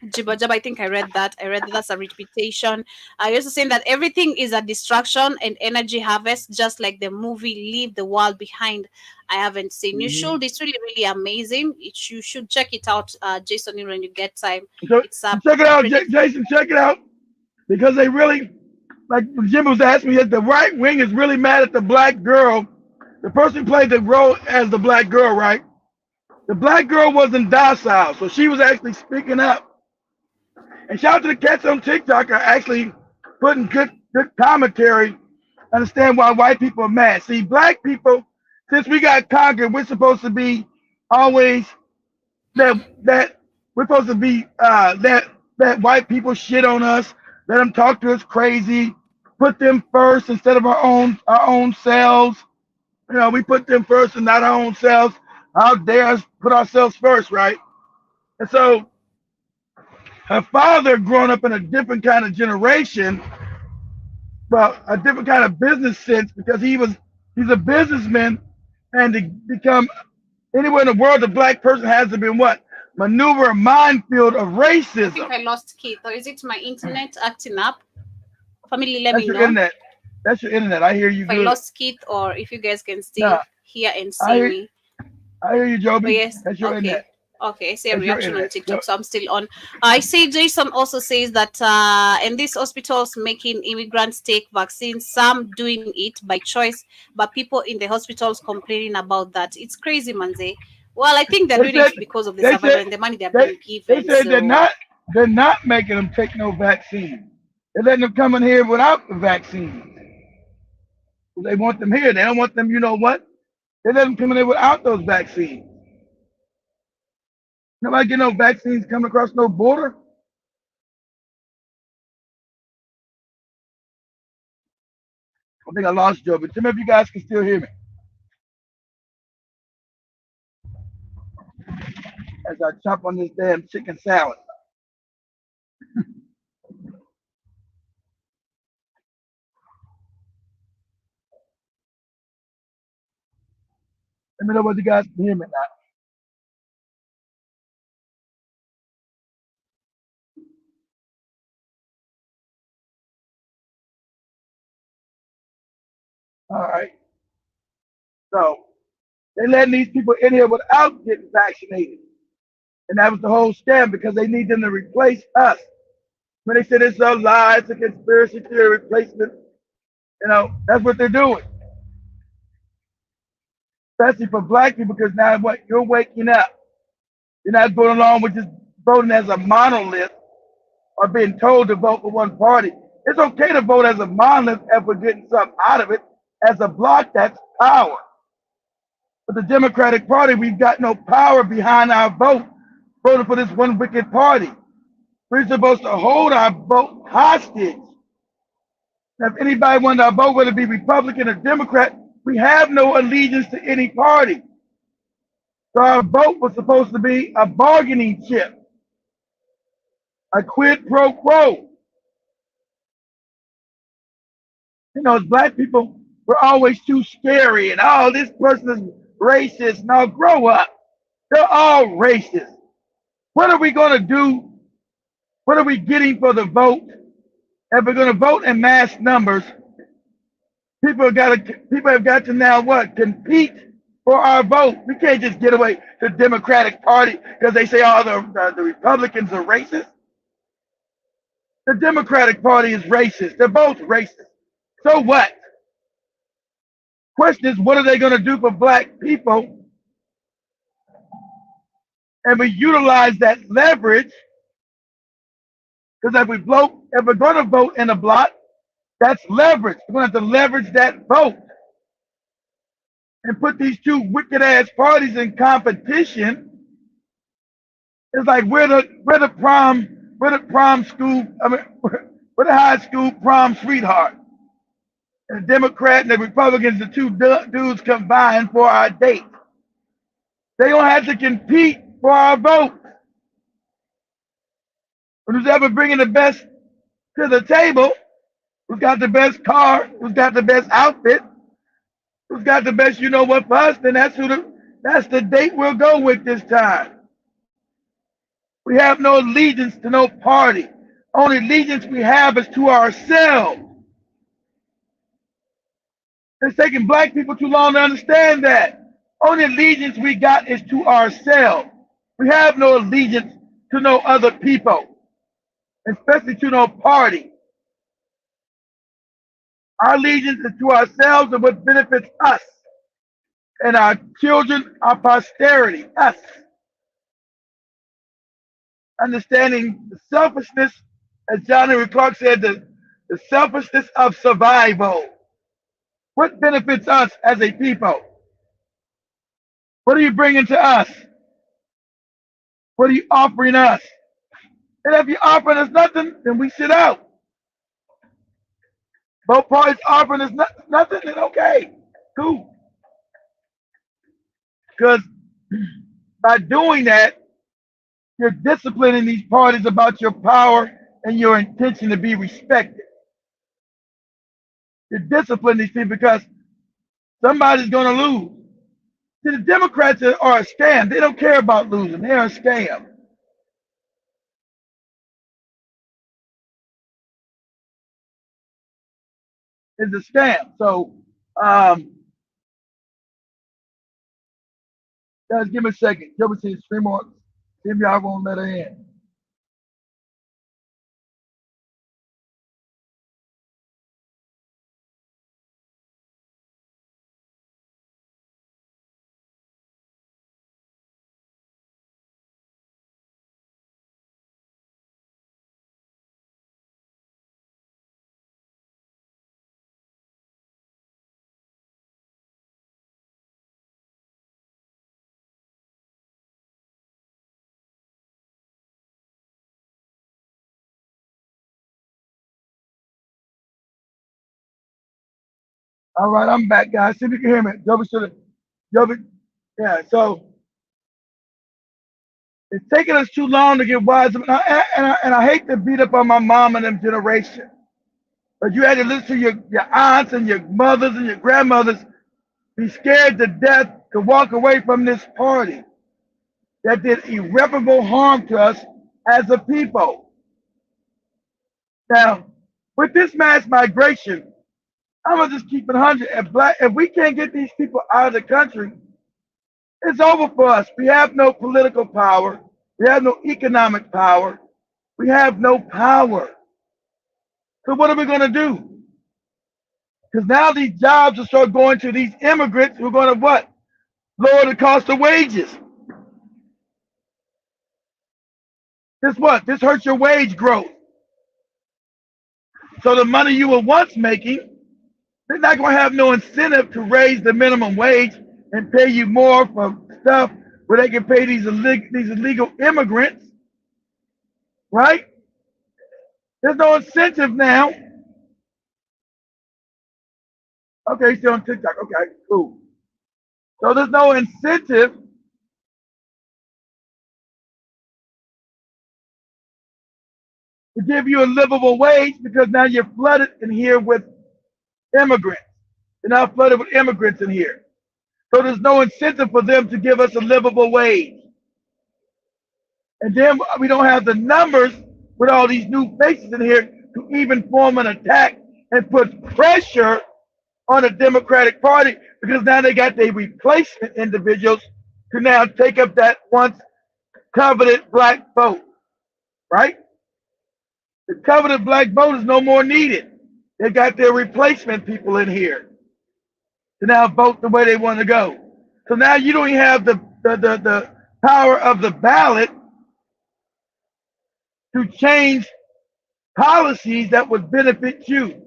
Jibba Jabba, I think I read that. That's a reputation. I also saying that everything is a distraction and energy harvest, just like the movie Leave the World Behind. I haven't seen. You should. It's really, really amazing. You should check it out, Jason, when you get time. Check it out, Jason. Check it out because they really like Jim was asking me, the right wing is really mad at the black girl. The person who played the role as the black girl, right? The black girl wasn't docile, so she was actually speaking up. And shout out to the cats on TikTok are actually putting good commentary. Understand why white people are mad. See, black people, since we got conquered, we're supposed to be always that we're supposed to be that white people shit on us, let them talk to us crazy, put them first instead of our own selves. You know, we put them first and not our own selves. How dare us put ourselves first, right? And so her father, growing up in a different kind of generation, well, a different kind of business sense, because he's a businessman, and to become anywhere in the world, the black person has to be what? Maneuver a minefield of I think racism. I lost Keith, or is it my internet acting up? Family, let That's me your know internet. That's your internet. I hear you if I good. lost Keith or if you guys can still Nah, hear and I see hear, me. I hear you, But Joby. yes, That's your okay. internet. Okay, I see a That's your reaction on internet. TikTok, so I'm still on. I see Jason also says that in these hospitals making immigrants take vaccines, some doing it by choice, but people in the hospitals complaining about that. It's crazy, Manze. Well, I think they're They doing said it because of the they survival said and the money they're they being they given. said So they're not making them take no vaccine. They're letting them come in here without the vaccine. They want them here. They don't want them. You know what? They let them come in here without those vaccines. Nobody get no vaccines coming across no border. I think I lost Joe, but some of you guys can still hear me as I chop on this damn chicken salad. Let me know whether you guys can hear me now. All right. So they letting these people in here without getting vaccinated. And that was the whole scam, because they need them to replace us. When they said it's a lie, it's a conspiracy theory replacement, you know, that's what they're doing. Especially for black people, because now what, you're waking up. You're not going along with just voting as a monolith or being told to vote for one party. It's okay to vote as a monolith if we're getting something out of it. As a block, that's power. But the Democratic Party, we've got no power behind our vote, voting for this one wicked party. We're supposed to hold our vote hostage. Now, if anybody wanted our vote, whether it be Republican or Democrat, we have no allegiance to any party. So our vote was supposed to be a bargaining chip, a quid pro quo. You know, as black people, we're always too scary and, oh, this person is racist. Now grow up. They're all racist. What are we going to do? What are we getting for the vote? If we're going to vote in mass numbers, people have got to now what? Compete for our vote. We can't just get away to the Democratic Party because they say, oh, the Republicans are racist. The Democratic Party is racist. They're both racist. So what? Question is, what are they going to do for black people? And we utilize that leverage, because if we're going to vote in a block, that's leverage. We're going to have to leverage that vote and put these two wicked ass parties in competition. It's like we're the prom school. I mean, we're the high school prom sweetheart. And the Democrat and the Republicans, the two dudes combined for our date. They don't have to compete for our vote. Who's ever bringing the best to the table, who's got the best car, who's got the best outfit, who's got the best you know what for us, then that's the date we'll go with this time. We have no allegiance to no party. Only allegiance we have is to ourselves. It's taking black people too long to understand that. Only allegiance we got is to ourselves. We have no allegiance to no other people, especially to no party. Our allegiance is to ourselves and what benefits us and our children, our posterity, us. Understanding the selfishness, as John Henry Clark said, the selfishness of survival. What benefits us as a people? What are you bringing to us? What are you offering us? And if you're offering us nothing, then we sit out. Both parties offering us nothing, then okay, cool. Because by doing that, you're disciplining these parties about your power and your intention to be respected. You're disciplining these people because somebody's going to lose. See, the Democrats are a scam. They don't care about losing. They're a scam. It's a scam. So, guys, give me a second. Joe says, stream on. See if y'all won't let her in. All right, I'm back, guys. See if you can hear me. Joe, yeah, so it's taking us too long to get wise. And I hate to beat up on my mom and them generation. But you had to listen to your aunts and your mothers and your grandmothers be scared to death to walk away from this party that did irreparable harm to us as a people. Now, with this mass migration, I'm gonna just keep it 100. If we can't get these people out of the country, it's over for us. We have no political power. We have no economic power. We have no power. So what are we gonna do? Because now these jobs will start going to these immigrants who are going to what? Lower the cost of wages. This what? This hurts your wage growth. So the money you were once making, they're not going to have no incentive to raise the minimum wage and pay you more for stuff where they can pay these illegal immigrants, right? There's no incentive now. Okay, still on TikTok. Okay, cool. So there's no incentive to give you a livable wage because now you're flooded in here with immigrants. You're now flooded with immigrants in here. So there's no incentive for them to give us a livable wage. And then we don't have the numbers with all these new faces in here to even form an attack and put pressure on the Democratic Party because now they got their replacement individuals to now take up that once coveted black vote, right? The coveted black vote is no more needed. They got their replacement people in here to now vote the way they want to go. So now you don't even have the power of the ballot to change policies that would benefit you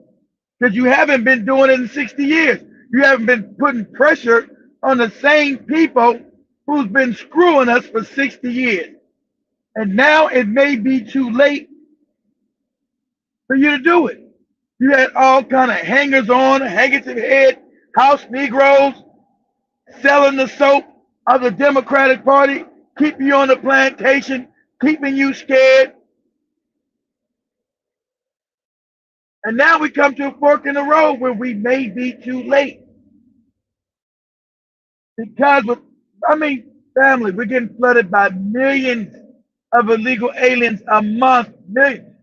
because you haven't been doing it in 60 years. You haven't been putting pressure on the same people who's been screwing us for 60 years. And now it may be too late for you to do it. You had all kind of hangers on, handkerchief head, house Negroes selling the soap of the Democratic Party, keeping you on the plantation, keeping you scared. And now we come to a fork in the road where we may be too late. Because family, we're getting flooded by millions of illegal aliens a month. Millions.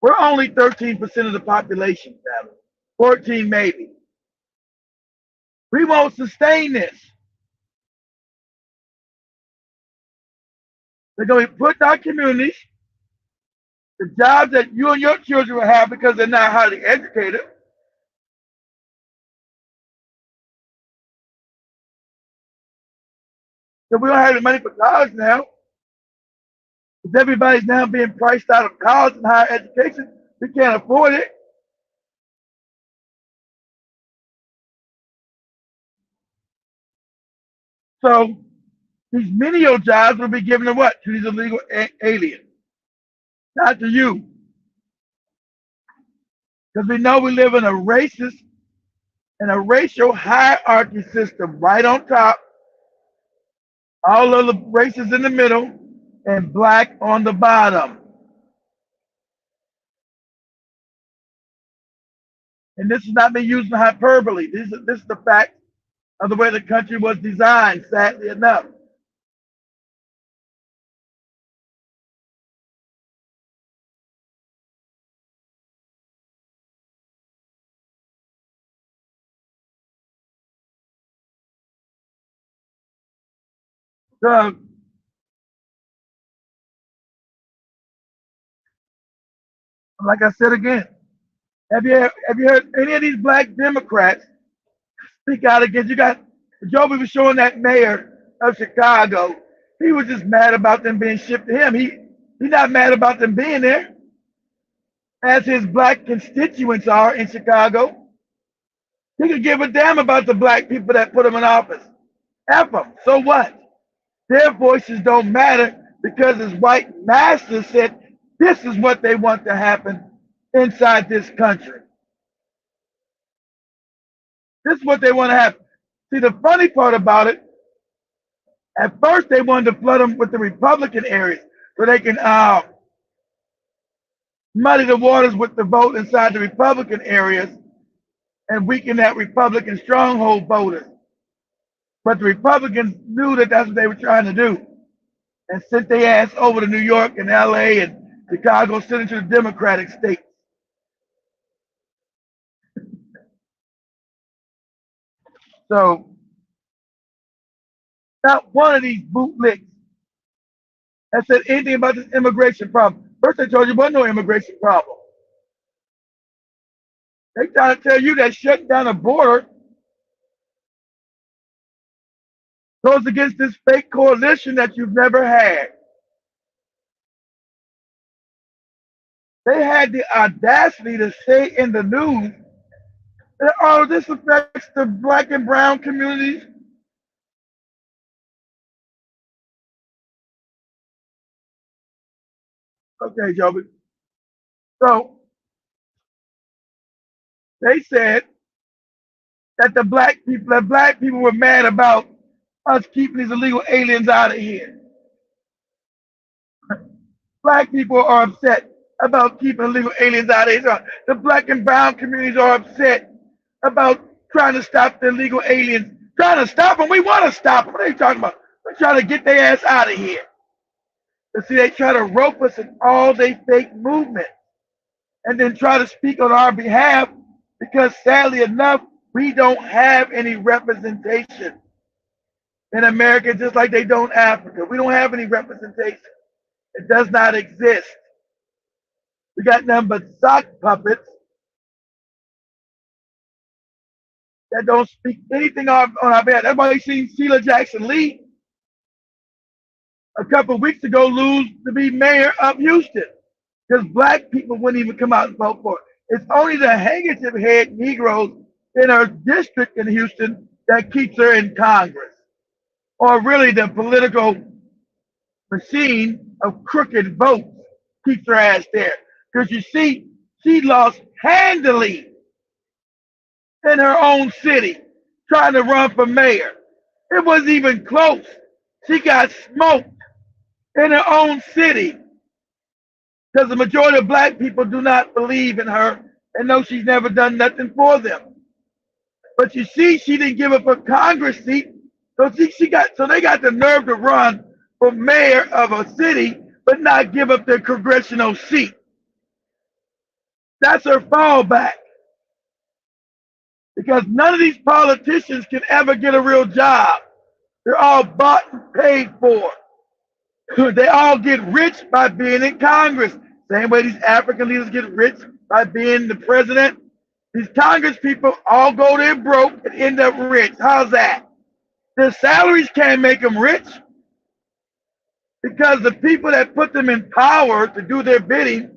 We're only 13% of the population, family. 14 maybe. We won't sustain this. They're going to put our communities The jobs that you and your children will have because they're not highly educated. So we don't have the money for college now. Because everybody's now being priced out of college and higher education. We can't afford it. So these menial jobs will be given to what? To these illegal aliens. Not to you. Because we know we live in a racist and a racial hierarchy system right on top. All of the races in the middle and black on the bottom. And this is not me using hyperbole. This is the fact of the way the country was designed, sadly enough. So, like I said again, have you heard any of these black Democrats speak out against? You got Joby was showing that mayor of Chicago. He was just mad about them being shipped to him. He's not mad about them being there, as his black constituents are in Chicago. He could give a damn about the black people that put him in office. F them. So what? Their voices don't matter because his white master said this is what they want to happen inside this country. This is what they want to happen. See, the funny part about it, at first they wanted to flood them with the Republican areas so they can muddy the waters with the vote inside the Republican areas and weaken that Republican stronghold voters. But the Republicans knew that that's what they were trying to do and sent their ass over to New York and LA and Chicago, sent it to the Democratic states. So, not one of these bootlicks has said anything about this immigration problem. First, they told you there wasn't no immigration problem. They trying to tell you that shutting down the border goes against this fake coalition that you've never had. They had the audacity to say in the news that, oh, this affects the black and brown communities. Okay, Joby. So they said that the black people were mad about us keeping these illegal aliens out of here. Black people are upset about keeping illegal aliens out of here. So the black and brown communities are upset about trying to stop the illegal aliens. Trying to stop them. We want to stop them. What are they talking about? We're trying to get their ass out of here. But see, they try to rope us in all their fake movements and then try to speak on our behalf because sadly enough, we don't have any representation in America, just like they don't Africa. We don't have any representation. It does not exist. We got nothing but sock puppets that don't speak anything on our behalf. That's why you seen Sheila Jackson Lee a couple of weeks ago lose to be mayor of Houston because black people wouldn't even come out and vote for it. It's only the handkerchief head Negroes in her district in Houston that keeps her in Congress, or really the political machine of crooked votes keeps her ass there. Because you see, she lost handily in her own city trying to run for mayor. It wasn't even close. She got smoked in her own city because the majority of black people do not believe in her and know she's never done nothing for them. But you see, she didn't give up a Congress seat, so they got the nerve to run for mayor of a city, but not give up their congressional seat. That's her fallback. Because none of these politicians can ever get a real job. They're all bought and paid for. They all get rich by being in Congress. Same way these African leaders get rich by being the president. These Congress people all go there broke and end up rich. How's that? Their salaries can't make them rich because the people that put them in power to do their bidding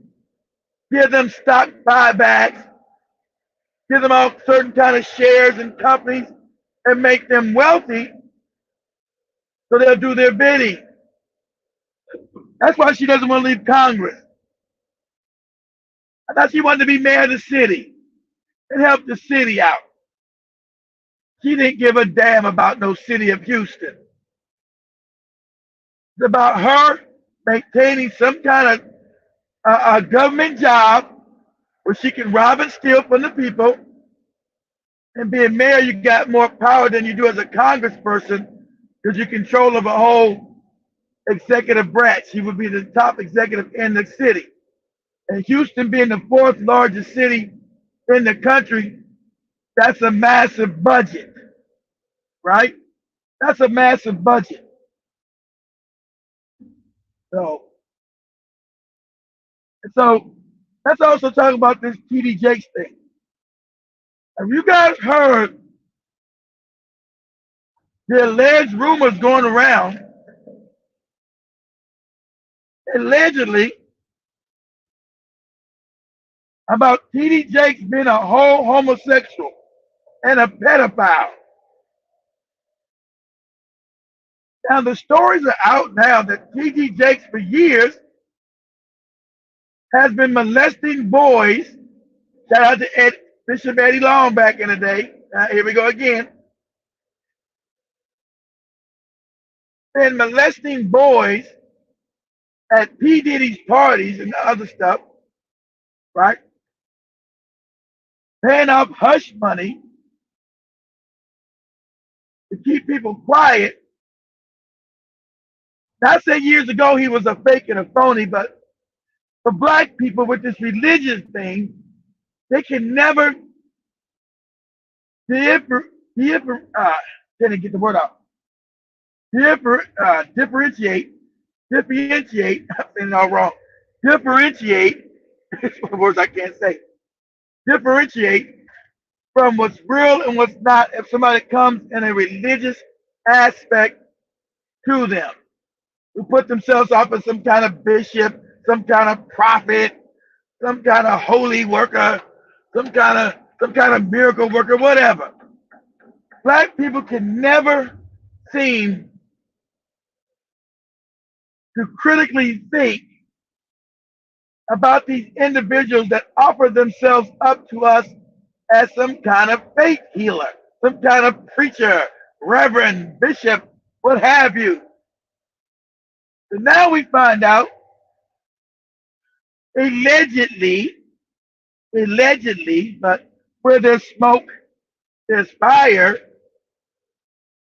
give them stock buybacks, give them all certain kind of shares in companies and make them wealthy so they'll do their bidding. That's why she doesn't want to leave Congress. I thought she wanted to be mayor of the city and help the city out. She didn't give a damn about no city of Houston. It's about her maintaining some kind of a government job where she can rob and steal from the people. And being mayor, you got more power than you do as a congressperson because you control of a whole executive branch. She would be the top executive in the city. And Houston being the fourth largest city in the country, that's a massive budget, right? That's a massive budget. So let's also talk about this TD Jakes thing. Have you guys heard the alleged rumors going around, allegedly, about TD Jakes being a whole homosexual and a pedophile? Now, the stories are out now that TD Jakes for years has been molesting boys. Shout out to Bishop Eddie Long back in the day. Here we go again. Been molesting boys at P. Diddy's parties and other stuff, right? Paying off hush money to keep people quiet. Not say years ago he was a fake and a phony, but for black people with this religious thing, they can never differentiate, I'm saying it all wrong. Differentiate, words I can't say. Differentiate from what's real and what's not if somebody comes in a religious aspect to them, who put themselves off as some kind of bishop, some kind of prophet, some kind of holy worker, some kind of miracle worker, whatever. Black people can never seem to critically think about these individuals that offer themselves up to us as some kind of faith healer, some kind of preacher, reverend, bishop, what have you. So now we find out, allegedly, but where there's smoke, there's fire.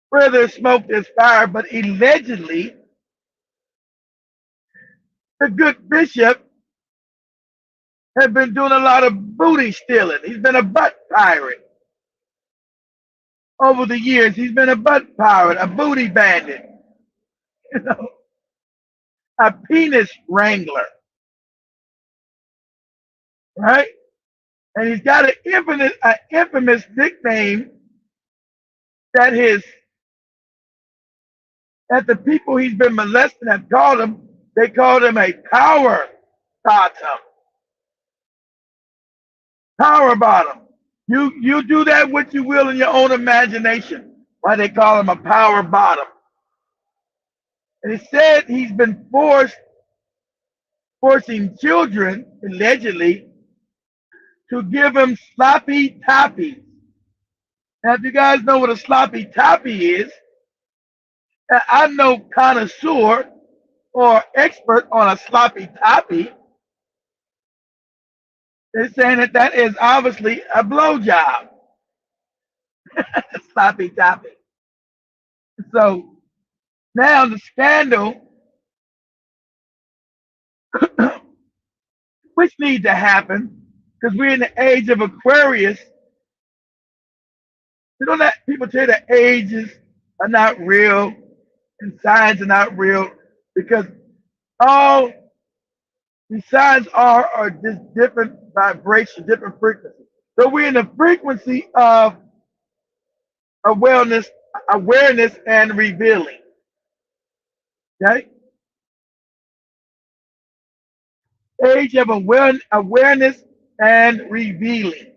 Where there's smoke, there's fire, but allegedly, the good bishop has been doing a lot of booty stealing. He's been a butt pirate. Over the years, he's been a butt pirate, a booty bandit, a penis wrangler, right? And he's got an infamous nickname that the people he's been molesting have called him. They called him a power bottom. Power bottom. You do that what you will in your own imagination. Why they call him a power bottom. And he said he's been forcing children, allegedly, to give him sloppy toppies. Now, if you guys know what a sloppy toppy is, I'm no connoisseur or expert on a sloppy toppy. They're saying that is obviously a blowjob. Sloppy toppy. So now the scandal, which needs to happen, because we're in the age of Aquarius. You don't let people tell you that ages are not real and signs are not real, because all These signs are just different vibration, different frequency. So we're in the frequency of awareness and revealing. Okay? Age of awareness and revealing.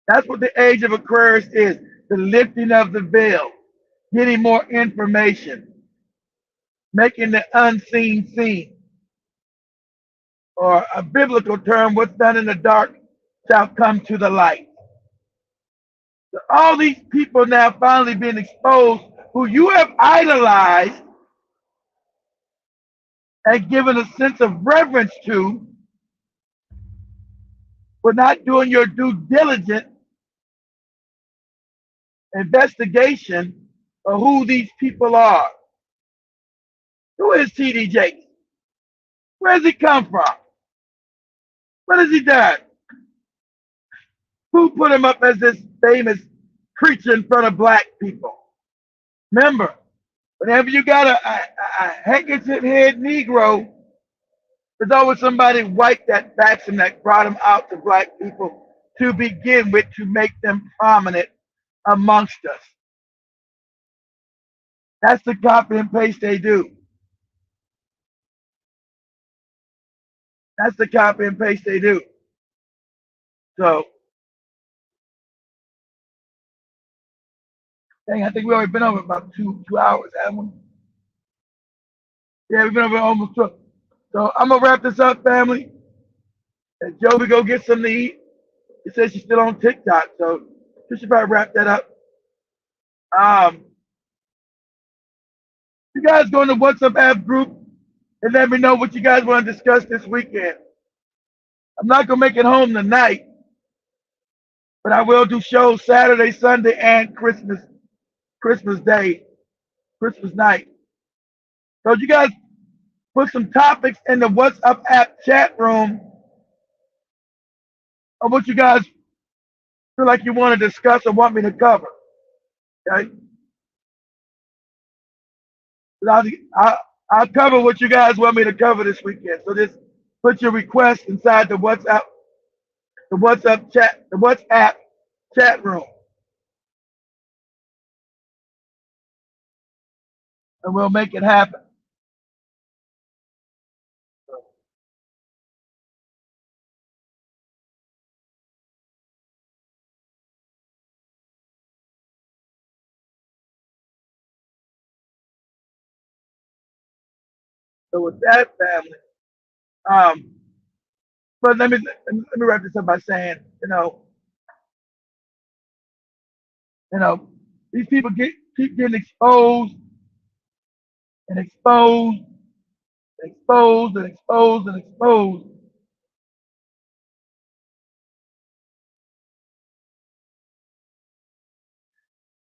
That's what the age of Aquarius is. The lifting of the veil, getting more information, making the unseen seen. Or a biblical term, what's done in the dark shall come to the light. So all these people now finally being exposed who you have idolized and given a sense of reverence to for not doing your due diligent investigation of who these people are. Who is T.D. Jakes? Where does he come from? What has he done? Who put him up as this famous preacher in front of black people? Remember, whenever you got a handkerchief head Negro, there's always somebody white that backs him, that brought him out to black people to begin with, to make them prominent amongst us. That's the copy and paste they do. That's the copy and paste they do. So, dang, I think we already been over about two hours, haven't we? Yeah, we've been over almost 2. So I'm gonna wrap this up, family. And Jovi go get something to eat. He says she's still on TikTok, so we should probably wrap that up. You guys go in the WhatsApp app group and let me know what you guys want to discuss this weekend. I'm not gonna make it home tonight, but I will do shows Saturday, Sunday, and Christmas Day, Christmas night. So you guys put some topics in the WhatsApp app chat room of what you guys feel like you want to discuss or want me to cover. Okay? I'll cover what you guys want me to cover this weekend. So just put your request inside the WhatsApp chat room. And we'll make it happen. So with that, family, but let me wrap this up by saying, these people keep getting exposed and exposed and exposed and exposed and exposed.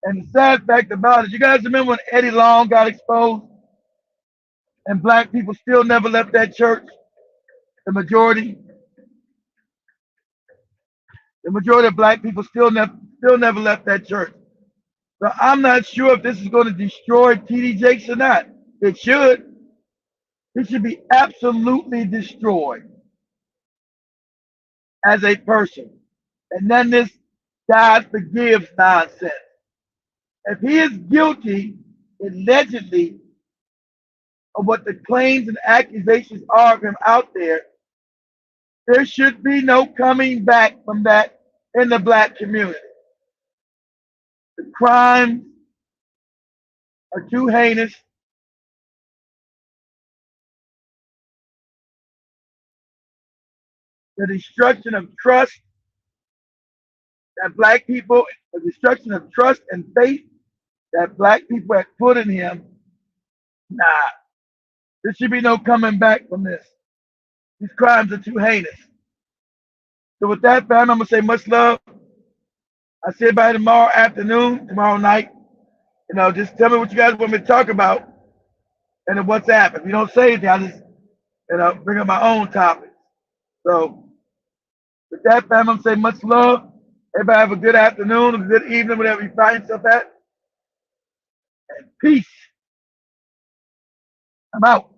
And the sad fact about it, you guys remember when Eddie Long got exposed and black people still never left that church? The majority of black people still never left that church. So I'm not sure if this is going to destroy T.D. Jakes or not. It should. It should be absolutely destroyed as a person. And then this God forgives nonsense. If he is guilty, allegedly, of what the claims and accusations are of him out there should be no coming back from that in the black community. The crimes are too heinous. The destruction of trust that black people, the destruction of trust and faith that black people have put in him, nah, there should be no coming back from this. These crimes are too heinous. So with that, fam, I'm going to say much love. I'll see everybody tomorrow afternoon, tomorrow night. Just tell me what you guys want me to talk about in the WhatsApp. If you don't say anything, I'll just, bring up my own topics. So with that, fam, I'm going to say much love. Everybody have a good afternoon, a good evening, whatever you find yourself at. And peace. I'm out.